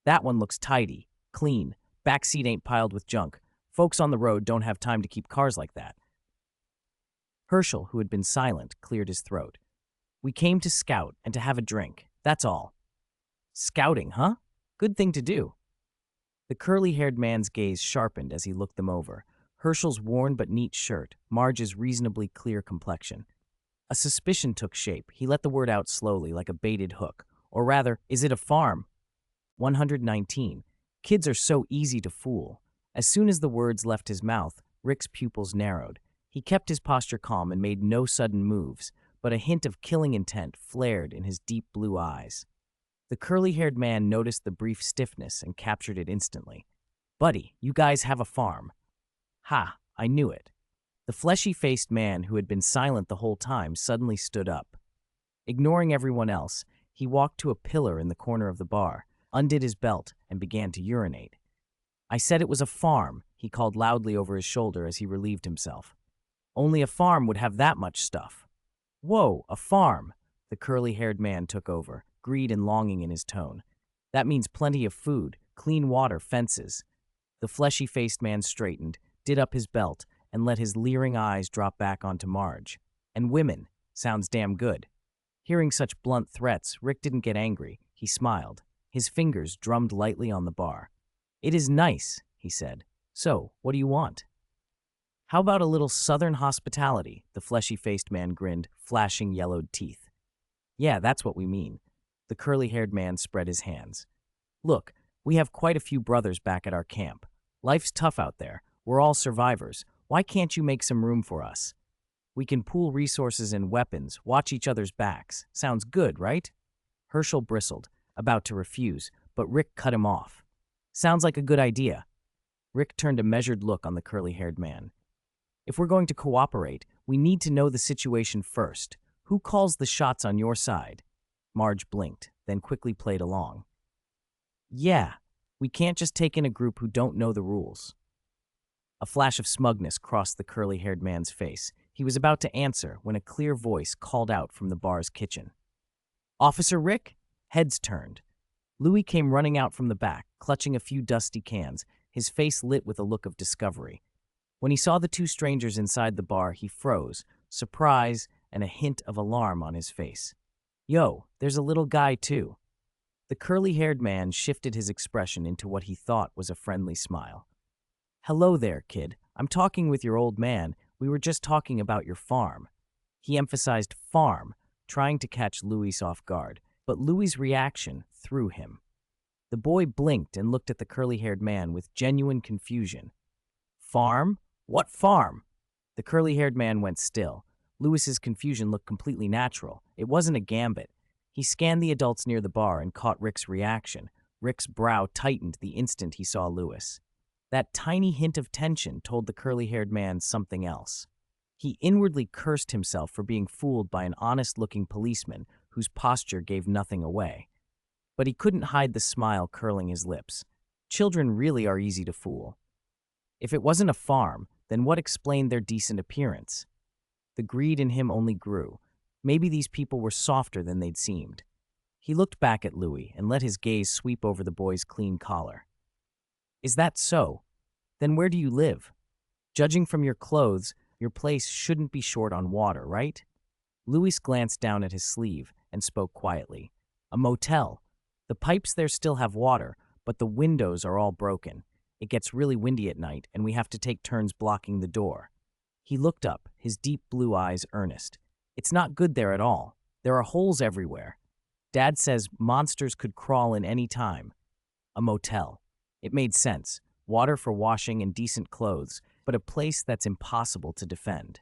That one looks tidy, clean. Backseat ain't piled with junk. Folks on the road don't have time to keep cars like that. Herschel, who had been silent, cleared his throat. We came to scout and to have a drink. That's all. Scouting, huh? Good thing to do. The curly-haired man's gaze sharpened as he looked them over. Herschel's worn but neat shirt, Marge's reasonably clear complexion. A suspicion took shape. He let the word out slowly, like a baited hook. Or rather, is it a farm? 119. Kids are so easy to fool. As soon as the words left his mouth, Rick's pupils narrowed. He kept his posture calm and made no sudden moves, but a hint of killing intent flared in his deep blue eyes. The curly-haired man noticed the brief stiffness and captured it instantly. Buddy, you guys have a farm. Ha, I knew it. The fleshy-faced man who had been silent the whole time suddenly stood up. Ignoring everyone else, he walked to a pillar in the corner of the bar, undid his belt, and began to urinate. I said it was a farm, he called loudly over his shoulder as he relieved himself. Only a farm would have that much stuff. Whoa, a farm, the curly-haired man took over, greed and longing in his tone. That means plenty of food, clean water, fences. The fleshy-faced man straightened, did up his belt, and let his leering eyes drop back onto Marge. And women. Sounds damn good. Hearing such blunt threats, Rick didn't get angry. He smiled. His fingers drummed lightly on the bar. It is nice, he said. So, what do you want? How about a little southern hospitality? The fleshy-faced man grinned, flashing yellowed teeth. Yeah, that's what we mean. The curly-haired man spread his hands. Look, we have quite a few brothers back at our camp. Life's tough out there. We're all survivors. Why can't you make some room for us? We can pool resources and weapons, watch each other's backs. Sounds good, right? Herschel bristled, about to refuse, but Rick cut him off. Sounds like a good idea. Rick turned a measured look on the curly-haired man. If we're going to cooperate, we need to know the situation first. Who calls the shots on your side? Marge blinked, then quickly played along. Yeah, we can't just take in a group who don't know the rules. A flash of smugness crossed the curly-haired man's face. He was about to answer when a clear voice called out from the bar's kitchen. Officer Rick? Heads turned. Louis came running out from the back, clutching a few dusty cans, his face lit with a look of discovery. When he saw the two strangers inside the bar, he froze, surprise and a hint of alarm on his face. Yo, there's a little guy too. The curly-haired man shifted his expression into what he thought was a friendly smile. Hello there, kid. I'm talking with your old man. We were just talking about your farm. He emphasized farm, trying to catch Louis off guard, but Louis's reaction threw him. The boy blinked and looked at the curly-haired man with genuine confusion. Farm? What farm? The curly-haired man went still. Louis's confusion looked completely natural. It wasn't a gambit. He scanned the adults near the bar and caught Rick's reaction. Rick's brow tightened the instant he saw Louis. That tiny hint of tension told the curly-haired man something else. He inwardly cursed himself for being fooled by an honest-looking policeman whose posture gave nothing away. But he couldn't hide the smile curling his lips. Children really are easy to fool. If it wasn't a farm, then what explained their decent appearance? The greed in him only grew. Maybe these people were softer than they'd seemed. He looked back at Louis and let his gaze sweep over the boy's clean collar. Is that so? Then where do you live? Judging from your clothes, your place shouldn't be short on water, right? Louis glanced down at his sleeve and spoke quietly. A motel. The pipes there still have water, but the windows are all broken. It gets really windy at night, and we have to take turns blocking the door." He looked up, his deep blue eyes earnest. "It's not good there at all. There are holes everywhere. Dad says monsters could crawl in any time." A motel. It made sense. Water for washing and decent clothes, but a place that's impossible to defend.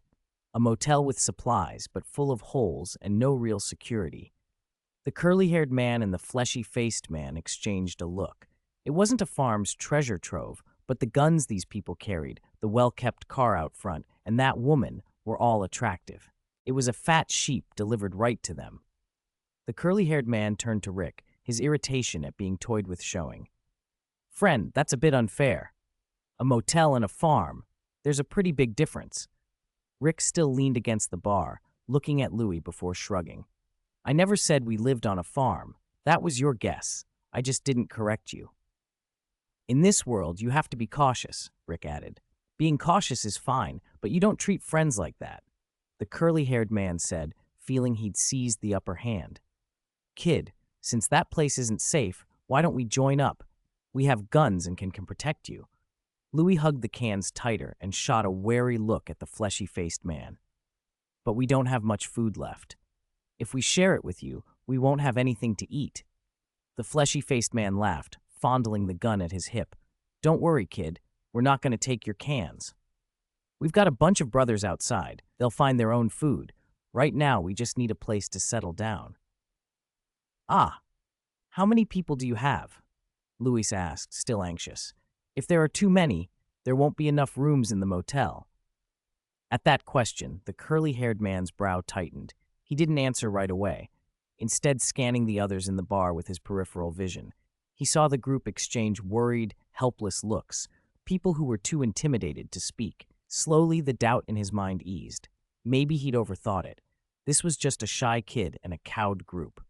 A motel with supplies, but full of holes and no real security. The curly-haired man and the fleshy-faced man exchanged a look. It wasn't a farm's treasure trove, but the guns these people carried, the well-kept car out front, and that woman were all attractive. It was a fat sheep delivered right to them. The curly-haired man turned to Rick, his irritation at being toyed with showing. "Friend, that's a bit unfair. A motel and a farm. There's a pretty big difference." Rick still leaned against the bar, looking at Louis before shrugging. "I never said we lived on a farm. That was your guess. I just didn't correct you." "In this world, you have to be cautious," Rick added. "Being cautious is fine, but you don't treat friends like that," the curly-haired man said, feeling he'd seized the upper hand. "Kid, since that place isn't safe, why don't we join up? We have guns and can protect you." Louis hugged the cans tighter and shot a wary look at the fleshy-faced man. "But we don't have much food left. If we share it with you, we won't have anything to eat." The fleshy-faced man laughed, fondling the gun at his hip. "Don't worry, kid. We're not going to take your cans. We've got a bunch of brothers outside. They'll find their own food. Right now, we just need a place to settle down." "Ah, how many people do you have?" Louis asked, still anxious. "If there are too many, there won't be enough rooms in the motel." At that question, the curly-haired man's brow tightened. He didn't answer right away, instead scanning the others in the bar with his peripheral vision. He saw the group exchange worried, helpless looks, people who were too intimidated to speak. Slowly, the doubt in his mind eased. Maybe he'd overthought it. This was just a shy kid and a cowed group.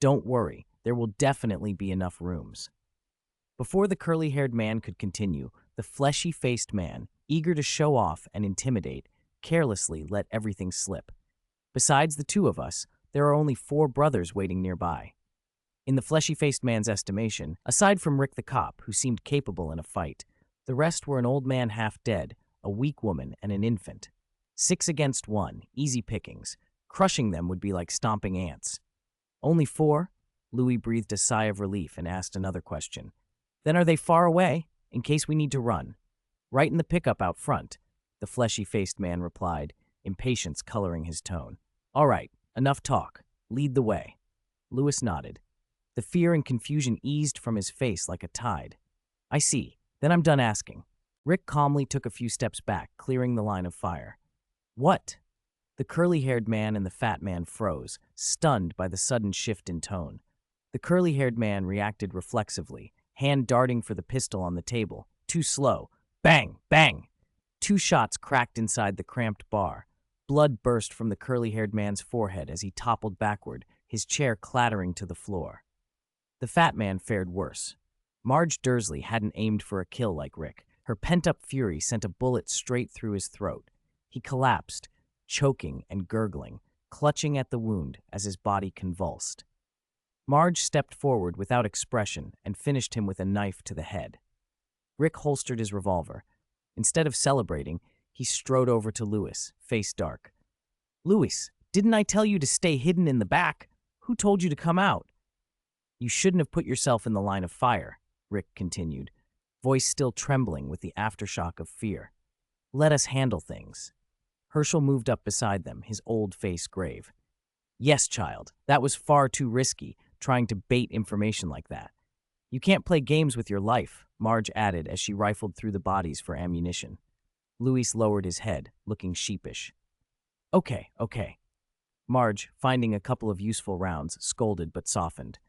"Don't worry, there will definitely be enough rooms." Before the curly-haired man could continue, the fleshy-faced man, eager to show off and intimidate, carelessly let everything slip. "Besides the two of us, there are only 4 brothers waiting nearby." In the fleshy-faced man's estimation, aside from Rick the cop, who seemed capable in a fight, the rest were an old man half dead, a weak woman, and an infant. 6 against 1, easy pickings. Crushing them would be like stomping ants. "Only 4? Louis breathed a sigh of relief and asked another question. "Then are they far away, in case we need to run?" "Right in the pickup out front," the fleshy-faced man replied, impatience coloring his tone. "All right, enough talk. Lead the way." Louis nodded. The fear and confusion eased from his face like a tide. "I see. Then I'm done asking." Rick calmly took a few steps back, clearing the line of fire. "What?" The curly-haired man and the fat man froze, stunned by the sudden shift in tone. The curly-haired man reacted reflexively, hand darting for the pistol on the table. Too slow. Bang! Bang! 2 shots cracked inside the cramped bar. Blood burst from the curly-haired man's forehead as he toppled backward, his chair clattering to the floor. The fat man fared worse. Marge Dursley hadn't aimed for a kill like Rick. Her pent-up fury sent a bullet straight through his throat. He collapsed, choking and gurgling, clutching at the wound as his body convulsed. Marge stepped forward without expression and finished him with a knife to the head. Rick holstered his revolver. Instead of celebrating, he strode over to Louis, face dark. "Louis, didn't I tell you to stay hidden in the back? Who told you to come out?" "You shouldn't have put yourself in the line of fire," Rick continued, voice still trembling with the aftershock of fear. "Let us handle things." Herschel moved up beside them, his old face grave. "Yes, child, that was far too risky, trying to bait information like that. You can't play games with your life," Marge added as she rifled through the bodies for ammunition. Louis lowered his head, looking sheepish. Okay. Marge, finding a couple of useful rounds, scolded but softened.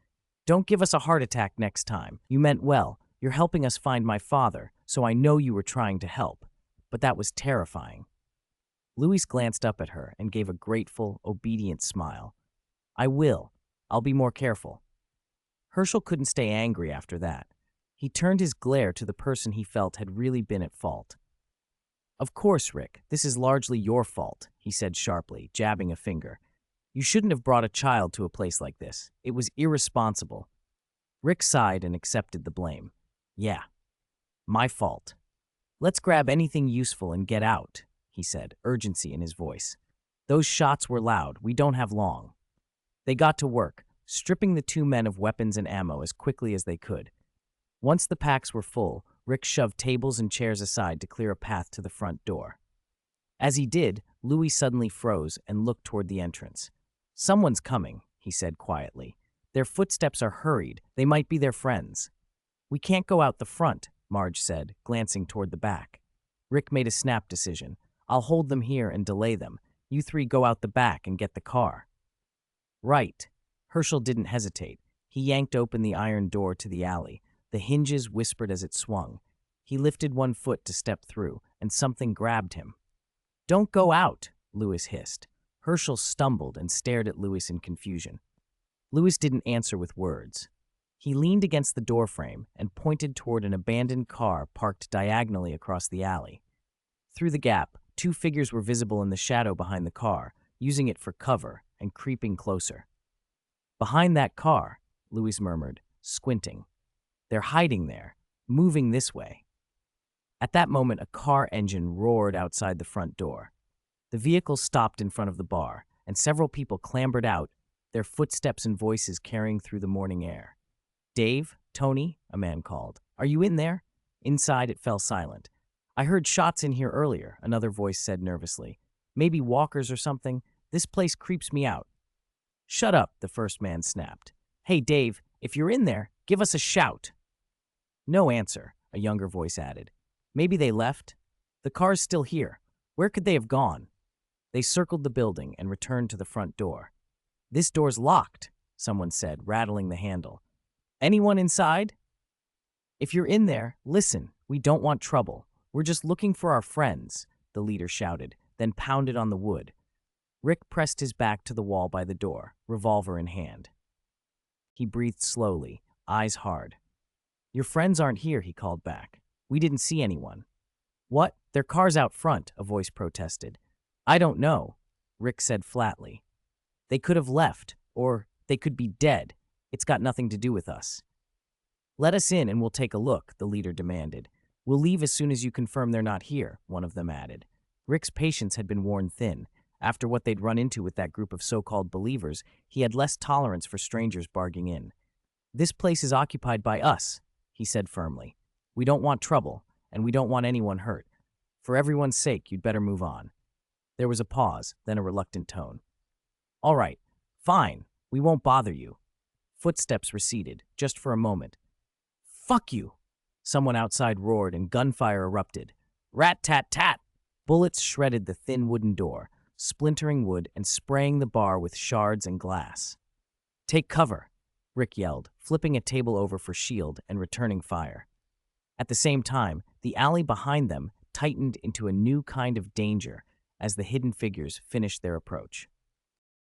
"Don't give us a heart attack next time. You meant well. You're helping us find my father, so I know you were trying to help. But that was terrifying." Louis glanced up at her and gave a grateful, obedient smile. "I will. I'll be more careful." Herschel couldn't stay angry after that. He turned his glare to the person he felt had really been at fault. "Of course, Rick, this is largely your fault," he said sharply, jabbing a finger. "You shouldn't have brought a child to a place like this. It was irresponsible." Rick sighed and accepted the blame. "Yeah." My fault. Let's grab anything useful and get out, he said, urgency in his voice. Those shots were loud. We don't have long. They got to work, stripping the two men of weapons and ammo as quickly as they could. Once the packs were full, Rick shoved tables and chairs aside to clear a path to the front door. As he did, Louis suddenly froze and looked toward the entrance. Someone's coming, he said quietly. Their footsteps are hurried. They might be their friends. We can't go out the front, Marge said, glancing toward the back. Rick made a snap decision. I'll hold them here and delay them. You three go out the back and get the car. Right. Herschel didn't hesitate. He yanked open the iron door to the alley. The hinges whispered as it swung. He lifted one foot to step through, and something grabbed him. Don't go out, Louis hissed. Herschel stumbled and stared at Louis in confusion. Louis didn't answer with words. He leaned against the doorframe and pointed toward an abandoned car parked diagonally across the alley. Through the gap, two figures were visible in the shadow behind the car, using it for cover and creeping closer. Behind that car, Louis murmured, squinting. They're hiding there, moving this way. At that moment, a car engine roared outside the front door. The vehicle stopped in front of the bar, and several people clambered out, their footsteps and voices carrying through the morning air. Dave, Tony, a man called. Are you in there? Inside, it fell silent. I heard shots in here earlier, another voice said nervously. Maybe walkers or something. This place creeps me out. Shut up, the first man snapped. Hey, Dave, if you're in there, give us a shout. No answer, a younger voice added. Maybe they left? The car's still here. Where could they have gone? They circled the building and returned to the front door. This door's locked, someone said, rattling the handle. Anyone inside? If you're in there, listen, we don't want trouble. We're just looking for our friends, the leader shouted, then pounded on the wood. Rick pressed his back to the wall by the door, revolver in hand. He breathed slowly, eyes hard. Your friends aren't here, he called back. We didn't see anyone. What? Their car's out front, a voice protested. I don't know, Rick said flatly. They could have left, or they could be dead. It's got nothing to do with us. Let us in and we'll take a look, the leader demanded. We'll leave as soon as you confirm they're not here, one of them added. Rick's patience had been worn thin. After what they'd run into with that group of so-called believers, he had less tolerance for strangers barging in. This place is occupied by us, he said firmly. We don't want trouble, and we don't want anyone hurt. For everyone's sake, you'd better move on. There was a pause, then a reluctant tone. All right, fine, we won't bother you. Footsteps receded, just for a moment. Fuck you! Someone outside roared and gunfire erupted. Rat-tat-tat! Bullets shredded the thin wooden door, splintering wood and spraying the bar with shards and glass. Take cover, Rick yelled, flipping a table over for shield and returning fire. At the same time, the alley behind them tightened into a new kind of danger as the hidden figures finished their approach.